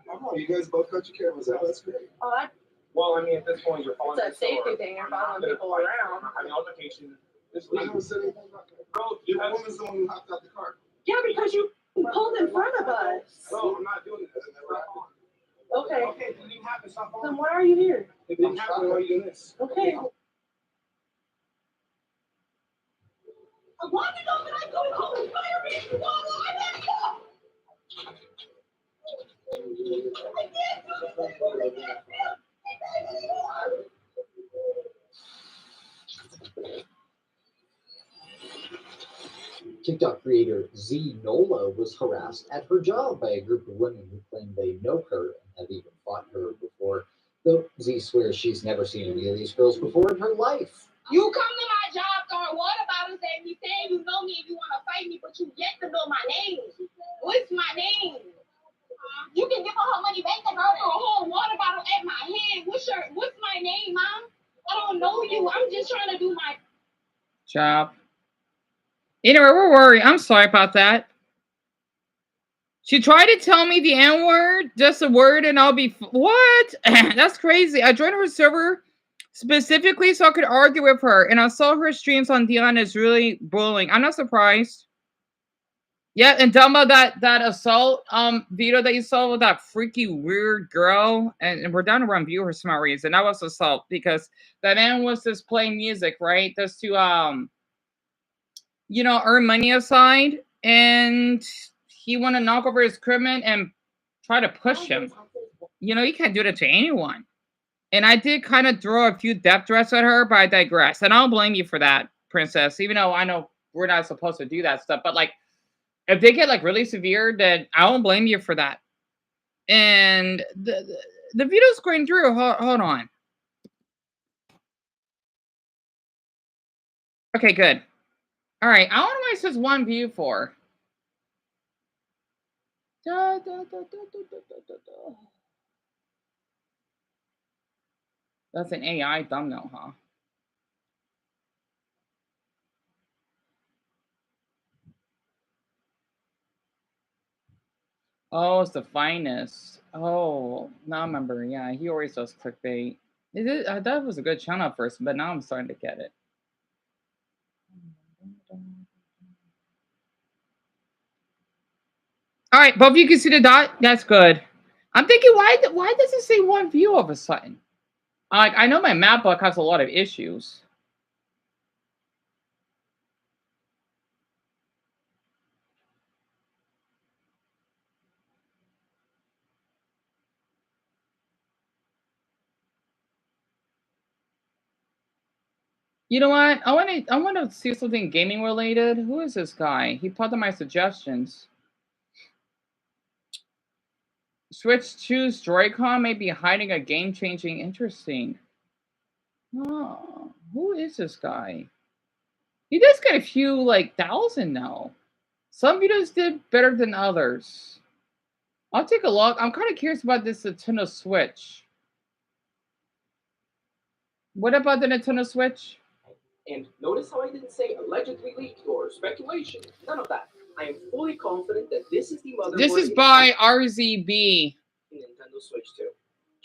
Oh, you guys both got your cameras out. That's great. Oh, Well, I mean, at this point, you're following it's a safety thing. You're following people around. I mean, altercation. I never said anything about that. Bro, your woman's the one who hopped out the car. Yeah, because you pulled in front of us. Bro, I'm not doing that. It never happened. Okay. Okay, it didn't happen. Stop following. Then why are you here? It didn't happen. Why are you doing this? Okay. why did I go home and fire me? I let it go. I can't do this. TikTok creator Z Nola was harassed at her job by a group of women who claim they know her and have even fought her before, though Z swears she's never seen any of these girls before in her life. You come to my job throwing water bottles at me, saying you know me and you want to fight me, but you yet to know my name. What's my name? You can give her her money back. The girl threw a whole water bottle at my head. What's my name, Mom? I don't know you. I'm just trying to do my job. Anyway, we're worried. I'm sorry about that. She tried to tell me the N-word, just a word, and I'll be... What? That's crazy. I joined her server specifically so I could argue with her, and I saw her streams on Dion is really bullying. I'm not surprised. Yeah, and Dumbo, that assault video that you saw with that freaky weird girl, and we're down to run view for some reason. That was assault because that man was just playing music, right? Just to earn money aside, and he want to knock over his equipment and try to push him. You can't do that to anyone. And I did kind of throw a few death threats at her, but I digress. And I don't blame you for that, Princess. Even though I know we're not supposed to do that stuff. But like, if they get like really severe, then I won't blame you for that. And the video's going through. Hold on. Okay, good. All right, I wonder why it says 1 view for. That's an AI thumbnail, huh? Oh, it's the finest. Oh, now I remember. Yeah, he always does clickbait. I thought it was a good channel at first, but now I'm starting to get it. All right, both of you can see the dot. That's good. I'm thinking, why does it say 1 view all of a sudden? Like, I know my MacBook has a lot of issues. You know what? I want to see something gaming related. Who is this guy? He popped on my suggestions. Switch 2's Joy-Con may be hiding a game-changing interesting. Oh, who is this guy? He does get a few like 1,000 now. Some videos did better than others. I'll take a look. I'm kind of curious about this Nintendo Switch. What about the Nintendo Switch? And notice how I didn't say allegedly leaked or speculation. None of that. I am fully confident that this is the motherboard. This is by RZB. Nintendo Switch 2.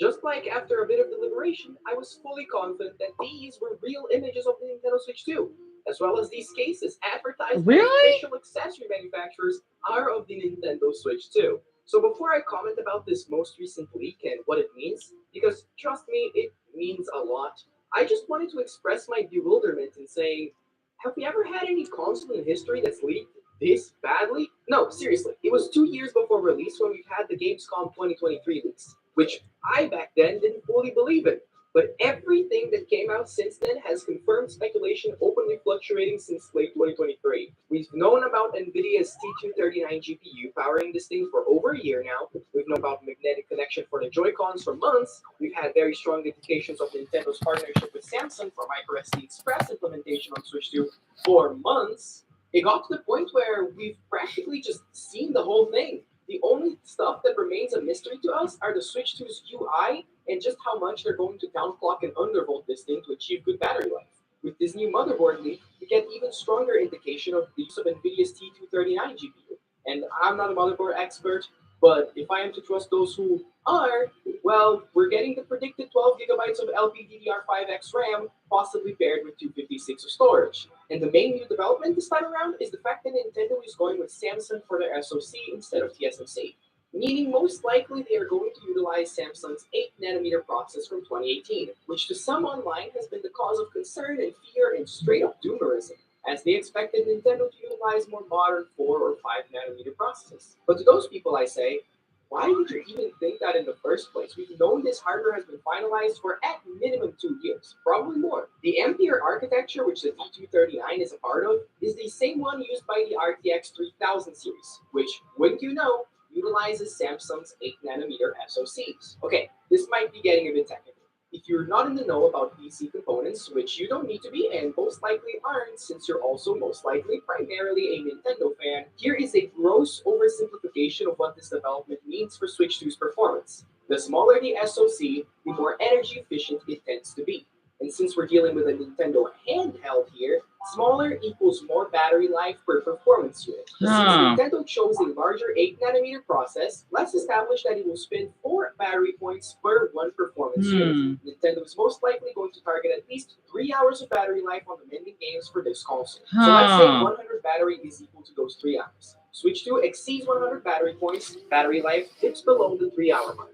Just like after a bit of deliberation, I was fully confident that these were real images of the Nintendo Switch 2, as well as these cases advertised by official accessory manufacturers are of the Nintendo Switch 2. So before I comment about this most recent leak and what it means, because trust me, it means a lot, I just wanted to express my bewilderment in saying, have we ever had any console in history that's leaked this badly? No, seriously, it was 2 years before release when we've had the Gamescom 2023 leaks, which I back then didn't fully believe in. But everything that came out since then has confirmed speculation openly fluctuating since late 2023. We've known about NVIDIA's T239 GPU powering this thing for over a year now. We've known about magnetic connection for the Joy-Cons for months. We've had very strong indications of Nintendo's partnership with Samsung for microSD Express implementation on Switch 2 for months. It got to the point where we've practically just seen the whole thing. The only stuff that remains a mystery to us are the Switch 2's UI and just how much they're going to downclock and undervolt this thing to achieve good battery life. With this new motherboard leak, we get even stronger indication of the use of NVIDIA's T239 GPU. And I'm not a motherboard expert, but if I am to trust those who are, well, we're getting the predicted 12 gigabytes of LPDDR5X RAM, possibly paired with 256 of storage. And the main new development this time around is the fact that Nintendo is going with Samsung for their SoC instead of TSMC, meaning most likely they are going to utilize Samsung's 8nm process from 2018, which to some online has been the cause of concern and fear and straight-up doomerism, as they expected Nintendo to utilize more modern 4 or 5nm processes. But to those people I say, why did you even think that in the first place? We've known this hardware has been finalized for at minimum 2 years, probably more. The Ampere architecture, which the T239 is a part of, is the same one used by the RTX 3000 series, which, wouldn't you know, utilizes Samsung's 8nm SoCs. Okay, this might be getting a bit technical. If you're not in the know about PC components, which you don't need to be and most likely aren't since you're also most likely primarily a Nintendo fan, here is a gross oversimplification of what this development means for Switch 2's performance. The smaller the SoC, the more energy efficient it tends to be. And since we're dealing with a Nintendo handheld here, smaller equals more battery life per performance unit. Since Nintendo chose a larger 8nm process, let's establish that it will spend 4 battery points per 1 performance unit. Nintendo is most likely going to target at least 3 hours of battery life on demanding games for this console. So let's say 100 battery is equal to those 3 hours. Switch 2 exceeds 100 battery points, battery life dips below the 3-hour mark.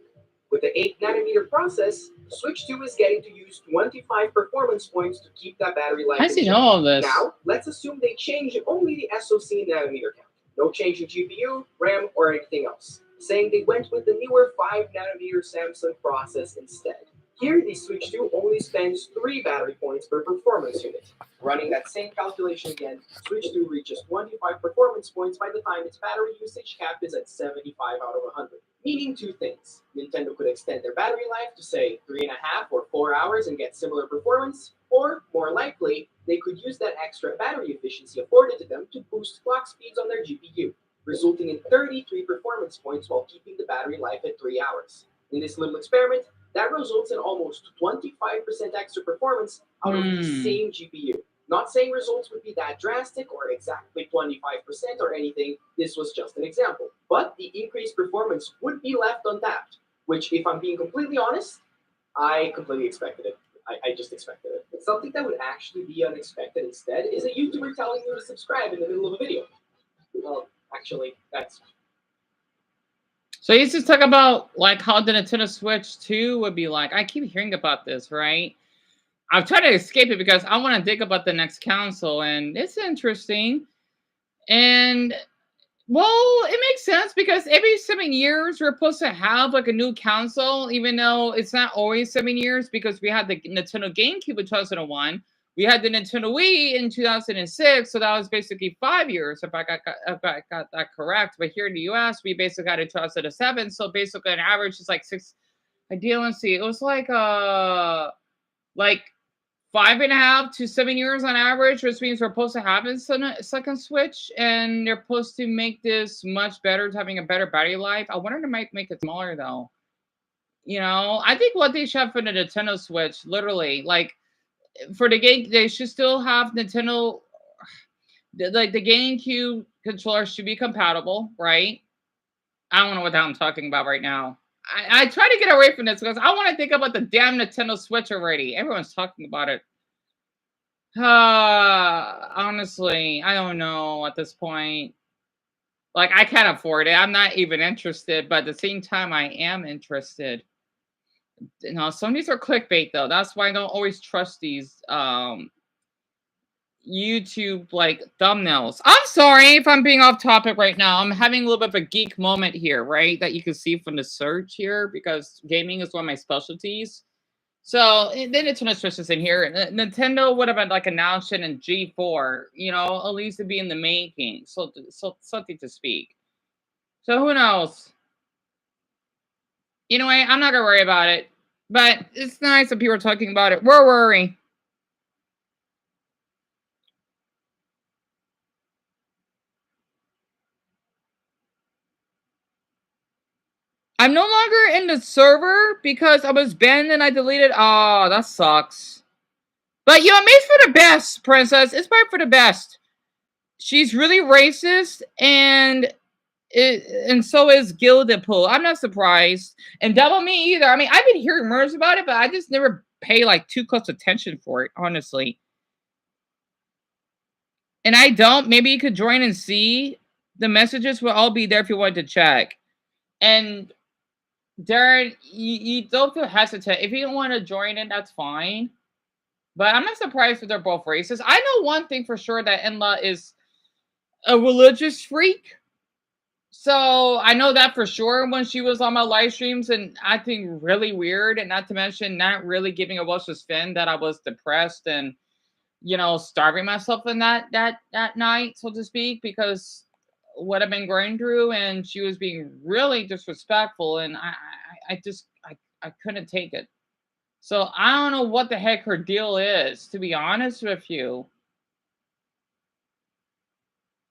With the 8nm process, Switch 2 is getting to use 25 performance points to keep that battery life. I see all of this. Now, let's assume they change only the SoC nanometer count. No change in GPU, RAM, or anything else. Saying they went with the newer 5nm Samsung process instead. Here, the Switch 2 only spends 3 battery points per performance unit. Running that same calculation again, Switch 2 reaches 25 performance points by the time its battery usage cap is at 75 out of 100. Meaning 2 things. Nintendo could extend their battery life to say 3.5 or 4 hours and get similar performance, or, more likely, they could use that extra battery efficiency afforded to them to boost clock speeds on their GPU, resulting in 33 performance points while keeping the battery life at 3 hours. In this little experiment, that results in almost 25% extra performance out of the same GPU. Not saying results would be that drastic or exactly 25% or anything, this was just an example. But the increased performance would be left untapped, which, if I'm being completely honest, I completely expected it. I just expected it. But something that would actually be unexpected instead is a YouTuber telling you to subscribe in the middle of a video. Well, actually, that's... So he's just talking about like how the Nintendo Switch 2 would be like. I keep hearing about this, right? I've tried to escape it because I want to think about the next console, and it's interesting. And well, it makes sense because every 7 years we're supposed to have like a new console, even though it's not always 7 years because we had the Nintendo GameCube in 2001. We had the Nintendo Wii in 2006, so that was basically 5 years if I got that correct. But here in the US, we basically got it in 2007, so basically an average is like 6. Let's see, it was like 5.5 to 7 years on average, which means we're supposed to have a second Switch, and they're supposed to make this much better, having a better battery life. I wonder if they might make it smaller though. You know, I think what they should have for the Nintendo Switch, literally, like for the game, they should still have Nintendo, like the GameCube controller should be compatible, right? I don't know what the hell I'm talking about right now. I try to get away from this because I want to think about the damn Nintendo Switch already. Everyone's talking about it. Honestly, I don't know at this point. Like, I can't afford it. I'm not even interested, but at the same time, I am interested. You know, some of these are clickbait, though. That's why I don't always trust these YouTube like thumbnails. I'm sorry if I'm being off topic right now. I'm having a little bit of a geek moment here, right? That you can see from the search here because gaming is one of my specialties. So then it's Nintendo Switch is in here. Nintendo would have been like announced it in G4, you know, at least to be in the making. So something to speak. So who knows? Anyway, I'm not gonna worry about it. But it's nice that people are talking about it. We're worrying. I'm no longer in the server because I was banned and I deleted. Oh, that sucks. But you know, it's for the best, Princess. It's probably for the best. She's really racist, and so is Gildepool. I'm not surprised. And Double Me either. I mean, I've been hearing rumors about it, but I just never pay like too close attention for it, honestly. And I don't. Maybe you could join and see. The messages will all be there if you wanted to check. And Darren, you don't feel hesitant. If you don't want to join in, that's fine. But I'm not surprised that they're both racist. I know one thing for sure, that Enla is a religious freak. So I know that for sure when she was on my live streams and acting really weird, and not to mention not really giving a Welsh spin that I was depressed and, you know, starving myself in that night, so to speak, because what I've been going through, and she was being really disrespectful, and I couldn't take it. So I don't know what the heck her deal is, to be honest with you.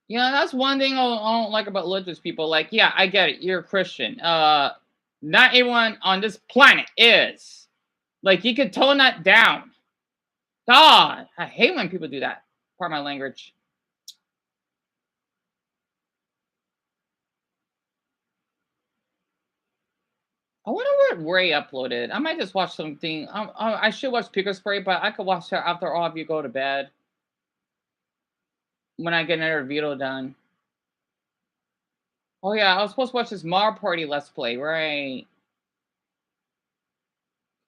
You know, that's one thing I don't like about religious people. Like, yeah, I get it. You're a Christian. Not everyone on this planet is. Like, you could tone that down. God, I hate when people do that. Pardon my language. I wonder what Ray uploaded. I might just watch something. I should watch Pico Spray, but I could watch that after all of you go to bed. When I get another video done. Oh yeah, I was supposed to watch this Mario Party Let's Play, right?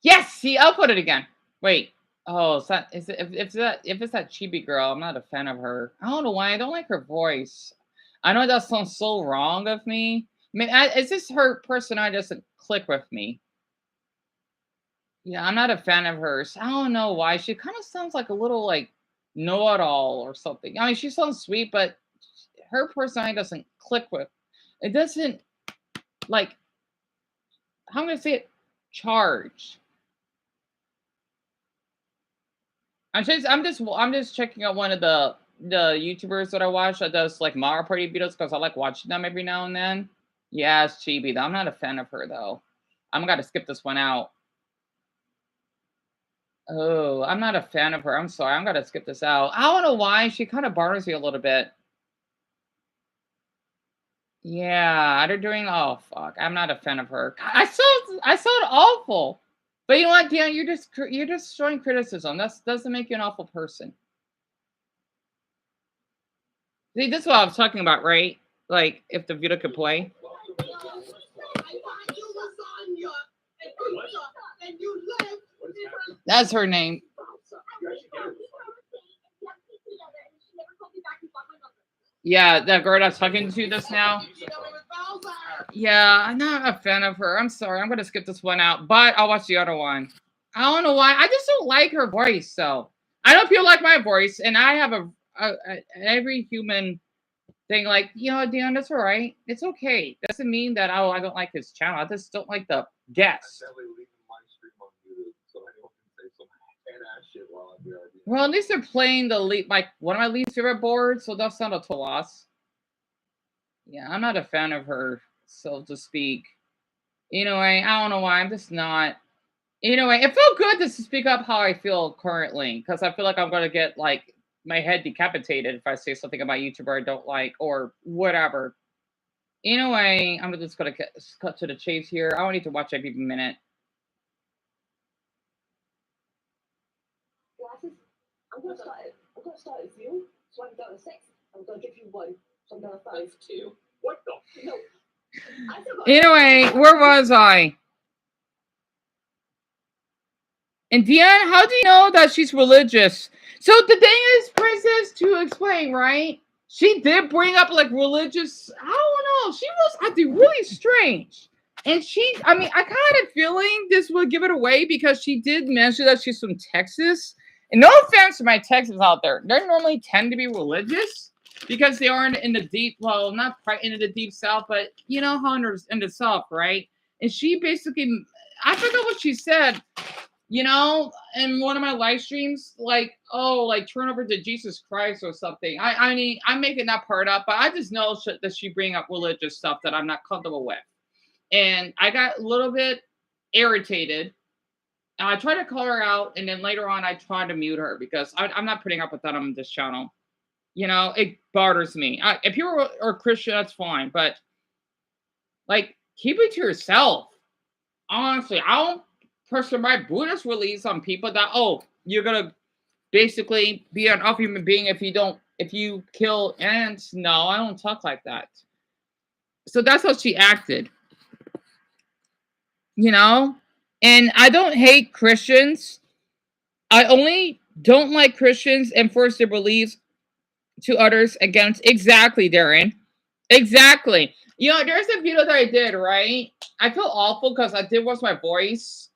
Yes, he uploaded again. Wait. Oh, if it's that Chibi girl, I'm not a fan of her. I don't know why. I don't like her voice. I know that sounds so wrong of me. I mean, it's just her personality doesn't click with me. Yeah, I'm not a fan of hers. I don't know why. She kind of sounds like a little like know-it-all or something. I mean, she sounds sweet, but her personality doesn't click with. It doesn't like. How am I gonna say it? Charge. I'm just checking out one of the YouTubers that I watch that does like Mario Party videos because I like watching them every now and then. Yeah, it's Chibi. I'm not a fan of her though. I'm gonna skip this one out. Oh, I'm not a fan of her. I'm sorry. I'm gonna skip this out. I don't know why. She kind of bothers me a little bit. Yeah, they're doing. Oh fuck! I'm not a fan of her. I sound awful. But you know what, Dion? You're just showing criticism. That doesn't make you an awful person. See, this is what I was talking about, right? Like if the video could play. That's her name. Yeah, that girl that's talking to this now. Yeah, I'm not a fan of her. I'm sorry. I'm gonna skip this one out, but I'll watch the other one. I don't know why. I just don't like her voice. So I don't feel like my voice, and I have every human thing. Like, you know, Dion, that's all right. It's okay. Doesn't mean that I don't like his channel. I just don't like the guests. Well, at least they're playing the lead, like one of my least favorite boards, so that's not a loss. Yeah, I'm not a fan of her, so to speak. Anyway, I don't know why. I'm just not. Anyway, it felt good to speak up how I feel currently, because I feel like I'm gonna get like my head decapitated if I say something about YouTuber I don't like or whatever. Anyway, I'm just gonna cut to the chase here. I don't need to watch every minute. I'm gonna start at 0, so I'm down to 6. I'm gonna give you 1, so I'm down to 5. 2. What the? No. Anyway, where was I? And Dion, how do you know that she's religious? So the thing is, Princess, to explain, right? She did bring up like religious. I don't know. She was acting really strange. And I mean, I kind of feeling this would give it away because she did mention that she's from Texas. And no offense to my Texans out there, they normally tend to be religious because they aren't in the deep, well, not quite into the deep South, but you know how in the South, right? And she basically, I forgot what she said, you know, in one of my live streams, like, oh, like turn over to Jesus Christ or something. I mean, I'm making that part up, but I just know that she bring up religious stuff that I'm not comfortable with. And I got a little bit irritated. I tried to call her out, and then later on, I tried to mute her because I'm not putting up with that on this channel. You know, it bothers me. If you are Christian, that's fine, but like, keep it to yourself. Honestly, I don't personally my Buddhist release on people that, oh, you're gonna basically be an awful human being if you kill ants. No, I don't talk like that. So that's how she acted. You know? And I don't hate Christians. I only don't like Christians and force their beliefs to others against. Exactly, Darren. Exactly. You know, there's a video that I did, right? I feel awful because I did watch my voice.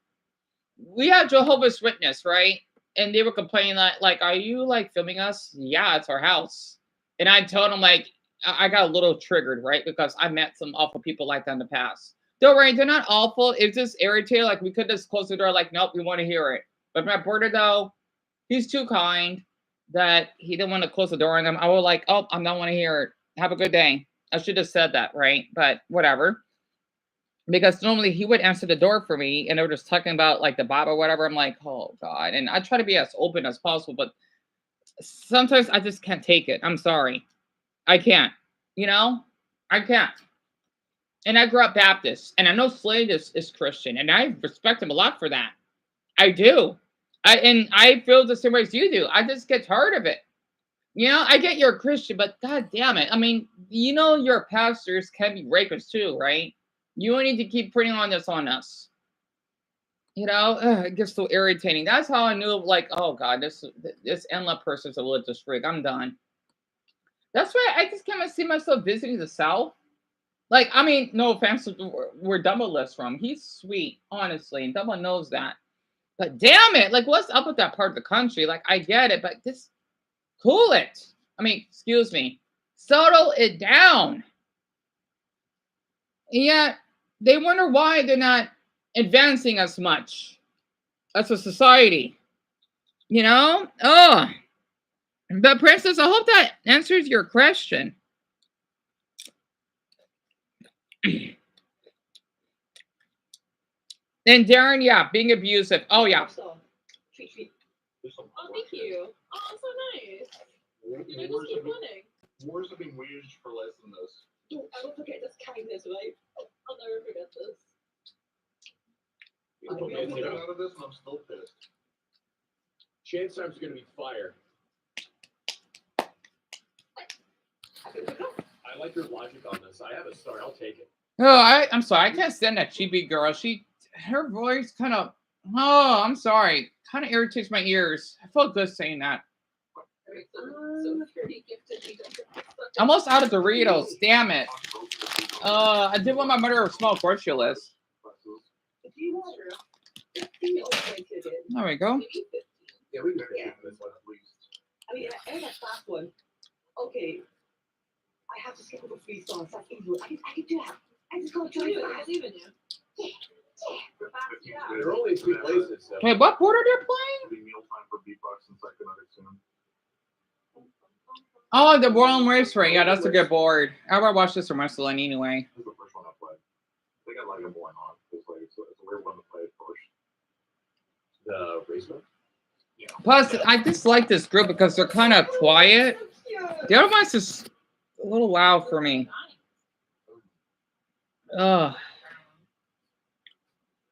We have Jehovah's Witness, right? And they were complaining that, like, are you, like, filming us? Yeah, it's our house. And I told them, like, I got a little triggered, right? Because I met some awful people like that in the past. Don't worry, they're not awful. It's just irritating. Like, we could just close the door, like, nope, we want to hear it. But my brother, though, he's too kind that he didn't want to close the door on them. I was like, oh, I don't want to hear it. Have a good day. I should have said that, right? But whatever. Because normally he would answer the door for me, and they were just talking about, like, the Bible or whatever. I'm like, oh, God. And I try to be as open as possible, but sometimes I just can't take it. I'm sorry. I can't. You know? I can't. And I grew up Baptist, and I know Slade is Christian, and I respect him a lot for that. I do. And I feel the same way as you do. I just get tired of it. You know, I get you're a Christian, but God damn it. I mean, you know your pastors can be rapists too, right? You don't need to keep putting on this on us. You know, it gets so irritating. That's how I knew, like, oh, God, this Enla person's a religious freak. I'm done. That's why I just can't see myself visiting the South. Like, I mean, no offense to where Dumbo lives from. He's sweet, honestly, and Dumbo knows that. But damn it, like, what's up with that part of the country? Like, I get it, but just cool it. I mean, excuse me, settle it down. And yet, they wonder why they're not advancing as much as a society. You know? Oh. But, Princess, I hope that answers your question. And Darren, yeah, being abusive. Oh, yeah. Oh, thank you. Oh, so nice. You know, just keep winning. Wars have been waged for less than this. I don't forget this kindness, right? I'll never forget this. You put me out of this and I'm still pissed. Chance time's gonna be fire. I like your logic on this. I have a star. I'll take it. Oh, I'm sorry. I can't stand that chibi girl. Her voice kind of, oh, I'm sorry. Kind of irritates my ears. I felt good saying that. So pretty gifted. Almost out of Doritos. Damn it. I did want my mother to smell Gorchulus. There we go. Yeah, we can get this one at least. I mean, I had that last one. Okay, I have to skip over 3 songs. That's easy. I can do that. I just gotta try it. I believe in you. Yeah. There are only 3 places. So. Wait, what order they're playing? Mealtime for beatbox and psychonautics soon. Oh, the Royal Raceway. Yeah, that's a good board. I would watch this from wrestling anyway. This is the first one I played. They got like a boy on. It's like it's a weird one to play at first. The Raceway? Yeah. Plus, I dislike this group because they're kind of quiet. The other one's just a little loud for me. Ugh. I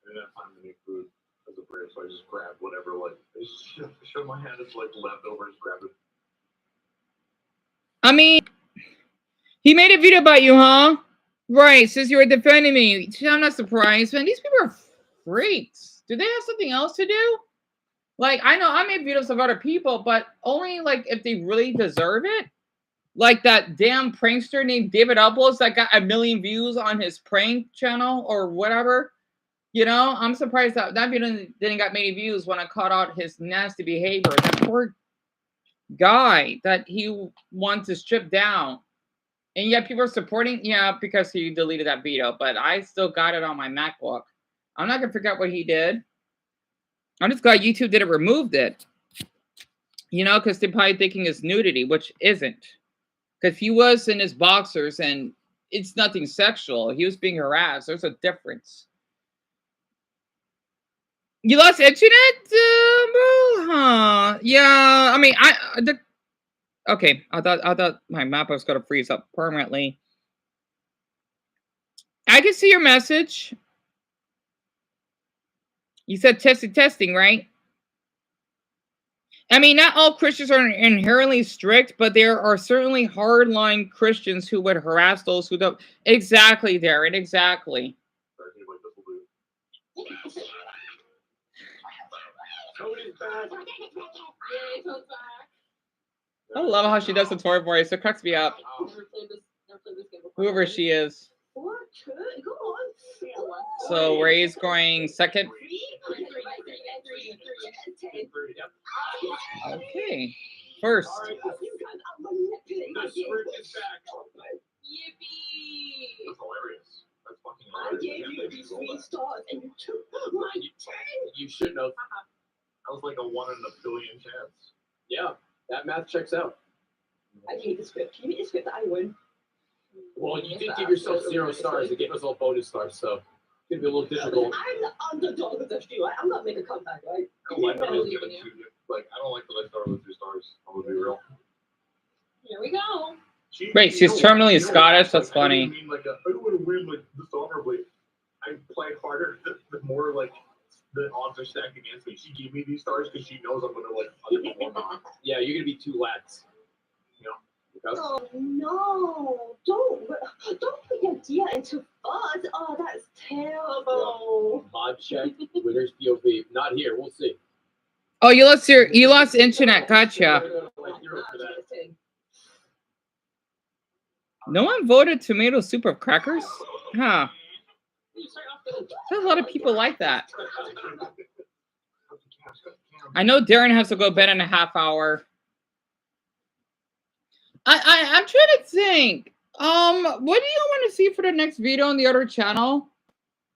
didn't have time to make food as a break, so I just grabbed whatever, like, I just showed my hand as, like, leftovers, grabbed it. I mean, he made a video about you, huh? Right, says you were defending me. I'm not surprised, man. These people are freaks. Do they have something else to do? Like, I know I made videos of other people, but only, like, if they really deserve it. Like that damn prankster named David Uploads that got 1 million views on his prank channel or whatever. You know, I'm surprised that that video didn't got many views when I caught out his nasty behavior. That poor guy that he wants to strip down. And yet people are supporting, yeah, because he deleted that video. But I still got it on my MacBook. I'm not going to forget what he did. I'm just glad YouTube didn't remove it. You know, because they're probably thinking it's nudity, which isn't. Because he was in his boxers and it's nothing sexual. He was being harassed. There's a difference. You lost internet, bro? Huh? Yeah. I mean, okay. I thought my map was gonna freeze up permanently. I can see your message. You said testing, right? I mean, not all Christians are inherently strict, but there are certainly hardline Christians who would harass those who don't. Exactly, Darren. Exactly. I love how she does the toy voice. It cracks me up. Whoever she is. So Ray's going second. Okay. First. I gave you these 3 stars and you took my 10. You should know. That was like a 1 in a billion chance. Yeah, that math checks out. I hate the script. Give me the script, I win. Well, you did give yourself 0 stars. It gave us all bonus stars, so it's gonna be a little difficult. I'm the underdog of the few. Right? I'm not making a comeback, right? I don't like that I was given 2. Like, I don't like that I started with 2 stars. I'm gonna be real. Here we go. Wait, she's terminally Scottish? That's funny. I mean, like, I don't want to win, like, dishonorably. I play harder the more, like, the odds are stacked against me. She gave me these stars because she knows I'm gonna, like, underperform. Yeah, you're gonna be 2 lads. You know? Because Oh no! Don't put your dear into fuzz. Oh, that's terrible. mod check. Winner's POV. Not here. We'll see. Oh, you lost internet. Gotcha. No one voted tomato soup of crackers? Huh. There's a lot of people like that. I know Darren has to go to bed in a half hour. I'm trying to think. What do you want to see for the next video on the other channel?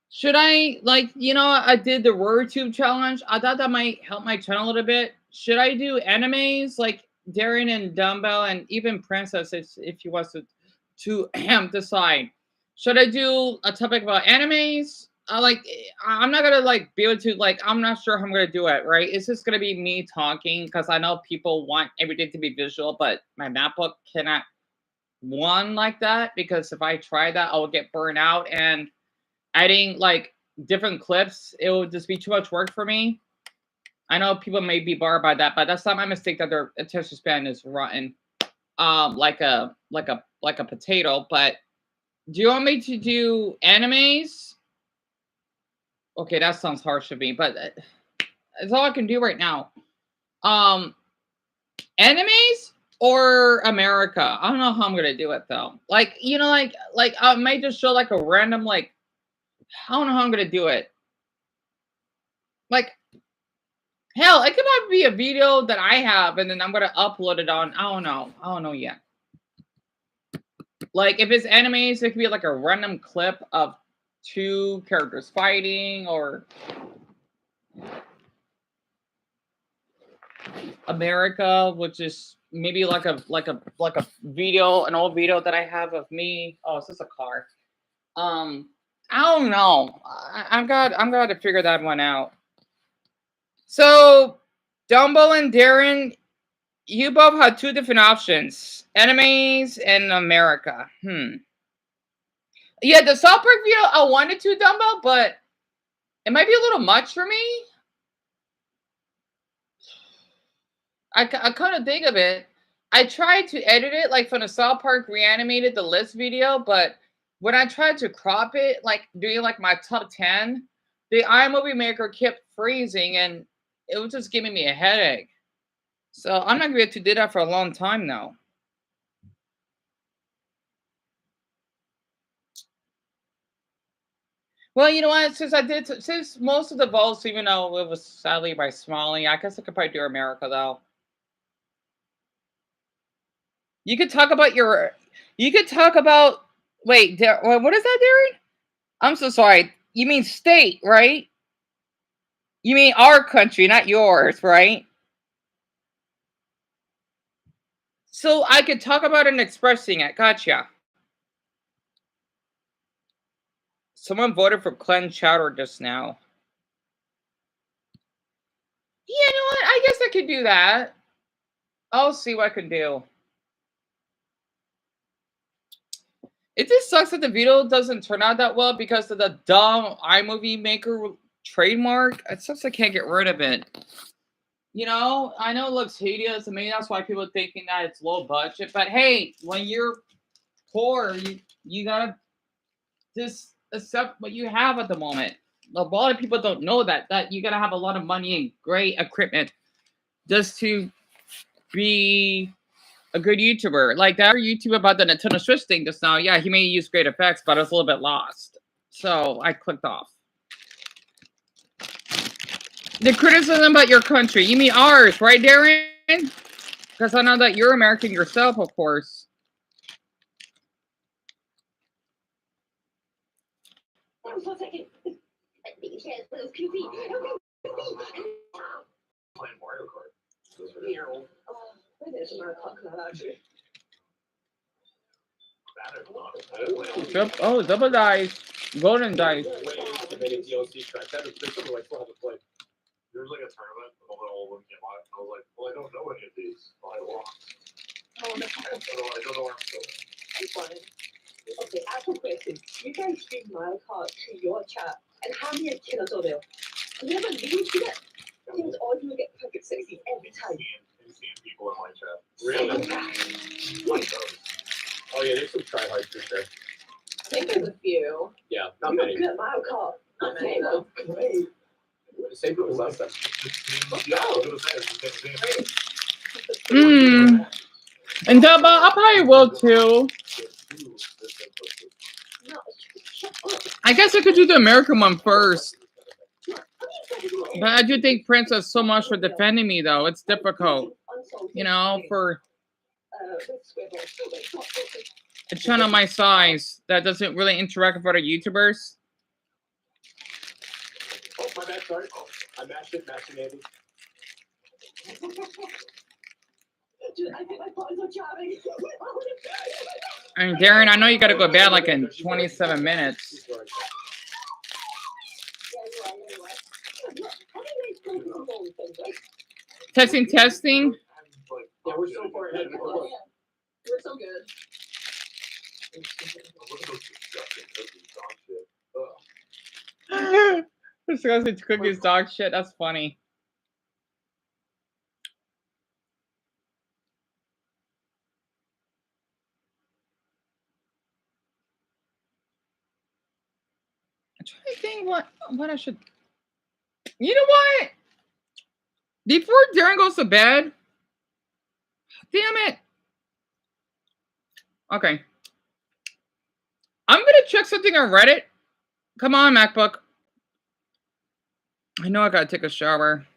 Should I, like, you know, I did the RoarTube challenge. I thought that might help my channel a little bit. Should I do animes like Darren and Dumbbell and even Princess if he wants to decide? Should I do a topic about animes? I'm not gonna like be able to I'm not sure how I'm gonna do it, right? It's just gonna be me talking because I know people want everything to be visual, but my MacBook cannot one like that because if I try that, I will get burned out and adding like different clips, it will just be too much work for me. I know people may be bored by that, but that's not my mistake that their attention span is rotten, like a potato. But do you want me to do animes? Okay, that sounds harsh to me, but that's all I can do right now. Animes or America? I don't know how I'm gonna do it though. Like, you know, like I might just show like a random like. I don't know how I'm gonna do it. Like, hell, it could probably be a video that I have, and then I'm gonna upload it on. I don't know yet. Like, if it's animes, it could be like a random clip of 2 characters fighting, or America, which is maybe like a video, an old video that I have of me. Oh, is this a car? I don't know. I'm going to figure that one out. So, Dumbo and Darren, you both had 2 different options. Animes and America. Yeah, the South Park video, I wanted to, Dumbo, but it might be a little much for me. I kind of think of it. I tried to edit it, like from the South Park Reanimated, the list video, but when I tried to crop it, like doing like my top 10, the iMovie Maker kept freezing and it was just giving me a headache. So I'm not going to be able to do that for a long time now. Well, you know what? Since most of the votes, even though it was sadly by Smalley, I guess I could probably do America though. You could talk about wait, what is that, Darren? I'm so sorry. You mean state, right? You mean our country, not yours, right? So I could talk about it and expressing it. Gotcha. Someone voted for Glenn Chowder just now. Yeah, you know what? I guess I could do that. I'll see what I can do. It just sucks that the video doesn't turn out that well because of the dumb iMovie Maker trademark. It sucks I can't get rid of it. You know, I know it looks hideous, and maybe that's why people are thinking that it's low budget. But hey, when you're poor, you gotta just accept what you have at the moment. A lot of people don't know that you gotta have a lot of money and great equipment just to be a good YouTuber. Like that YouTuber about the Nintendo Switch thing just now. Yeah, he may use great effects, but I was a little bit lost. So I clicked off. The criticism about your country. You mean ours, right, Darren? Because I know that you're American yourself, of course. Oh, double dice. Golden dice. There's like a tournament with a little Olympian life. I was like, well, I don't know any of these. Well, I lost. Oh, no. I don't know where I'm going. I'm fine. Okay, actual question. You guys feed my card to your chat, and how many killers are there? You never leave yet. Things all you get perfect 60 every time. Insane people in my chat. Really? Like those. Oh, yeah, there's some tryhards for sure. I think there's a few. Yeah, not You many. got good Mario Kart. Not many though. Great. Same as last time. Yeah, I was gonna say it's the same thing. And Dubba, I probably will too. I guess I could do the American one first. But I do thank Princess so much for defending me, though. It's difficult, you know, for a channel my size that doesn't really interact with other YouTubers. Oh, my bad, sorry. I mashed it, Andy. I think my phone's so charming. And Darren, I know you got to go to bed like in 27 minutes. Testing, testing. Yeah, we're so far ahead. We're so good. This guy's into cookies dog shit. That's funny. I'm trying to think what I should. You know what? Before Darren goes to bed. Damn it. Okay. I'm gonna check something on Reddit. Come on, MacBook. I know I gotta take a shower.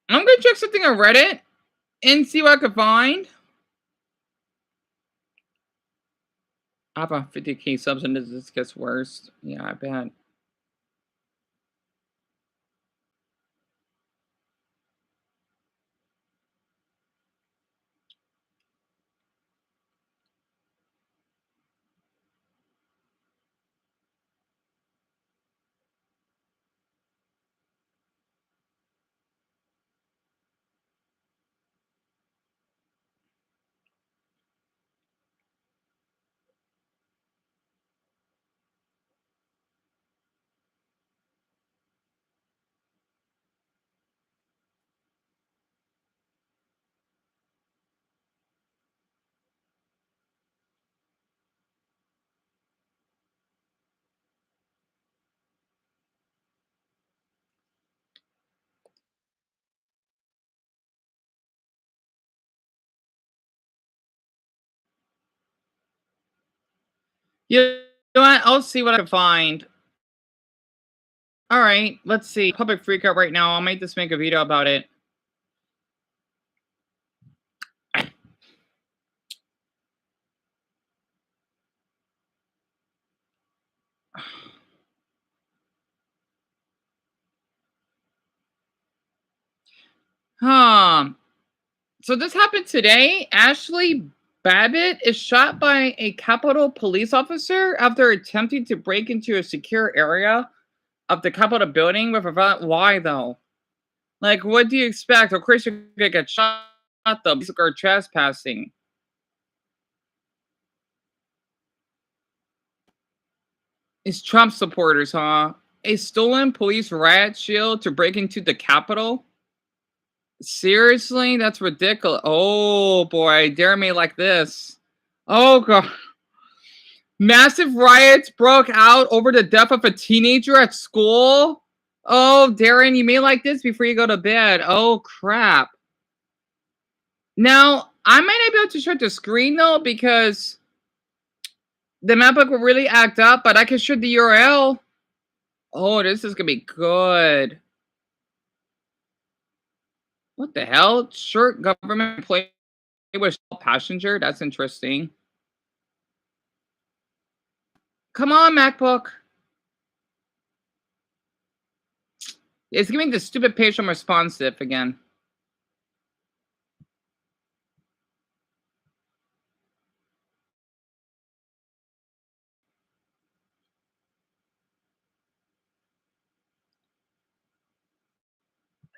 I'm gonna check something on Reddit and see what I can find. I have a 50K subs and this gets worse. Yeah, I bet. You know what? I'll see what I can find. All right, let's see. Public freakout right now. I might just make a video about it. So this happened today. Ashley Babbitt is shot by a Capitol police officer after attempting to break into a secure area of the Capitol building with a violent. Why though? Like, what do you expect? Of course you're gonna get shot though. These are trespassing. It's Trump supporters, huh? A stolen police riot shield to break into the Capitol? Seriously? That's ridiculous. Oh boy, dare me like this. Oh god. Massive riots broke out over the death of a teenager at school? Oh, Darren, you may like this before you go to bed. Oh crap. Now, I might not be able to share the screen though because the MacBook will really act up, but I can share the URL. Oh, this is gonna be good. What the hell? Short government employee was passenger? That's interesting. Come on, MacBook. It's giving the stupid page from responsive again.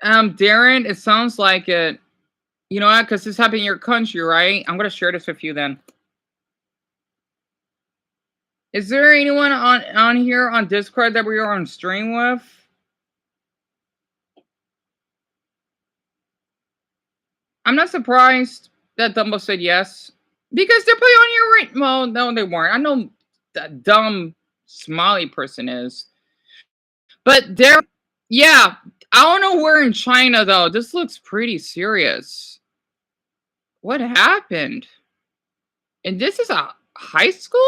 Darren, it sounds like it. You know what? Because this happened in your country, right? I'm gonna share this with you then. Is there anyone on here on Discord that we are on stream with? I'm not surprised that Dumbo said yes. Because they're probably on here right. Well, no, they weren't. I know that dumb smiley person is. But they're, yeah, I don't know where in China, though. This looks pretty serious. What happened? And this is a high school?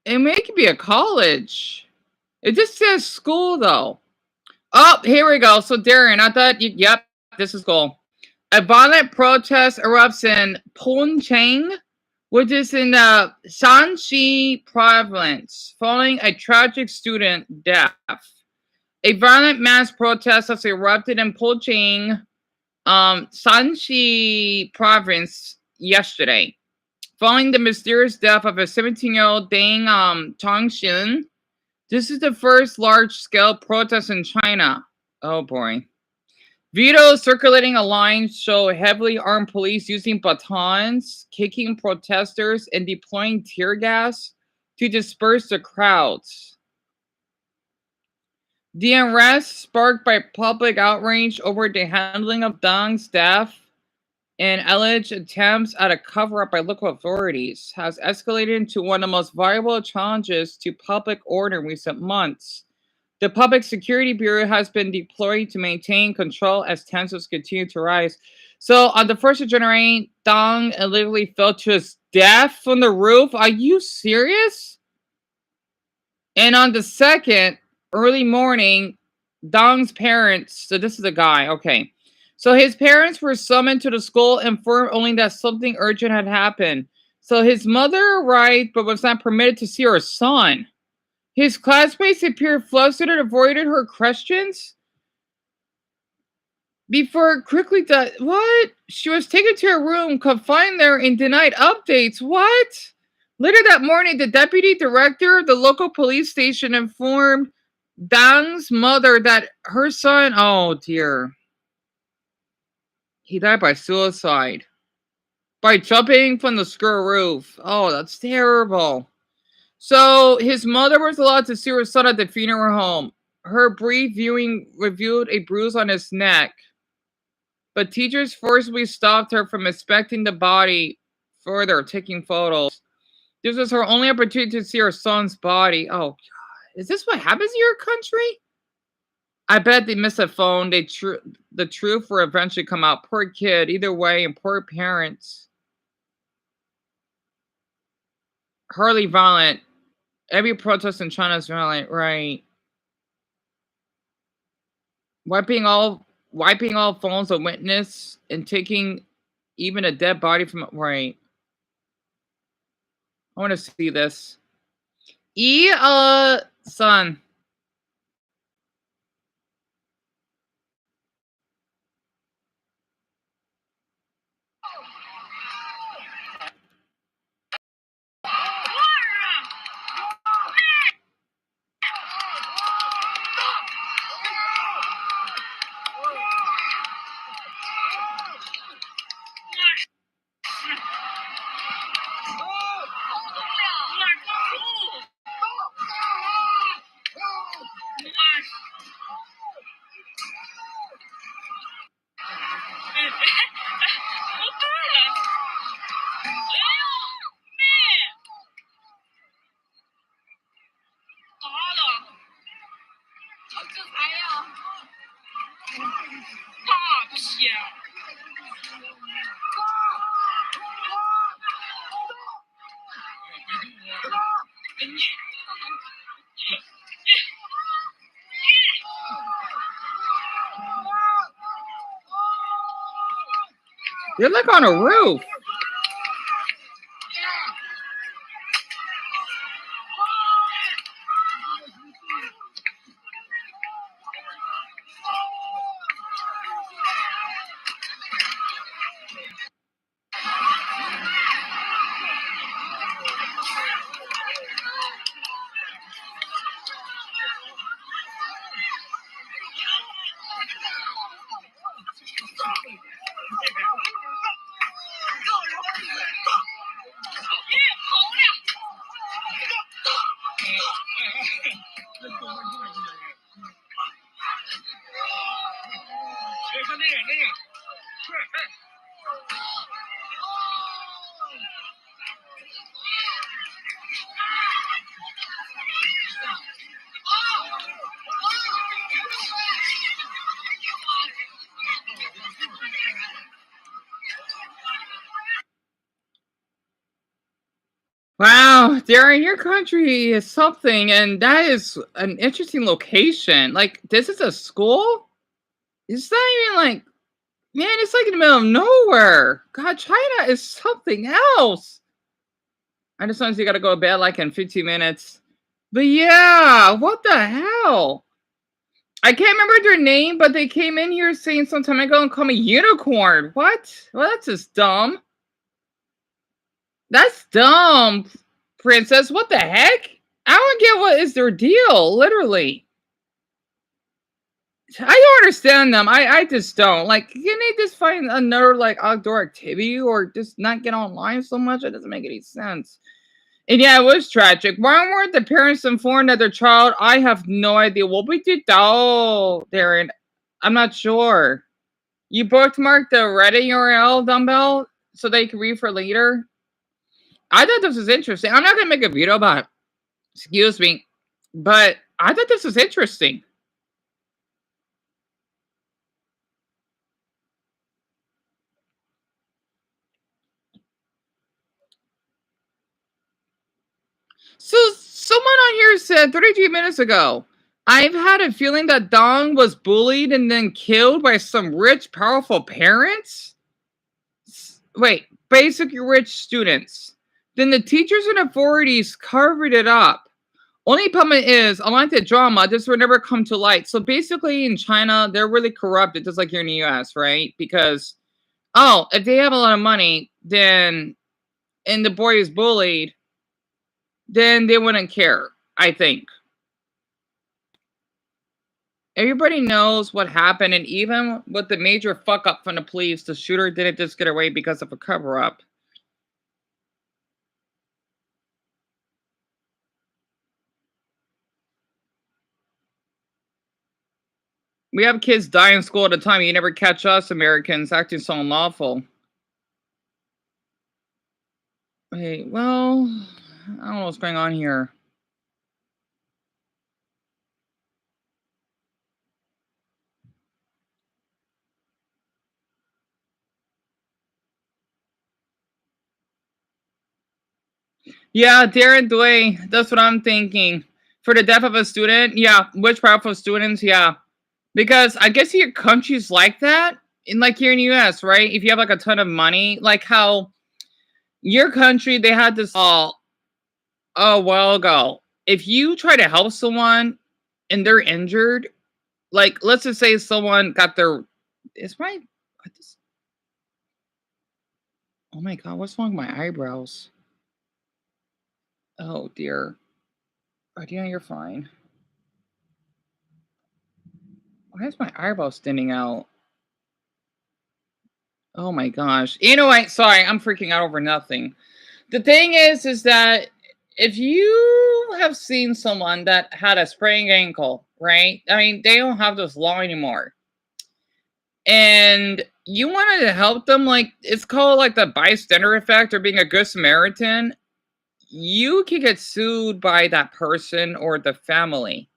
It may be a college. It just says school though. Oh, here we go. So Darren, I thought yep, this is cool. A violent protest erupts in Pyeongchang, which is in the Shanxi province, following a tragic student death. A violent mass protest has erupted in Pyeongchang, Shanxi province yesterday, following the mysterious death of a 17-year-old Deng Chongxin. This is the first large-scale protest in China. Oh boy. Videos circulating online show heavily armed police using batons, kicking protesters, and deploying tear gas to disperse the crowds. The unrest, sparked by public outrage over the handling of Deng's death and alleged attempts at a cover-up by local authorities, has escalated into one of the most viable challenges to public order in recent months. The Public Security Bureau has been deployed to maintain control as tensions continue to rise. So on the 1st of January, Deng literally fell to his death from the roof. Are you serious? And on the 2nd, early morning, Deng's parents, so this is a guy, okay. So his parents were summoned to the school, informed only that something urgent had happened. So his mother arrived, but was not permitted to see her son. His classmates appeared flustered and avoided her questions before quickly what? She was taken to her room, confined there, and denied updates. What? Later that morning, the deputy director of the local police station informed Deng's mother that her son, oh dear, he died by suicide. By jumping from the school roof. Oh, that's terrible. So his mother was allowed to see her son at the funeral home. Her brief viewing revealed a bruise on his neck, but teachers forcibly stopped her from inspecting the body further, taking photos. This was her only opportunity to see her son's body. Oh, God. Is this what happens in your country? I bet they missed a phone. The truth will eventually come out. Poor kid. Either way, and poor parents. Hardly violent. Every protest in China is violent, right? Wiping all phones of witness and taking even a dead body from right. I want to see this. Son. You're like on a roof. Wow, Darren, your country is something, and that is an interesting location. Like, this is a school? It's not even like, man, it's like in the middle of nowhere. God, China is something else. I just honestly gotta go to bed like in 15 minutes. But yeah, what the hell? I can't remember their name, but they came in here saying some time ago and called me unicorn. What? Well, that's just dumb. That's dumb, Princess. What the heck? I don't get what is their deal, literally. I don't understand them. I just don't. Like, can they just find another, like, outdoor activity or just not get online so much? It doesn't make any sense. And yeah, it was tragic. Why weren't the parents informed that their child? I have no idea. What we did, oh, Darren, I'm not sure. You bookmarked the Reddit URL, Dumbbell, so they can read for later? I thought this was interesting. I'm not going to make a video about it. Excuse me. But I thought this was interesting. So someone on here said 33 minutes ago, I've had a feeling that Dong was bullied and then killed by some rich, powerful parents. Wait, basically rich students. Then the teachers and authorities covered it up. Only problem is, unlike the drama, this will never come to light. So basically in China, they're really corrupted, just like here in the US, right? Because, oh, if they have a lot of money, then, and the boy is bullied, then they wouldn't care, I think. Everybody knows what happened, and even with the major fuck up from the police, the shooter didn't just get away because of a cover-up. We have kids die in school at a time. You never catch us Americans acting so unlawful. Wait, well, I don't know what's going on here. Yeah, Darren Dway, that's what I'm thinking. For the death of a student, yeah. Which powerful students, yeah. Because I guess your country's like that. In like here in the US, right? If you have like a ton of money, like how your country, they had this a while ago. If you try to help someone and they're injured, like let's just say someone got their, oh my god, what's wrong with my eyebrows? Oh dear. Oh yeah, you're fine. Why is my eyebrow standing out? Oh my gosh. You know what? Sorry, I'm freaking out over nothing. The thing is that if you have seen someone that had a sprained ankle, right? I mean, they don't have this law anymore. And you wanted to help them, like, it's called like the bystander effect or being a good Samaritan. You can get sued by that person or the family.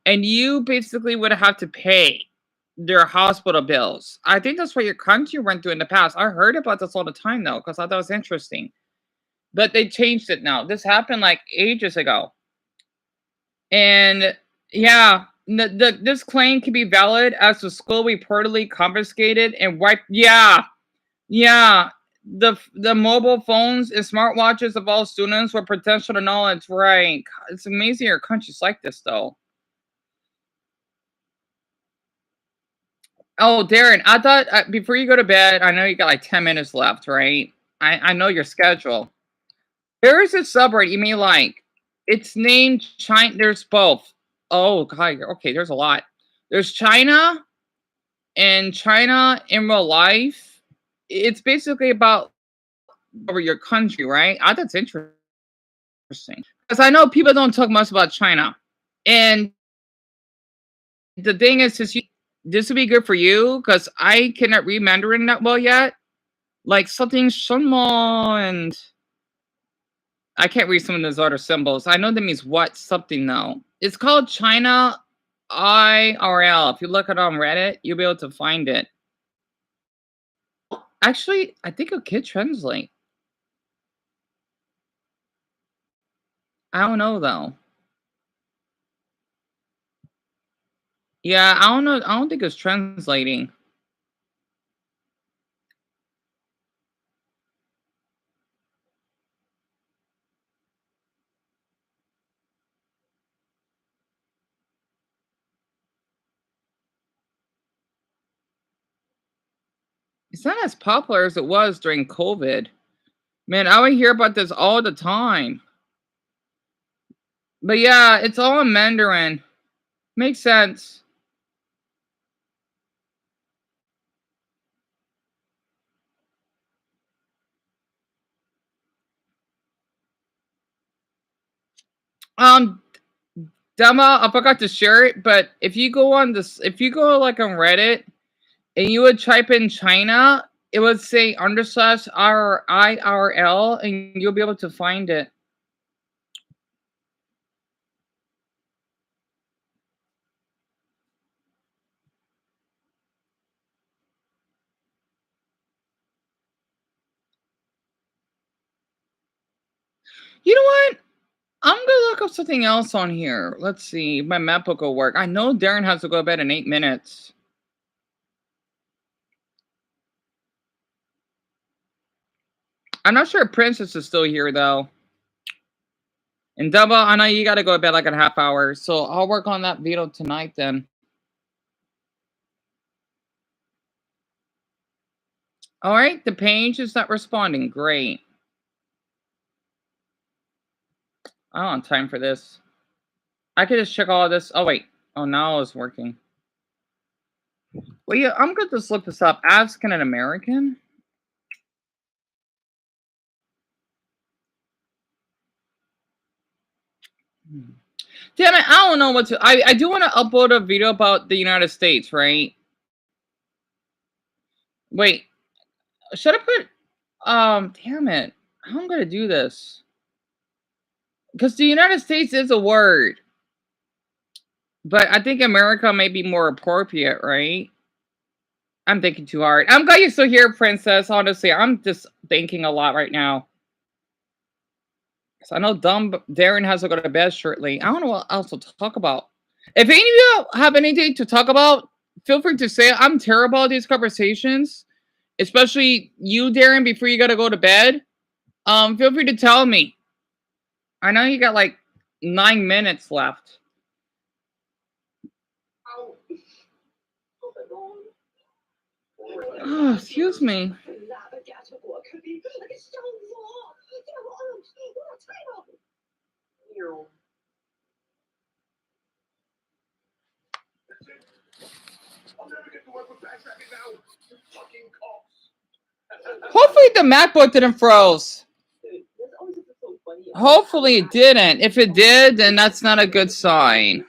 And you basically would have to pay their hospital bills. I think that's what your country went through in the past. I heard about this all the time, though, because I thought it was interesting. But they changed it now. This happened like ages ago. And yeah, this claim can be valid as the school reportedly confiscated and wiped. Yeah. The mobile phones and smartwatches of all students with potential to knowledge. Right. It's amazing your country's like this, though. Oh, Darren, I thought before you go to bed, I know you got like 10 minutes left, right? I know your schedule. There is a subreddit you may like. It's named China. There's both. Oh, God. Okay, there's a lot. There's China and China in real life. It's basically about over your country, right? I thought it's interesting. Because I know people don't talk much about China. And the thing is, this would be good for you because I cannot read Mandarin that well yet. Like something Shunmo and I can't read some of those other symbols. I know that means what something though. It's called China IRL. If you look it on Reddit, you'll be able to find it. Actually, I think it could translate. I don't know though. Yeah, I don't know. I don't think it's translating. It's not as popular as it was during COVID. Man, I would hear about this all the time. But yeah, it's all in Mandarin. Makes sense. Dema, I forgot to share it, but if you go on this, if you go like on Reddit and you would type in China, it would say /IRL and you'll be able to find it. You know what? I'm gonna look up something else on here. Let's see. My MacBook will work. I know Darren has to go to bed in 8 minutes. I'm not sure Princess is still here though. And Double, I know you gotta go to bed like in a half hour, so I'll work on that video tonight then. All right, the page is not responding. Great. I don't have time for this. I could just check all of this. Oh, wait. Oh, now it's working. Well, yeah, I'm going to just look this up. African American? Damn it, I don't know what to... I do want to upload a video about the United States, right? Wait. Should I put... damn it. How am I going to do this? Because the United States is a word. But I think America may be more appropriate, right? I'm thinking too hard. I'm glad you're still here, Princess. Honestly, I'm just thinking a lot right now. So I know Darren has to go to bed shortly. I don't know what else to talk about. If any of you have anything to talk about, feel free to say it. I'm terrible at these conversations. Especially you, Darren, before you got to go to bed. Feel free to tell me. I know you got like 9 minutes left. Oh, excuse me. Hopefully the MacBook didn't froze. Hopefully it didn't. If it did, then that's not a good sign.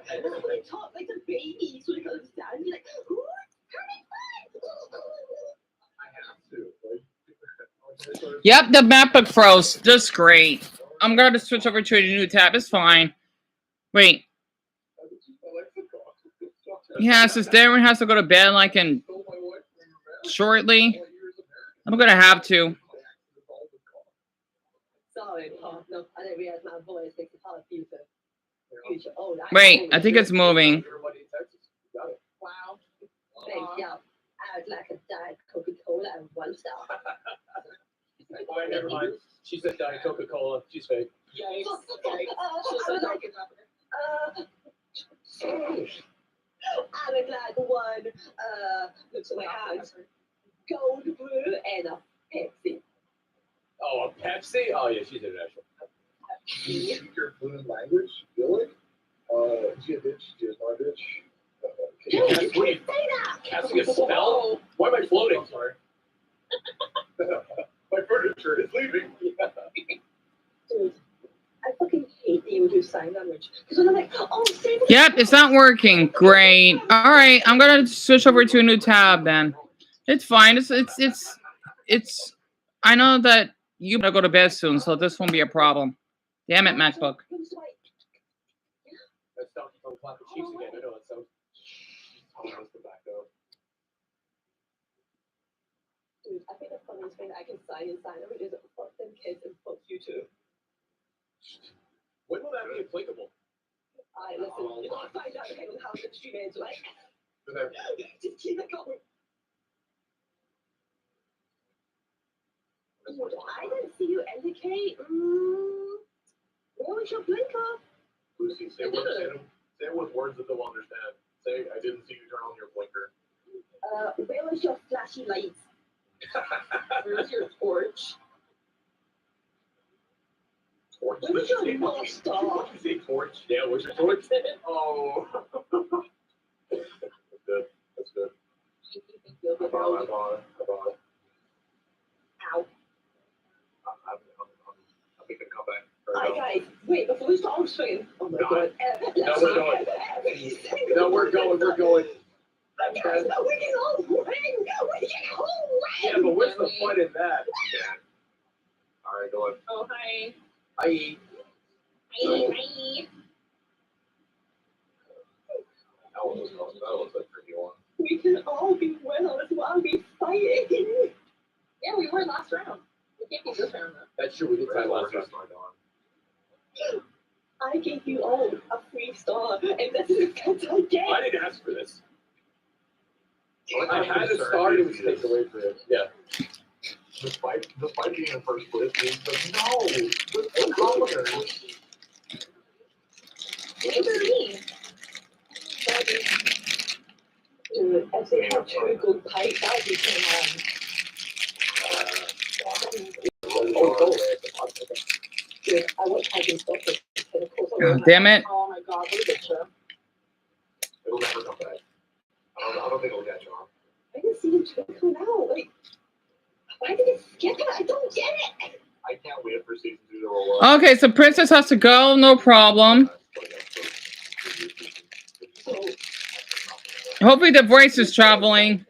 I talk like a baby so he can understand me. Like, who? Yep, the MacBook froze. That's great. I'm going to switch over to a new tab. It's fine. Wait. Yeah, since Darren has to go to bed like in shortly, I'm going to have to. Sorry, no, I didn't realize my voice makes it hard for you to use your own. Wait, I think it's moving. Wow. Thanks, yeah. I would like a Diet Coca-Cola and 1 star. Oh, never mind. She said Diet Coca-Cola. She's fake. Yikes. I would like 1, looks like my hands, Gold Brew and a Pepsi. Oh, a Pepsi? Oh, yeah, she's international. You speak your fluent language, feel it? She a bitch, she is my bitch. You can't say that! Casting a spell? Why am I floating? Sorry. My furniture is leaving. Dude, I fucking hate the English sign language. Because when I'm like, oh, say Yep, it's not working. Great. All right, I'm going to switch over to a new tab then. It's fine. It's I know that you're going to go to bed soon, so this won't be a problem. Damn it, MacBook. That's Donkey Kong Clap the Chiefs again. I know that sounds. Almost the back though. Dude, I think the funniest thing I can say inside of it is fuck them kids and fuck you too. When will that be applicable? Alright, listen, if I find out okay with how the stream ends, right? Just keep it going. I didn't see you indicate. Where was your blinker? Lucy, say it with words that they'll understand. Say, I didn't see you turn on your blinker. Where was your flashy lights? Where was your torch? Torch? Where was your North Star? Did you say torch? Yeah, where's your torch? Oh. That's good. That's good. I bought it. Ow. I'm making a comeback. Alright, guys, wait, before we start swinging. Oh my god. No, we're going. Guys, no, we can all ring. We can all ring. Yeah, but what's the fun in that? Yeah. All right, go on. Oh, hi. Hi. Hi. That was a pretty one. We can all be winners while we fighting. Yeah, we were last round. We can't be this round though. That's true. We did try last round. I gave you all a free star, and this is what I get. I didn't ask for this. I had a star to take away from it. Yeah. Despite being in first place, means like, no, what's wrong with her? Maybe me. Dude, if they have two good pipes, that would be Dude, I want piping stuff. God damn it. Oh my god, what a picture. It'll never come back. I don't think it'll catch on. I didn't see him twinkle out. Like, why did it skip it? I don't get it. I can't wait for season 2 to roll up. Okay, so Princess has to go. No problem. Hopefully the voice is traveling.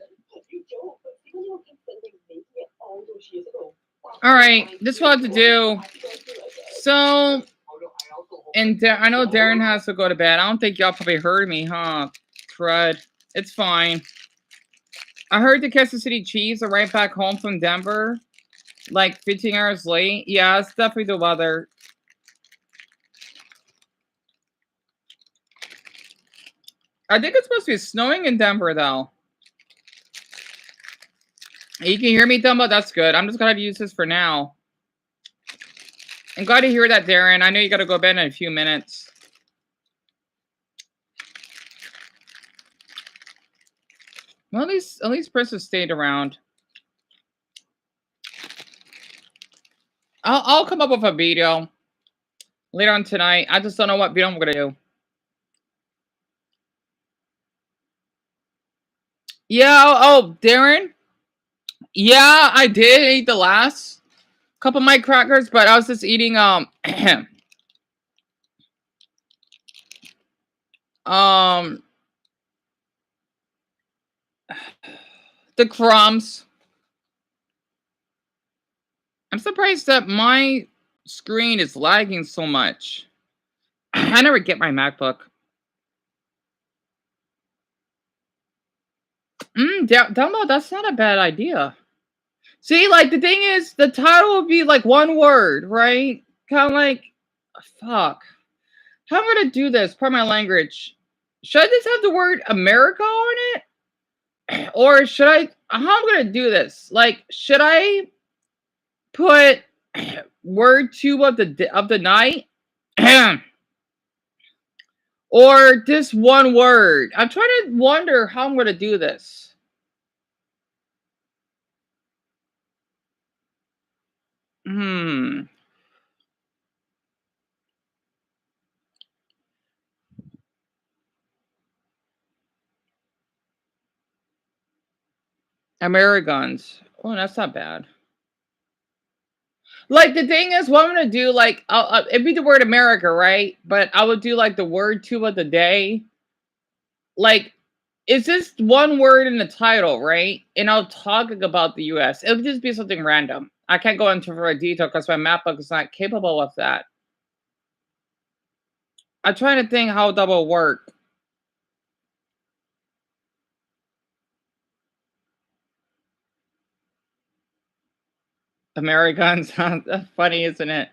All right, this is what I have to do. So, and I know Darren has to go to bed. I don't think y'all probably heard me, huh? Crud. It's fine. I heard the Kansas City Chiefs are right back home from Denver, like 15 hours late. Yeah, it's definitely the weather. I think it's supposed to be snowing in Denver, though. You can hear me, Dumbo? That's good. I'm just going to use this for now. I'm glad to hear that, Darren. I know you got to go to bed in a few minutes. Well, at least Princess stayed around. I'll come up with a video later on tonight. I just don't know what video I'm going to do. Yeah, oh, Darren? Yeah, I did eat the last couple of my crackers, but I was just eating the crumbs. I'm surprised that my screen is lagging so much. I never get my MacBook. Dumbo, that's not a bad idea. See, like, the thing is, the title would be, like, one word, right? Kind of like, fuck. How am I going to do this? Pardon my language. Should I just have the word America on it? Or should I, how am I going to do this? Like, should I put word 2 of the night? Or just one word? I'm trying to wonder how I'm going to do this. Americans. Oh, that's not bad. Like, the thing is, what I'm going to do, like, it'd be the word America, right? But I would do, like, the word 2 of the day. Like, it's just one word in the title, right? And I'll talk about the U.S. It'll just be something random. I can't go into further detail because my MacBook is not capable of that. I'm trying to think how that will work. Americans, that's funny, isn't it?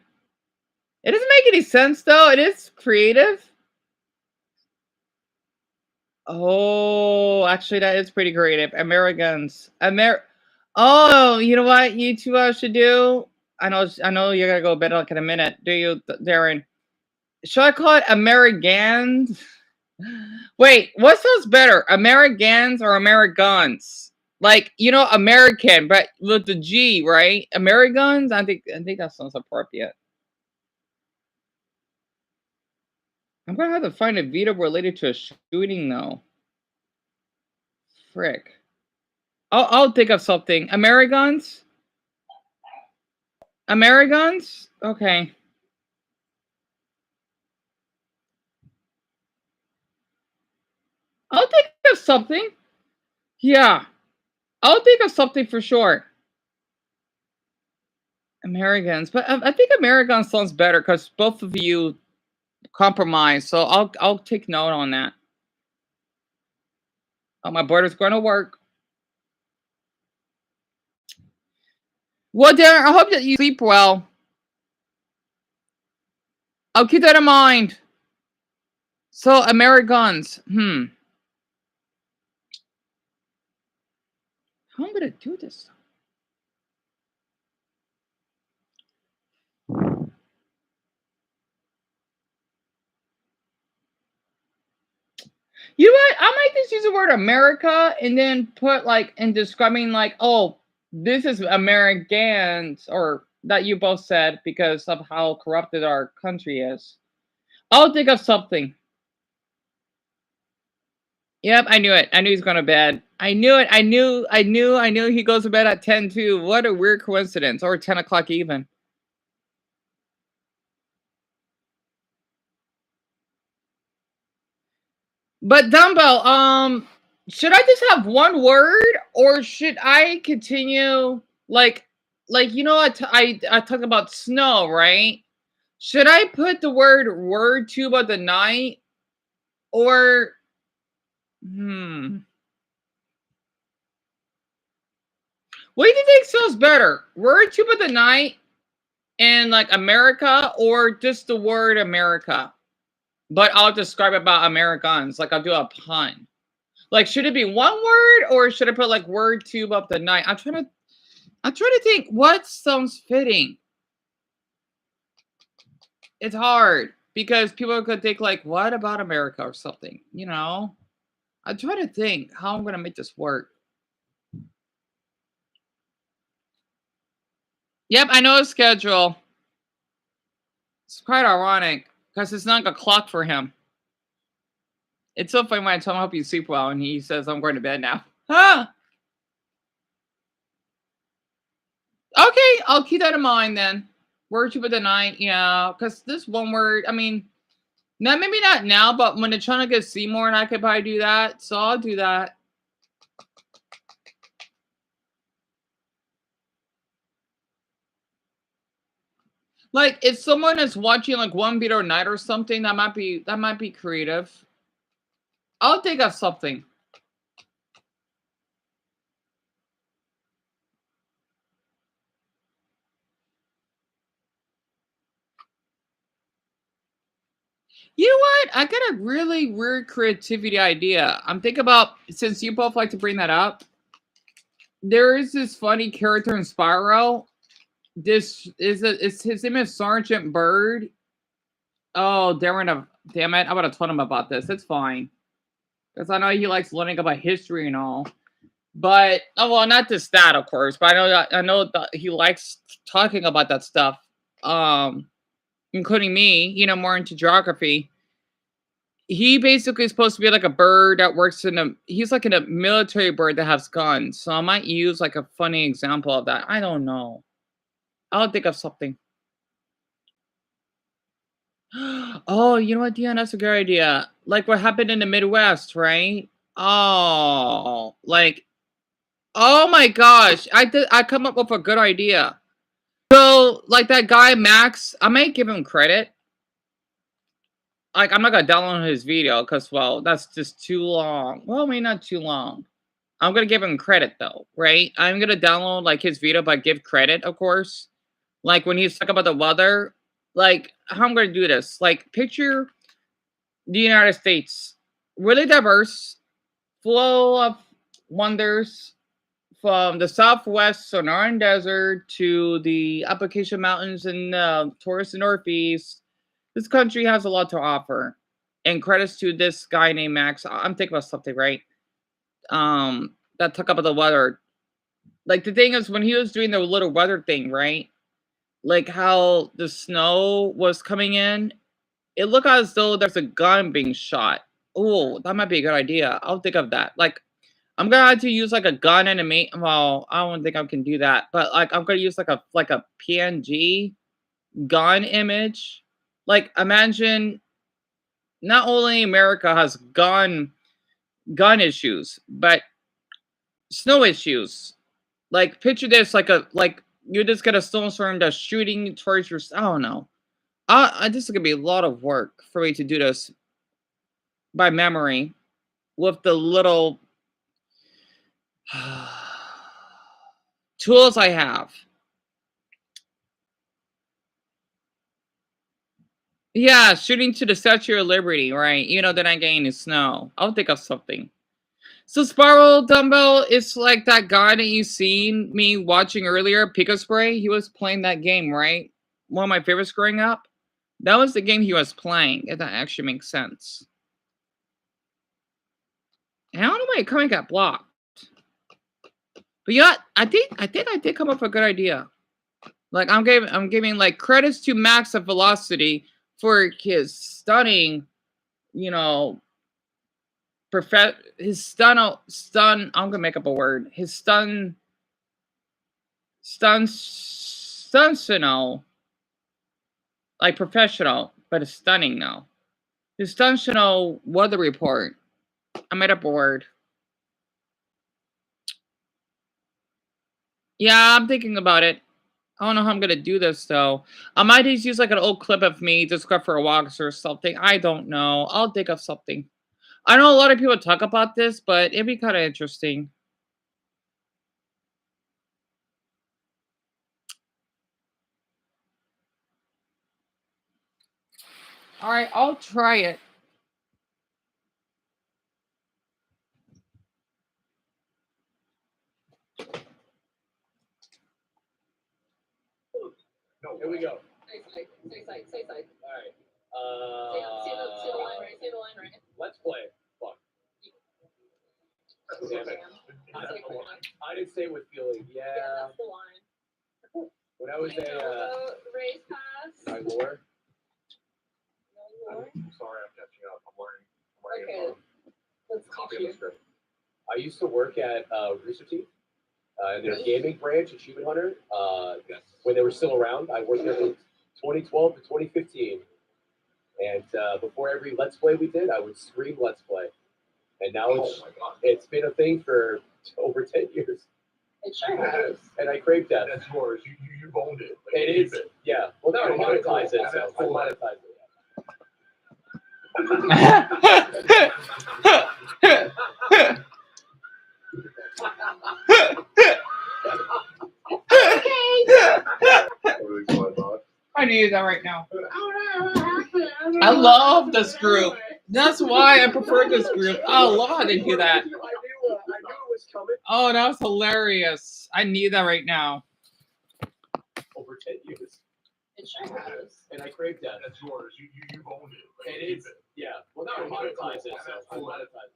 It doesn't make any sense though. It is creative. Oh, actually, that is pretty creative. Americans, Oh, you know what you two should do? I know you're gonna go to bed like in a minute. Do you, Darren? Should I call it Americans? Wait, what sounds better, Americans or Americans? Like, you know, American, but with the G, right? Americans. I think that sounds appropriate. I'm gonna have to find a video related to a shooting though. Frick. I'll think of something. Americans? Americans? Okay. I'll think of something. Yeah. I'll think of something for sure. Americans. But I think Americans sounds better because both of you compromise. So I'll take note on that. Oh, my border's going to work. Well, Darren, I hope that you sleep well. I'll keep that in mind. So, Americans. How am I going to do this? You know what? I might just use the word America and then put like in describing like, oh, this is Americans, or that you both said because of how corrupted our country is. I'll think of something. Yep, I knew it. I knew he's going to bed. I knew it. I knew he goes to bed at 10 too. What a weird coincidence. Or 10 o'clock even. But Dumbo, should I just have one word, or should I continue like you know, I talked about snow, right? Should I put the word tube of the night, or what do you think sounds better? Word tube of the night and like America, or just the word America? But I'll describe about Americans, like I'll do a pun. Like, should it be one word, or should I put like word tube of the night? I'm trying to think what sounds fitting. It's hard because people could think like, what about America or something, you know? I'm trying to think how I'm gonna make this work. Yep, I know his schedule. It's quite ironic because it's not like a clock for him. It's so funny when I tell him I hope you sleep well, and he says I'm going to bed now. Ah. Okay, I'll keep that in mind then. Word tube of the night, yeah, because this one word, I mean, maybe not now, but when they're trying to get Seymour, and I could probably do that, so I'll do that. Like, if someone is watching like one video a night or something, that might be creative. I'll think of something. You know what? I got a really weird creativity idea. I'm thinking about, since you both like to bring that up, there is this funny character in Spyro. His name is Sergeant Bird. Oh, Darren, damn it. I would have told him about this. It's fine. Because I know he likes learning about history and all. But, oh, well, not just that, of course. But I know that he likes talking about that stuff. Including me, you know, more into geography. He basically is supposed to be like a bird that works he's like in a military bird that has guns. So I might use like a funny example of that. I don't know. I'll think of something. Oh, you know what, Dion? That's a good idea. Like what happened in the Midwest, right? Oh, like, oh my gosh. I come up with a good idea. So, like that guy, Max, I might give him credit. like, I'm not gonna download his video because, well, that's just too long. Well, maybe not too long. I'm gonna give him credit though, right? I'm gonna download like his video, but give credit, of course. Like when he's talking about the weather, like how I'm gonna do this. Like picture the United States, really diverse, full of wonders, from the Southwest Sonoran Desert to the Application Mountains and towards the Northeast. This country has a lot to offer. And credits to this guy named Max. I'm thinking about something, right? That talk about the weather. Like the thing is, when he was doing the little weather thing, right? Like how the snow was coming in, it looked as though there's a gun being shot. Oh, that might be a good idea. I'll think of that. Like, I'm gonna have to use like a gun animate. Well, I don't think I can do that, but like I'm gonna use like a PNG gun image. Like, imagine not only America has gun issues, but snow issues. Like, picture this, like you just get a snowstorm that's shooting towards your. I don't know. This is gonna be a lot of work for me to do this by memory with the little tools I have. Yeah, shooting to the Statue of Liberty, right? You know, they're not getting any snow. I'll think of something. So Spiral Dumbbell is like that guy that you seen me watching earlier, Pico Spray. He was playing that game, right? One of my favorites growing up. That was the game he was playing, if that actually makes sense. How do my account got blocked? But you know what? I think I did come up with a good idea. Like I'm giving like credits to Max of Velocity for his stunning, you know, I'm gonna make up a word. His stuntional, like professional, but it's stunning now. His stuntional weather report. I made up a word. Yeah, I'm thinking about it. I don't know how I'm gonna do this though. I might just use like an old clip of me just go for a walk or something. I don't know. I'll think of something. I know a lot of people talk about this, but it'd be kind of interesting. All right, I'll try it. Here we go. Say side. All right. Say the line right. Say the line right. Let's play. Fuck. Damn it. I didn't say it with feeling. Yeah. That's the line. When I was race pass. my lore. I'm sorry, I'm catching up. I'm learning. Okay. Let's Copy teach of the you. script. I used to work at Rooster Teeth, in their gaming branch, Achievement Hunter. When they were still around, I worked there from 2012 to 2015. And before every Let's Play we did, I would stream Let's Play. And now it's been a thing for over 10 years. It sure has. And I crave that. That's yours. You've owned it. Like, it is. Yeah. Well, now I monetize it. So I monetize it. I need that right now. I love this group. That's why I prefer this group. I love how they do that. I knew it was coming. Oh, that was hilarious. I need that right now. Over 10 years. It sure has. And I crave that. That's yours. You've owned it. Like, it is. Yeah. Well, now I monetize it. So I monetize it.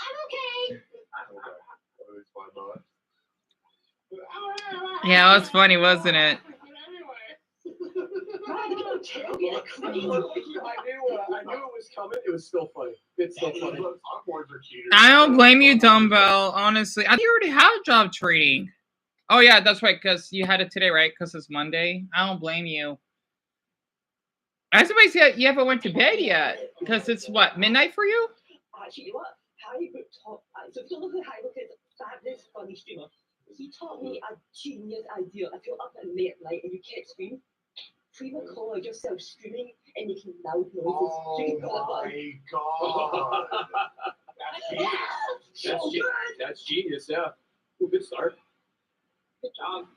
I'm okay. Yeah, it was funny, wasn't it? I knew it was coming. It was still funny. It's still funny. I don't blame you, Dumbbell. Honestly, I think you already have job training. Oh yeah, that's right. Because you had it today, right? Because it's Monday. I don't blame you. I somebody said you haven't went to bed yet. Because it's what, midnight for you? fabulous funny streamer. He taught me a genius idea. If you're up at late at night and you can't stream, pre-record yourself streaming and making loud noises. So you can call it God. That's genius, yeah. Ooh, good start. Good job.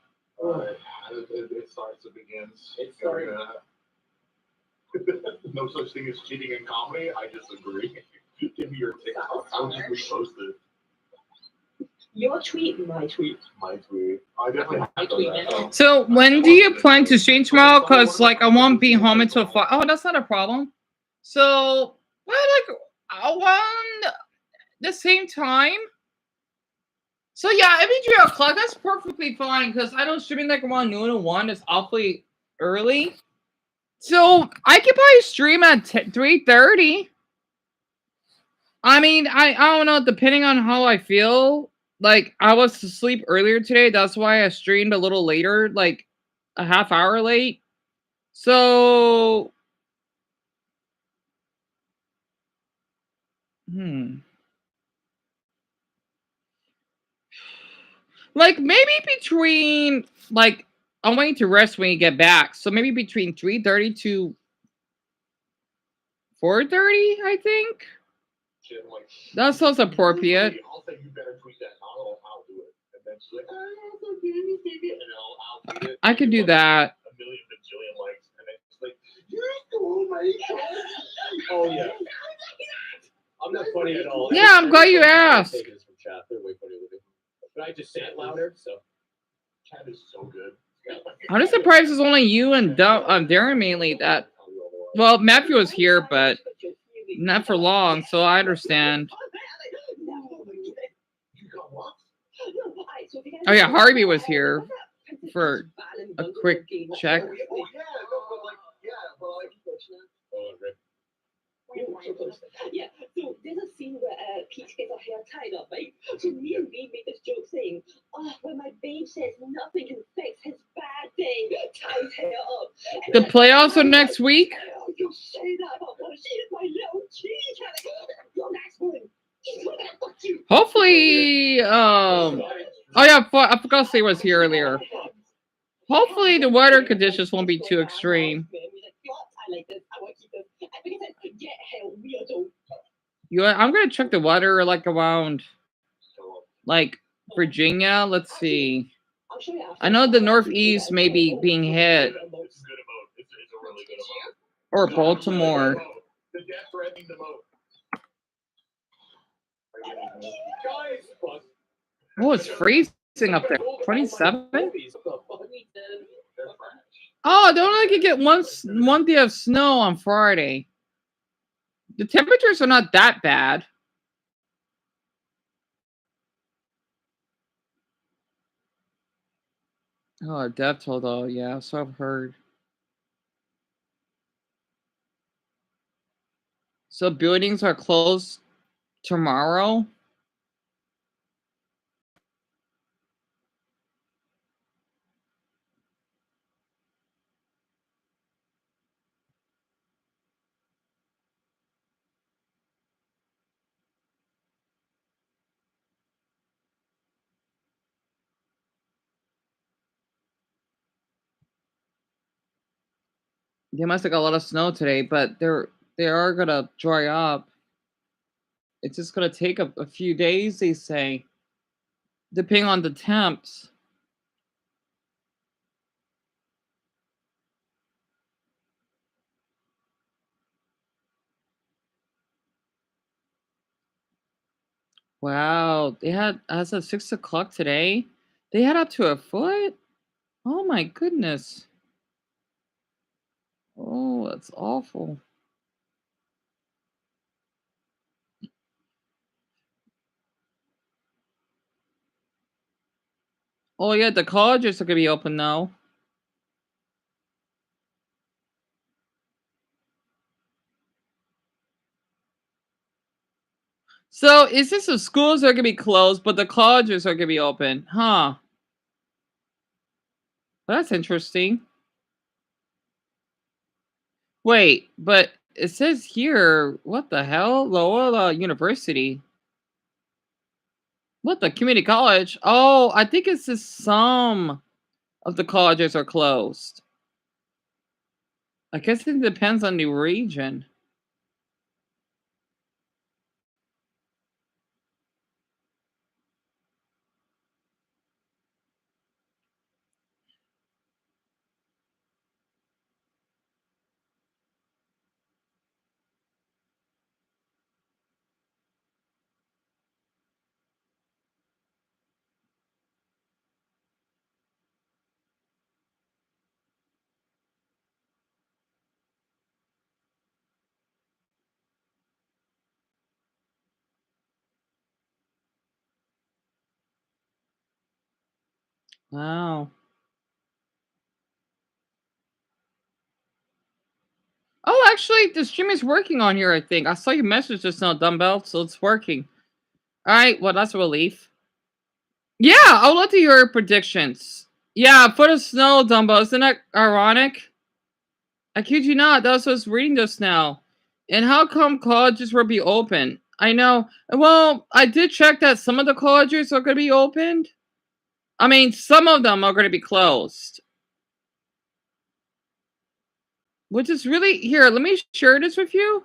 It starts, it begins. It started. No such thing as cheating in comedy. I disagree. Give me your TikTok. I'll just repost it. Your tweet, my tweet. My tweet. I definitely have done that. So when do you plan to stream tomorrow? Because like I won't be home until 5. Oh, that's not a problem. So around the same time. So yeah, every 3 o'clock, that's perfectly fine because I don't stream like around noon or 1. It's awfully early. So I could probably stream at 3:30. I mean, I don't know, depending on how I feel. Like I was asleep earlier today. That's why I streamed a little later, like a half hour late. So like maybe between like I'm waiting to rest when you get back. So maybe between 3:30 to 4:30, I think. That sounds appropriate. I'll say you better tweet that. I'll do it. And then she's like, I'll tweet it. I could do that. A million bajillion likes. And then she's like, you stole my show. Oh, yeah. I'm not funny at all. Yeah, I'm glad you asked. From chat. They're way funnier than me. But I just say it louder, so. Chat is so good. I'm just surprised it's only you and Darren mainly that. Well, Matthew was here, but not for long, so I understand. Oh yeah, Harvey was here for a quick check. Yeah, so there's a scene where Peach gets her hair tied up, right? So me and Reed made this joke saying, when my babe says nothing can fix his bad day, tie his hair up. The playoffs are next week. You say that about her. She is my little cheese. Your next one. Hopefully, oh yeah, I forgot to say was here earlier. Hopefully the weather conditions won't be too extreme. I'm gonna check the weather like around like Virginia. Let's see. I know the Northeast may be being hit. Or Baltimore. Oh, it's freezing up there. 27? Oh, don't I get one day of snow on Friday? The temperatures are not that bad. Oh, death toll though, yeah, so I've heard. So buildings are closed tomorrow? They must have got a lot of snow today, but they are gonna dry up. It's just gonna take a few days, they say, depending on the temps. Wow, they had as of 6 o'clock today, they had up to a foot. Oh my goodness. Oh, that's awful. Oh yeah, the colleges are gonna be open now. So is this the schools are gonna be closed, but the colleges are gonna be open? Huh. Well, that's interesting. Wait, but it says here, what the hell? Loyola University. What, the community college? Oh, I think it's just some of the colleges are closed. I guess it depends on the region. Wow. Oh, actually, the stream is working on here, I think. I saw your message just now, Dumbbell, so it's working. All right, well, that's a relief. Yeah, I would love to hear your predictions. Yeah, for the snow, Dumbbell, isn't that ironic? I kid you not, that's what I was reading just now. And how come colleges will be open? I know. Well, I did check that some of the colleges are going to be opened. I mean, some of them are going to be closed. Which is really... Here, let me share this with you.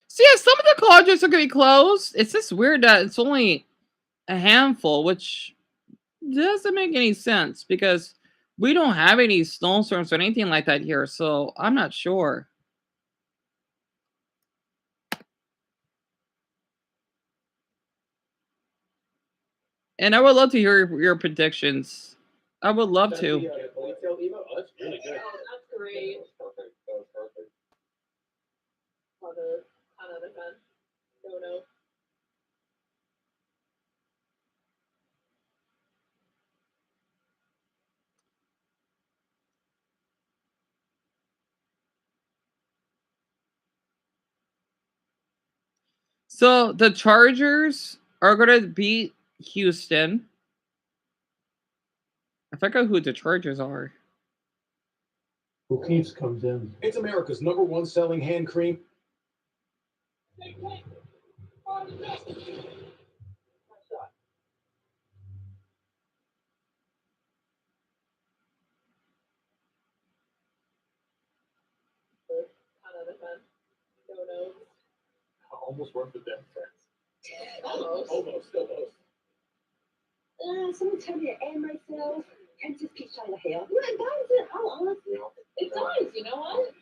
So yeah, some of the colleges are going to be closed. It's just weird that it's only a handful, which doesn't make any sense because we don't have any snowstorms or anything like that here, so I'm not sure. And I would love to hear your predictions. I would love to. Oh, that's really good. That's great. Another 10 out of 10. No. So the Chargers are going to beat Houston. I forgot who the Chargers are. O'Keefe's comes in. It's America's #1 selling hand cream. No. Almost worth the death threats. Almost. Still close. Someone tell me to air myself. Can just keep trying to hair. No, it does. Oh, honestly. It does, you know what? It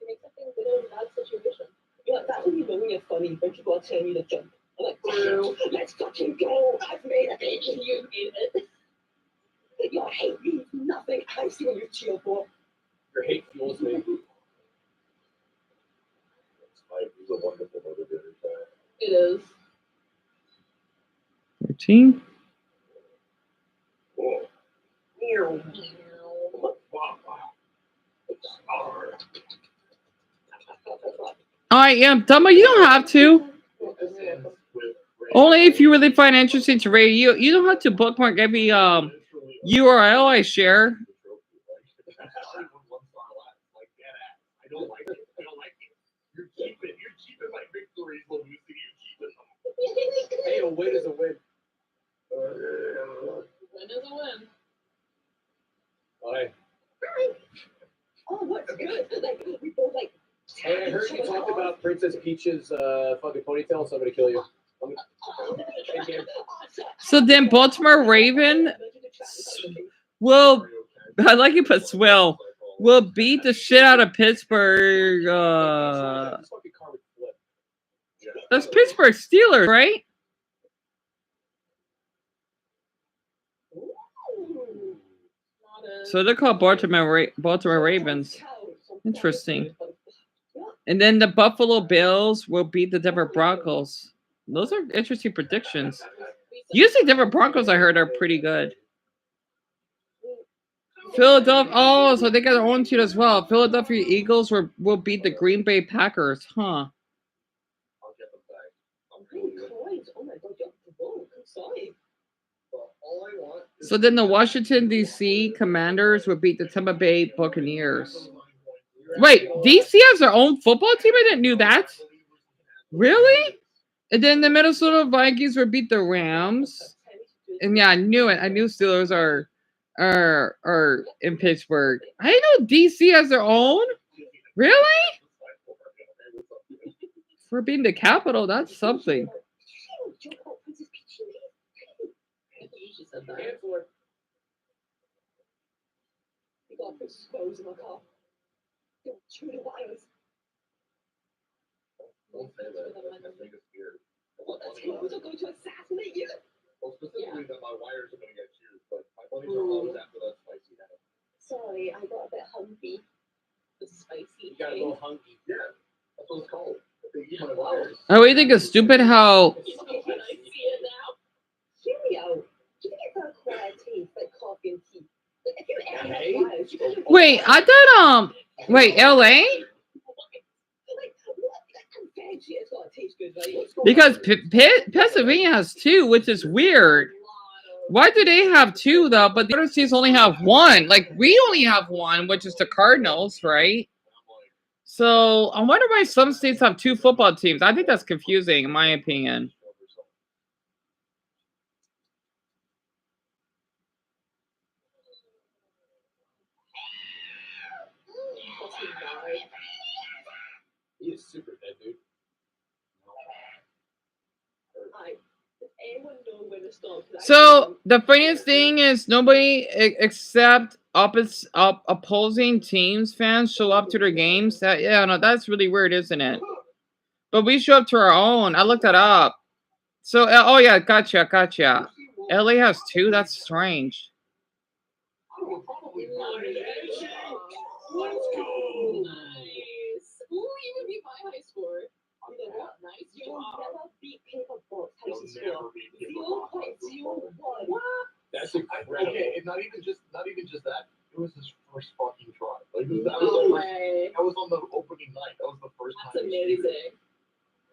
makes something good in a bad situation. Yeah, that's when you know when you're funny, when people are telling you to jump. I'm like, true. Let's fucking go. I've made a baby. You made it. Your hate means nothing. I see what you cheer for. Your hate fuels me. He's a wonderful motivator. It is. 13. I am Dumbo. You don't have to. Only if you really find interesting to rate. You don't have to bookmark every URL I share. I don't like it. You're keeping my victories, Lucy. You keeping them. Hey, a win is a win. Win is a win. Hi. Oh, what's good? Like, we both like. Hey, I heard you talked about Princess Peach's fucking ponytail, so I'm gonna kill you. So then Baltimore Raven will, I like you put swill, will beat the shit out of Pittsburgh. That's Pittsburgh Steelers, right? So they're called Baltimore Ravens. Interesting. And then the Buffalo Bills will beat the Denver Broncos. Those are interesting predictions. Usually Denver Broncos, I heard, are pretty good. Philadelphia, oh, so they got their own team as well. Philadelphia Eagles will beat the Green Bay Packers, huh? So then the Washington, D.C. Commanders will beat the Tampa Bay Buccaneers. Wait, DC has their own football team? I didn't know that. Really? And then the Minnesota Vikings would beat the Rams. And yeah, I knew it. I knew Steelers are in Pittsburgh. I know DC has their own. Really? For being the capital, that's something. Don't say that. That's the biggest fear. Well, that's who was going to assassinate you. Well, specifically that my wires are going to get chewed, but my buddies are always after that spicy head. Sorry, I got a bit hungry. The spicy. You got a little hungry. Yeah, that's what it's called. If they eat my wires. Oh, you think it's stupid how? Can I see it now? Cheerio. Do you think it's a quiet taste like coffee and tea? Like, if you ever had wires, you could- Wait, I thought wait, LA? Because Pennsylvania has two, which is weird. Why do they have two though? But the other states only have one. Like we only have one, which is the Cardinals, right? So I wonder why some states have two football teams. I think that's confusing, in my opinion. He is super dead, dude. So the funniest thing is nobody except opposing teams fans show up to their games. That no, that's really weird, isn't it? But we show up to our own. I looked that up. So oh yeah, gotcha. LA has two. That's strange. Let's go. Nice. Ooh, you would beat my high score. Nice. You will never beat Paper Box high score. 0.01. What? That's incredible. Okay, and not even just that. It was his first fucking try. Like that was on the opening night. That was the first time. That's amazing.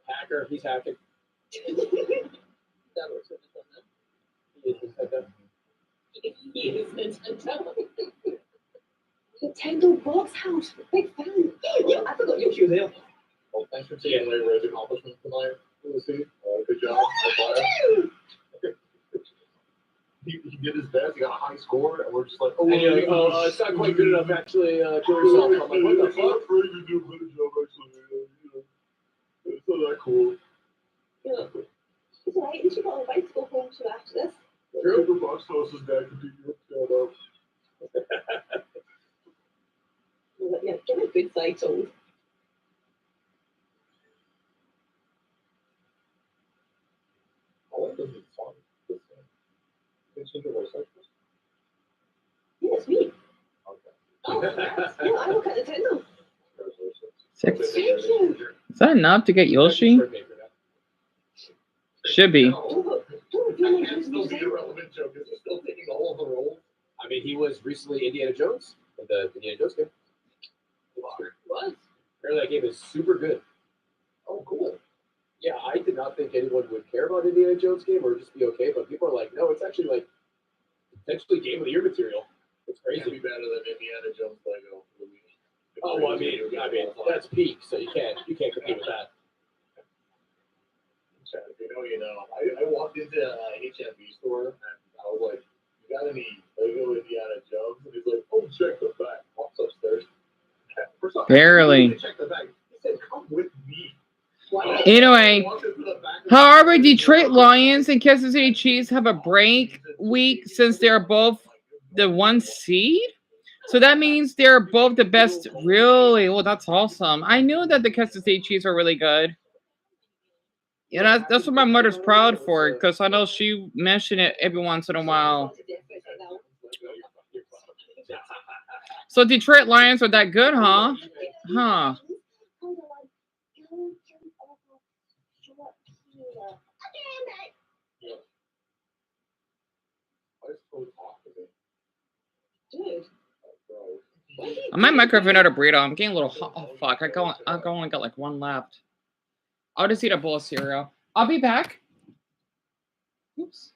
Hacker, he's hacking. That works with Nintendo. He is Nintendo. He is Nintendo. Nintendo Box House, big fan. Yeah, I forgot Yoshi was there. Well, thanks for taking away Ray's accomplishments tonight. Lucy. Good job. He did his best. He got a high score, and we're just like, oh, it's not quite good enough, actually. Kill yourself. I'm like, what the fuck? Ray can do a better job, actually. It's not that cool. Yeah. It's alright, you got a right to go home to after this. Paper Box House's dad can do your shout out. Yeah, get a good side told. I like this song. Yeah, sweet. Okay. Oh, congrats. Yeah, I look at Nintendo. 6. Thank you. Is that enough to get Yoshi? Should be. It's still be a relevant joke. Is he still taking all of the roles? I mean, he was recently Indiana Jones in the Indiana Jones game. What? Apparently, that game is super good. Oh, cool. Yeah, I did not think anyone would care about Indiana Jones game or just be okay, but people are like, no, it's actually like potentially game of the year material. It's crazy. It'd be better than Indiana Jones Lego movie. Oh, well, I mean, that's peak, so you can't compete with that. You know. I walked into a HMV store and I was like, "You got any Lego Indiana Jones?" And he's like, "Oh, check the back." Walks upstairs. First off, Barely. check the back. He said, "Come with me." Anyway, however, Detroit Lions and Kansas City Chiefs have a break week since they're both the 1 seed. So that means they're both the best. Really? Well, that's awesome. I knew that the Kansas City Chiefs are really good. Yeah, that's what my mother's proud for, because I know she mentioned it every once in a while. So Detroit Lions are that good, huh? Huh. My microphone out of burrito. I'm getting a little hot. Oh fuck! I only got like one left. I'll just eat a bowl of cereal. I'll be back. Oops.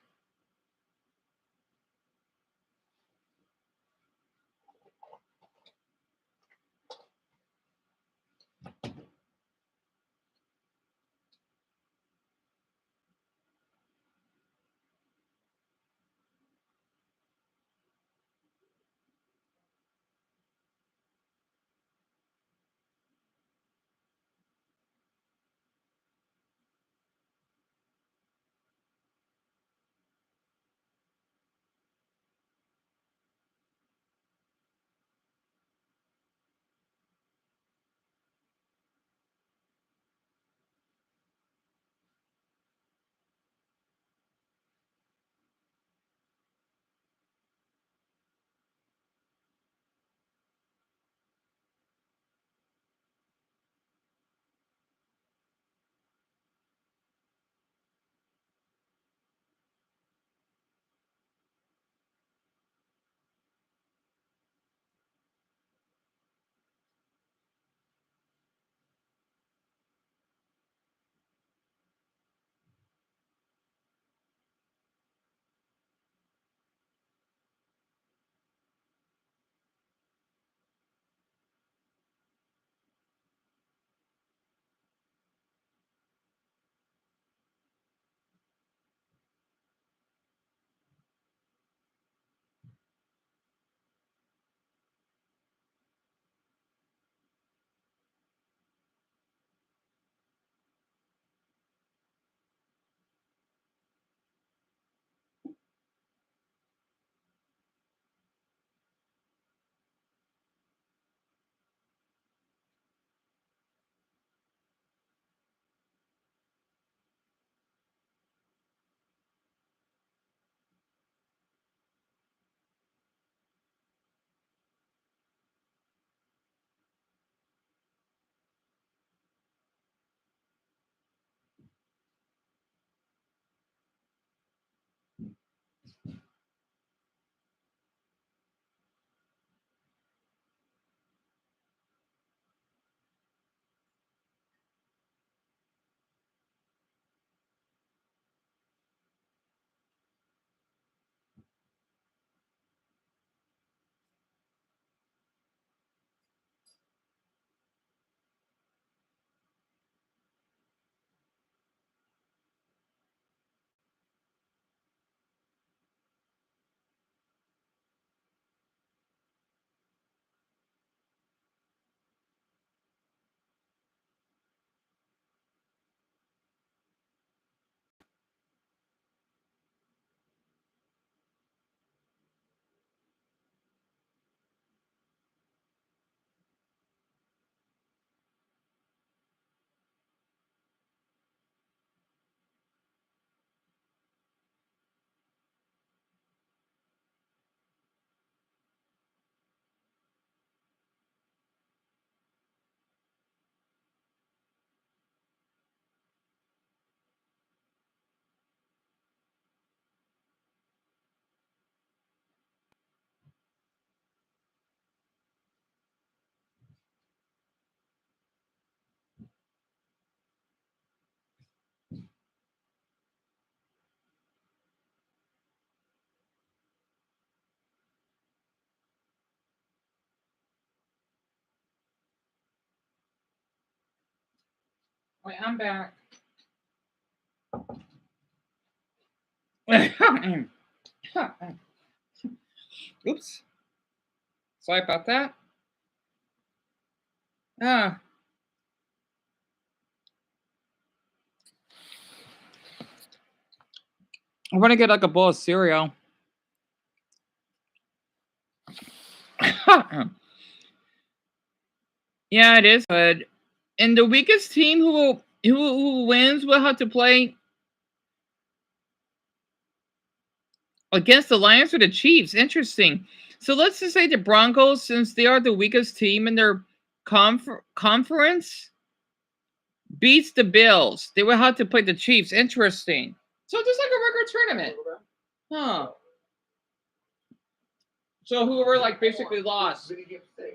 Wait, I'm back. Oops. Sorry about that. I'm gonna get like a bowl of cereal. Yeah, it is good. And the weakest team who wins will have to play against the Lions or the Chiefs. Interesting. So let's just say the Broncos, since they are the weakest team in their conference, beats the Bills. They will have to play the Chiefs. Interesting. So just like a regular tournament. Huh. So whoever like basically lost,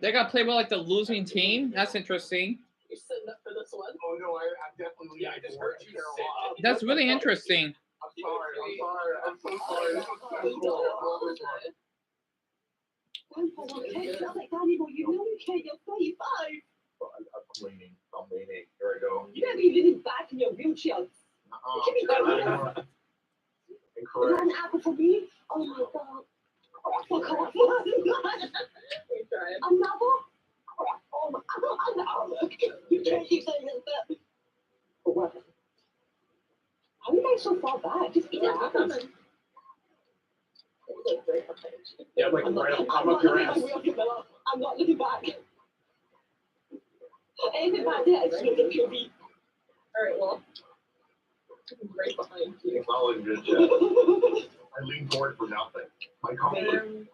they got played with like the losing team. That's interesting. You're sitting up for this one? Oh no, I definitely. Yeah, I just heard you say. That's really interesting. I'm sorry. I'm so sorry. Don't like Danny, but you know you can't. You're 35. I'm leaning. Here I go. You better be living back in your wheelchair. Give me that. Incorrect. An apple for me? Oh my god. Fuck off. Another? Oh my god. You can't keep saying that. For what? How are you guys so far back? Just eat the apples. Yeah, like right up, I'm up your ass. I'm not looking back. Anything back there, it's going to be. Alright, well. I'm right behind you. It's all in good job. I leaned forward for nothing. My confidence.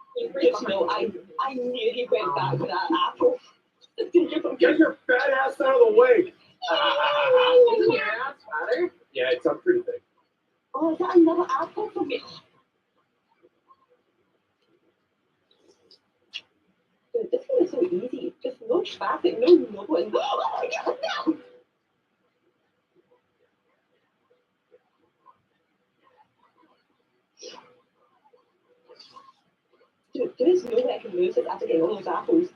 No, I nearly went back for that apple. Get your fat ass out of the way. Isn't your ass fatter? Yeah, it's up pretty big. Oh, is that another apple for me? Dude, this one is so easy. Just no traffic, no nothing. Oh my god, no! Dude, there's no way I can lose it after getting all those apples.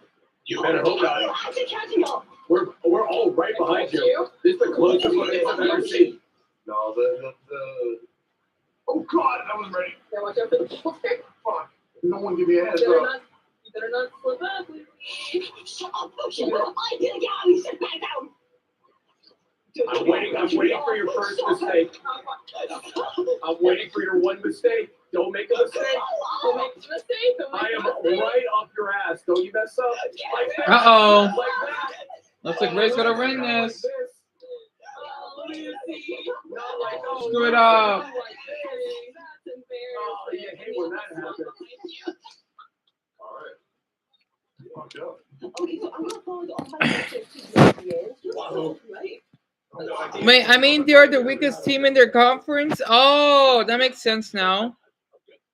You better hope not. I'm actually catching up. We're all right behind you. This is the closest one I've ever seen. No, the. Oh God, I was ready. Yeah, watch out for the ball. Fuck. No one give me a heads You up. better not slip up. Shut up. I did it again. Sit back down. I'm waiting for your first mistake. I'm waiting for your one mistake. Don't make a mistake. Don't make a mistake. I am right up your ass. Don't you mess up. Like that. Uh-oh. Like that. Looks like Ray's gonna win this. Screw it up. Oh, you hate when that happens. Fucked up. Okay, so I'm gonna follow all my messages to the end. Right? Wait, I mean they're the weakest team in their conference? Oh, that makes sense now.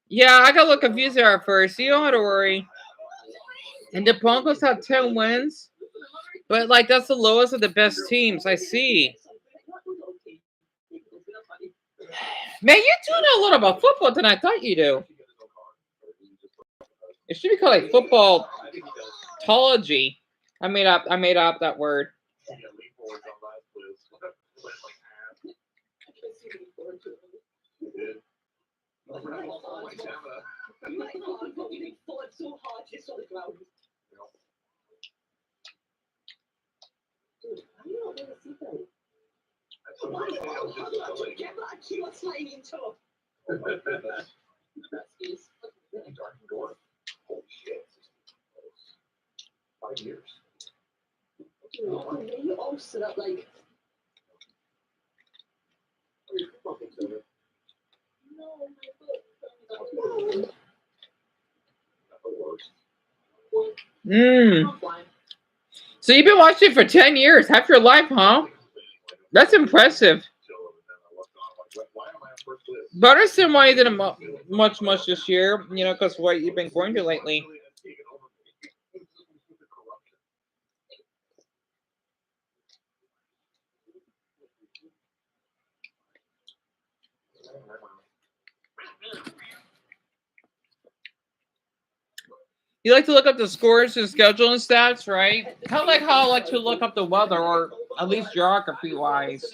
Yeah, I got a little confused there at first. You don't have to worry. And the Broncos have 10 wins. But like that's the lowest of the best teams. I see. Man, you do know a lot about football than I thought you do. It should be called like footballology. I made up that word. Holy shit. 5 years. You all sit up like. So you've been watching it for 10 years, half your life, huh? That's impressive. But I understand why you didn't much this year, you know, because what you've been going to lately. You like to look up the scores and schedule and stats, right? Kind of like how I like to look up the weather or At least geography-wise.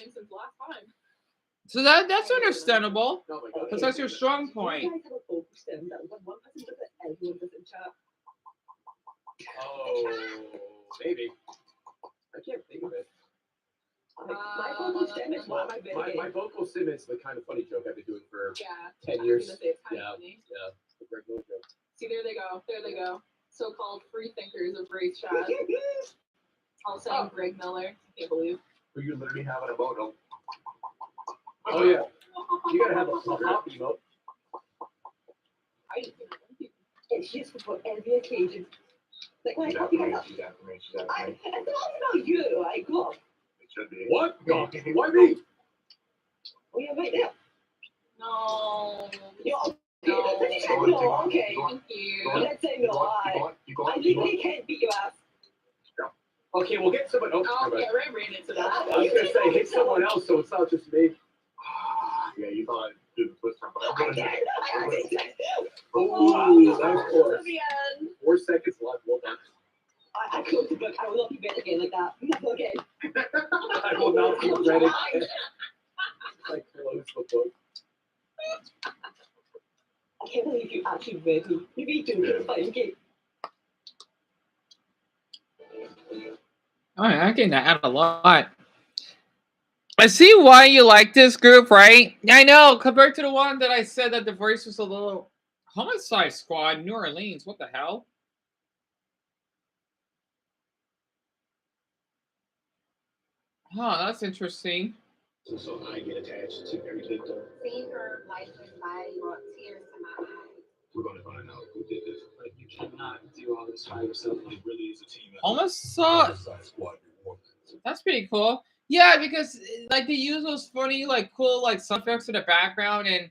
So that's understandable. Because that's your strong point. You guys have a focus system that when one person does it, everyone does it in chat. Oh, maybe. I can't think of it. My vocal stem is one of my big My vocal sim is the kind of funny joke I've been doing for Yeah. 10 I was years. gonna say it's kind Yeah, of funny. yeah. The Greg Miller joke. See, there they go. There they go. So-called free thinkers of race chat. All saying Greg Miller. Can't believe. But you literally have an emote. Oh, yeah. You gotta have a hop emote. It's useful for every occasion. Like when I talk to you guys, it's not about you. I go. It should be. What? No. Why me? Oh yeah, right there. No. You're okay. No, okay. Thank you. Let's say no. I legally can't beat your ass. Okay, we'll get someone else. Oh, yeah, Ray ran into that. I was gonna say, hit someone else so it's not just me. Yeah, you thought I'd do the twist from, but I'm gonna do it. Ooh, that was close. The end. 4 seconds left. Well done. I closed the book. I will not be read again like that. Never again. I will not be ready. I closed the book. I can't believe you actually read me. You really do. It's fine. Okay. Oh, I can add a lot. I see why you like this group, right? I know, compared to the one that I said that the voice was a little Homicide Squad, New Orleans. What the hell? Huh, that's interesting. So I get attached to everything. Seeing her lifeless body brought tears to my eyes. We're gonna find out who did this. Like you cannot do all this by yourself. It really is a team effort. Homicide Squad. That's pretty cool. Yeah, because like they use those funny, like cool, like sound effects in the background, and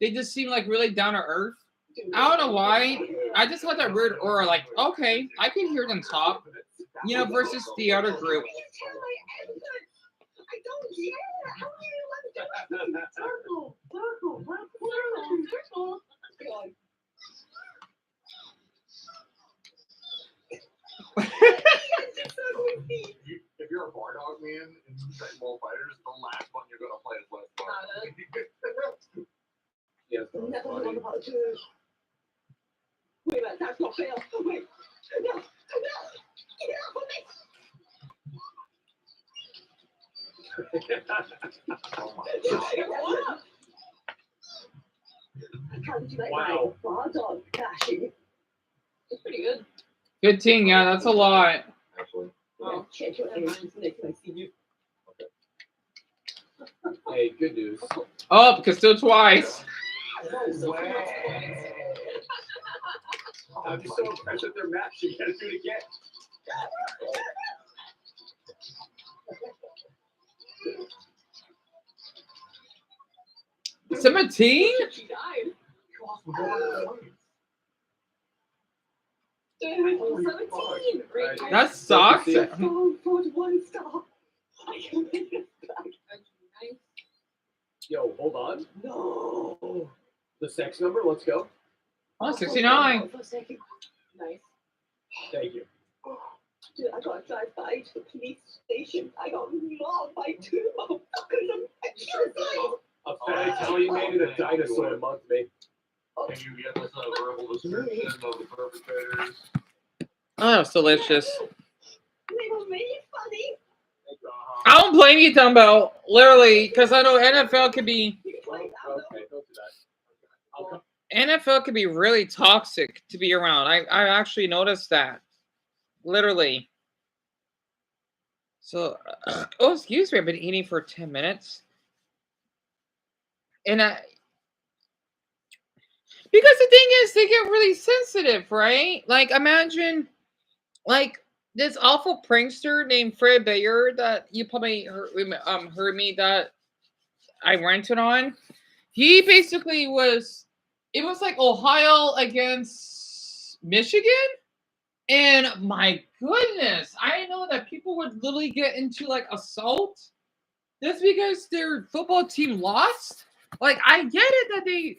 they just seem like really down to earth. I don't know why. I just had that weird aura. Like, okay, I can hear them talk, you know, versus the other group. I don't care. How do you let me do it? Circle, circle, circle. If you're a bar dog man and you say ball fighters, the last one you're gonna play is less fun. Yes, Never mind about it. Wait a minute, that's not fair. Wait. No, no. Get off of me. How did you like my bar dog dashing? It's pretty good. 15, yeah, that's a lot. Actually. Oh, check your names next time I see you. Hey, good news. Oh, because still twice. I'm just so impressed with their match. You gotta do it again. 17? She died. 17. Great. That sucks. Oh, 41 star. I can make it back. Yo, hold on. No. The sex number, let's go. Oh, 69. Nice. Thank you. Dude, I gotta drive by to the police station. I got robbed by 2 motherfuckers. I'm extra. A fat Italian made it a dinosaur mugged me. Can you get us a verbal description of the perpetrators? Oh, that was delicious. They were really funny. I don't blame you, Dumbo. Literally, because I know NFL could be Okay, don't do that. I'll come. NFL could be really toxic to be around. I actually noticed that. Literally. So, oh, excuse me. I've been eating for 10 minutes. And because the thing is, they get really sensitive, right? Like, imagine, like, this awful prankster named Fred Bayer that you probably heard me that I rented on. He basically was, it was like Ohio against Michigan. And my goodness, I didn't know that people would literally get into like assault just because their football team lost. Like, I get it that they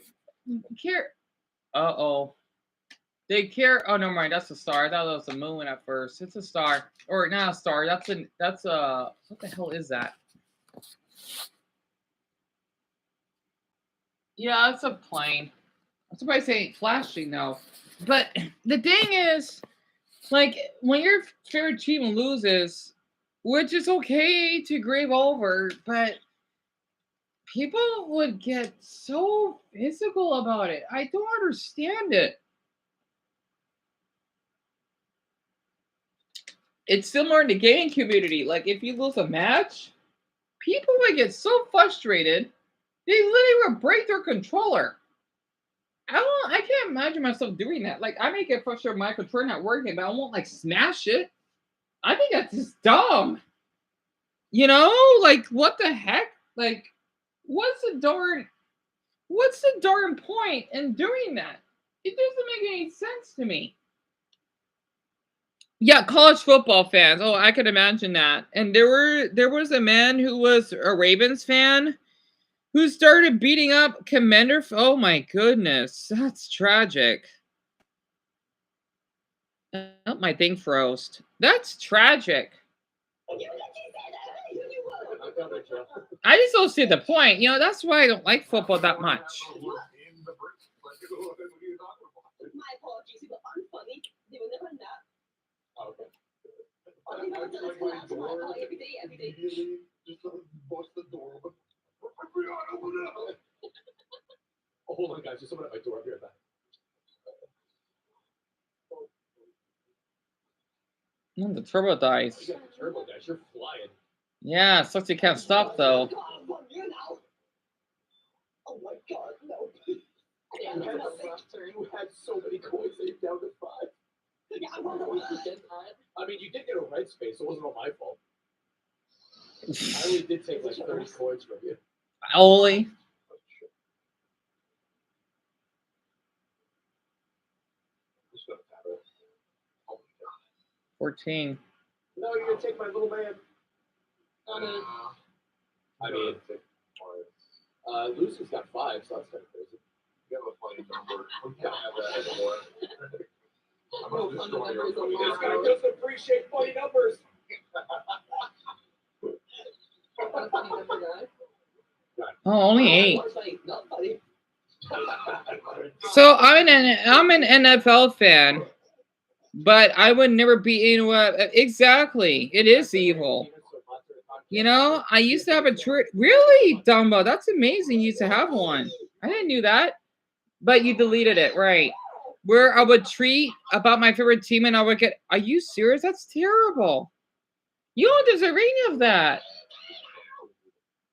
care. Uh-oh. They care. Oh, never mind. That's a star. I thought that was a moon at first. It's a star, or not a star. That's a. What the hell is that? Yeah, it's a plane. I'm surprised they ain't flashing though. But the thing is, like, when your favorite team loses, which is okay to grieve over, but people would get so physical about it. I don't understand it. It's similar in the gaming community. Like, if you lose a match, people would get so frustrated, they literally would break their controller. I can't imagine myself doing that. Like, I may get frustrated with my controller not working, but I won't, like, smash it. I think that's just dumb. You know? Like, what the heck? Like, what's the darn point in doing that? It doesn't make any sense to me. Yeah, college football fans. Oh, I could imagine that. And there was a man who was a Ravens fan who started beating up Commander. Oh my goodness, that's tragic. Oh, my thing froze. That's tragic. I just don't see the point. You know, that's why I don't like football that much. My apologies, you were unfunny. They were never that. Okay. Every day. Just bust the door open. Oh, hold on, guys. There's someone at my door. I'll be right back. The turbo dice. You got the turbo dice. You're flying. Yeah, sucks you can't stop though. Oh my god, no. You had so many coins that you're down to 5. I mean, you did get a right space, so it wasn't all my fault. I only did take like 30 coins from you. Only. Oh 14. No, you're gonna take my little man. I mean, Lucy's got 5, so that's kind of crazy. You have a funny number. We can't have that anymore. This guy doesn't appreciate funny numbers. Oh, only 8. So I'm an NFL fan, but I would never be in what exactly. It is evil. You know, I used to have a really, Dumbo. That's amazing. You used to have one. I didn't know that, but you deleted it, right? Where I would tweet about my favorite team, and I would get. Are you serious? That's terrible. You don't deserve any of that.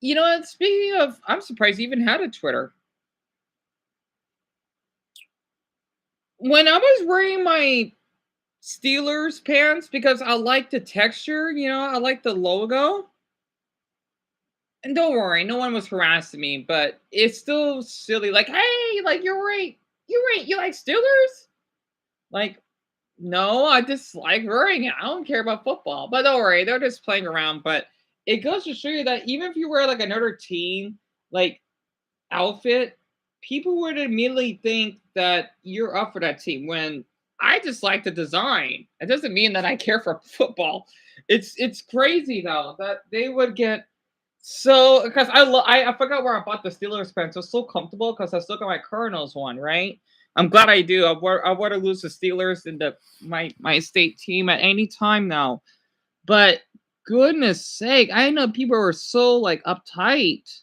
You know, and speaking of, I'm surprised you even had a Twitter. When I was wearing my Steelers pants, because I like the texture, you know, I like the logo. And don't worry, no one was harassing me, but it's still silly. Like, hey, like, you're right. You like Steelers? Like, no, I just like wearing it. I don't care about football. But don't worry, they're just playing around. But it goes to show you that even if you wear, like, another team, like, outfit, people would immediately think that you're up for that team when I just like the design. It doesn't mean that I care for football. It's crazy, though, that they would get so, because I forgot where I bought the Steelers pants. It's so comfortable because I still got my Cardinals one, right? I'm glad I do. I want to lose the Steelers in my state team at any time now. But goodness sake, I know people were so like uptight.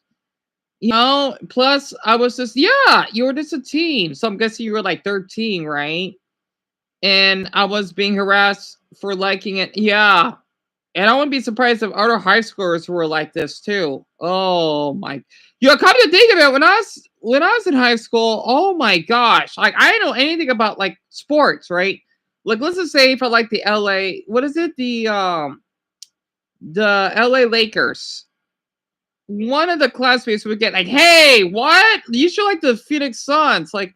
You know, plus I was just, yeah, you were just a team. So I'm guessing you were like 13, right? And I was being harassed for liking it. Yeah. And I wouldn't be surprised if other high schoolers were like this too. Oh my! You know, come to think of it, when I was in high school, oh my gosh! Like, I didn't know anything about like sports, right? Like, let's just say if I like the LA, what is it? The LA Lakers. One of the classmates would get like, "Hey, what? You should like the Phoenix Suns." Like,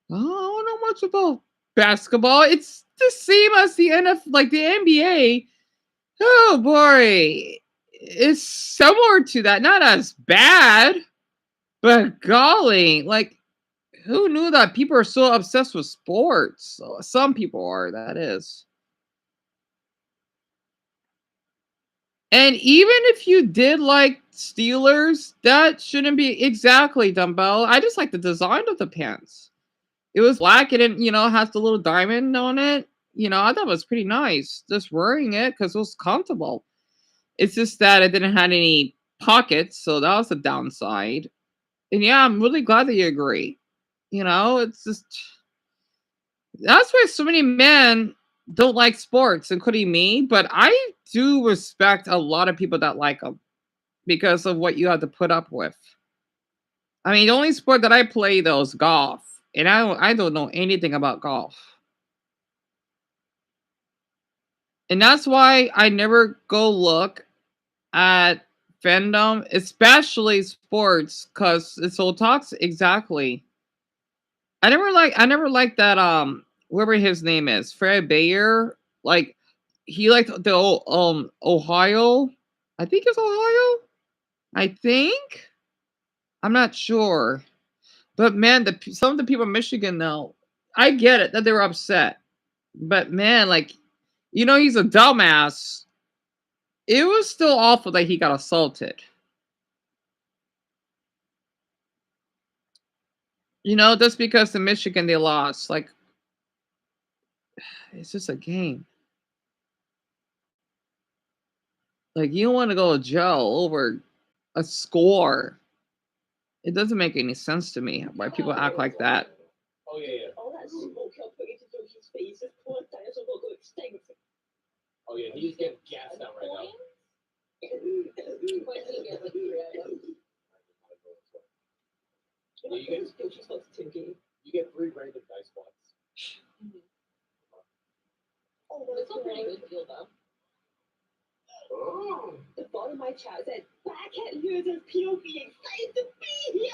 oh, I don't know much about basketball. It's the same as the NFL, like the NBA. Oh boy, it's similar to that. Not as bad, but golly, like, who knew that people are so obsessed with sports? Some people are, that is. And even if you did like Steelers, that shouldn't be exactly dumbbell. I just like the design of the pants. It was black and it, you know, has the little diamond on it. You know, I thought it was pretty nice just wearing it because it was comfortable. It's just that it didn't have any pockets, so that was the downside. And yeah, I'm really glad that you agree. You know, it's just that's why so many men don't like sports, including me. But I do respect a lot of people that like them because of what you have to put up with. I mean, the only sport that I play though is golf, and I don't know anything about golf. And that's why I never go look at fandom, especially sports, because it's so toxic. Exactly. I never liked that whoever his name is, Fred Bayer. Like he liked the Ohio. I think it's Ohio. I think. I'm not sure. But man, some of the people in Michigan though, I get it that they were upset. But man, like, you know, he's a dumbass. It was still awful that he got assaulted. You know, just because in Michigan they lost. Like, it's just a game. Like, you don't want to go to jail over a score. It doesn't make any sense to me why people act like that. Oh, yeah. All that smoke he'll put into Doji's face, his poor dinosaur will go extinct. Oh, yeah, he's getting gassed out right now. Yeah, you get 3 random dice points. Oh, that's a pretty good deal, though. Oh. The bottom of my chat said, back at users POV, excited to be here.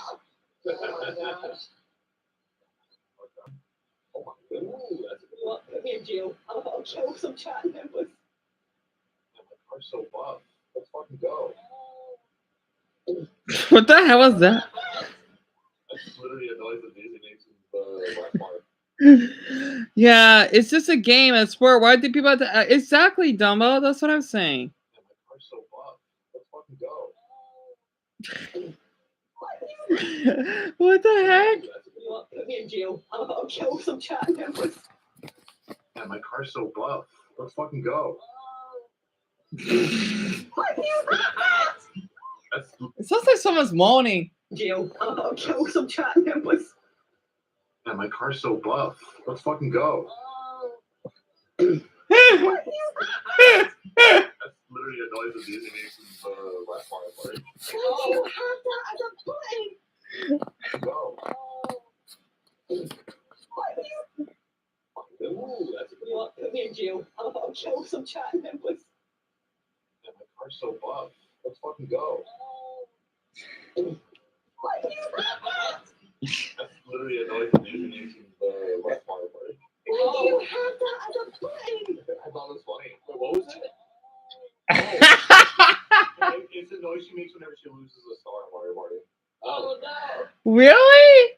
Oh my gosh. Oh my goodness. What? Put me in jail. I'll kill some chat members. My car's so buff. Let's fucking go. What the hell was that? That's literally a noise that Daisy makes in the last part. Yeah, it's just a game, a sport. Why do people have to, exactly, Dumbo? That's what I'm saying. My car's so buff. Let's fucking go. What the heck? You know what? Put me in jail. I'll kill some chat members. Yeah, my car's so buff. Let's fucking go. It sounds like someone's moaning. Jail. I'll kill some chat members. Yeah, my car's so buff. Let's fucking go. That's literally a noise that Daisy makes in the last part of the party. Oh, you have that as a button. Go. You know what? Put me in jail. I'll kill some chat members. Yeah, my car's so buff. Let's fucking go. That's literally a noise that Daisy makes in the last part of the party. Oh, you have that as a button. I thought it was funny. Wait, what was it? Oh. It's the noise she makes whenever she loses a star in Mario Party. Oh no. Really?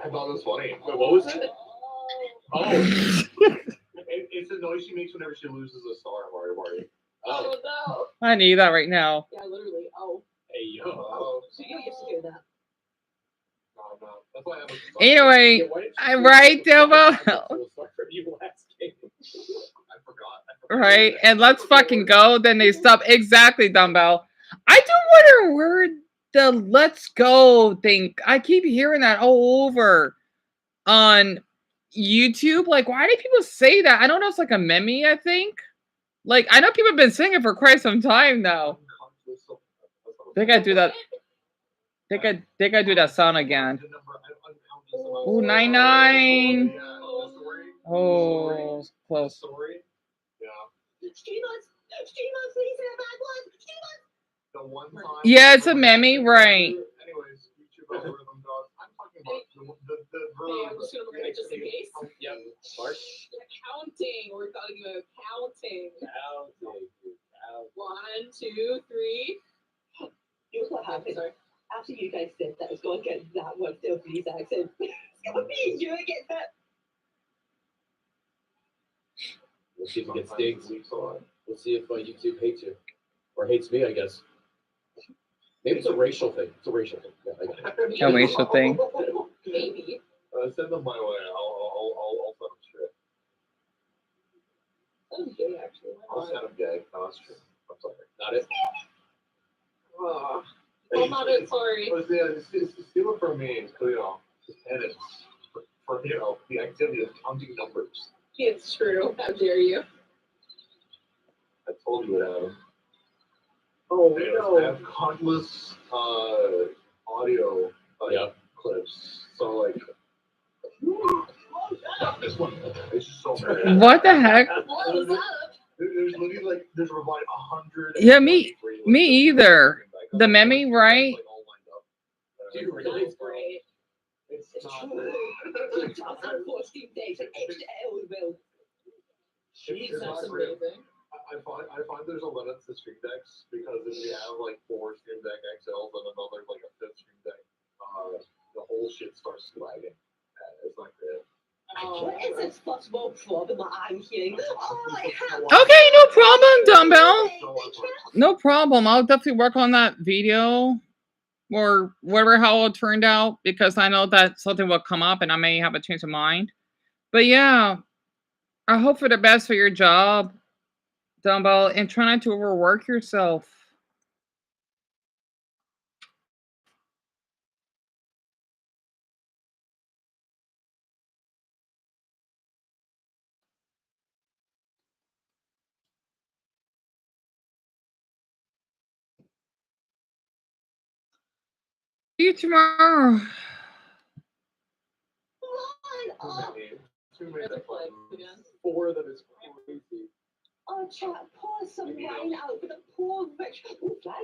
I thought it was funny. Wait, what was it? Oh. It's the noise she makes whenever she loses a star in Mario Party. Oh no. I need that right now. Yeah, literally. Oh. Hey, yo. Oh. So you used to hear that. No. That's why I have a Anyway, I'm right, Dumbo. I forgot. Right, and let's fucking go. Then they stop. Exactly, Dumbbell. I do wonder where the "let's go" thing. I keep hearing that all over on YouTube. Like, why do people say that? I don't know. It's like a meme. I think. Like, I know people have been saying it for quite some time now. They gotta do that. They gotta do that sound again. Ooh, 99. Oh, close. Yeah, it's a meme, right? Anyways, YouTube algorithm gods. I'm talking about the Hey, I'm just gonna look at it just in case. Yep. Mark. Counting. We're talking about counting. Counting. 1, 2, 3. Here's what happened. After you guys said that, I was going to get that one still please accent. It's gonna be you against that. We'll see if it gets digged. We'll see if YouTube hates you. Or hates me, I guess. Maybe it's a racial thing. It's a racial thing. Yeah, I got it. A racial thing. Maybe. Send them my way. I'll send them straight. I'm gay, actually. I'll send them gay. No, that's true. I'm sorry. Not it. I'm not it, sorry. But yeah, it's stealing from me. It's, you know, and it's for you know the activity of counting numbers. It's true. How dare you? I told you it, Adam. Oh, I have countless audio clips. So like this one, it's just so bad. What the heck? There's literally like there's about 100. Yeah, me either. The meme, right? Dude, really? That's great. It's true. 2014 days, an extra hour will. Jesus, That's amazing. I find there's a limit to Stream Decks because if you have like 4 Stream Deck XLs and another like a 5th Stream Deck, the whole shit starts lagging. It's not good. What is this possible problem I'm hearing? Okay, no problem, Dumbbell. No problem. I'll definitely work on that video or whatever how it turned out because I know that something will come up and I may have a change of mind. But yeah, I hope for the best for your job, Dumbbell, and try not to overwork yourself. See you tomorrow. Too many. 4 of them is crazy. Oh, chat, pour some wine out for the poor rich. Ooh, flag.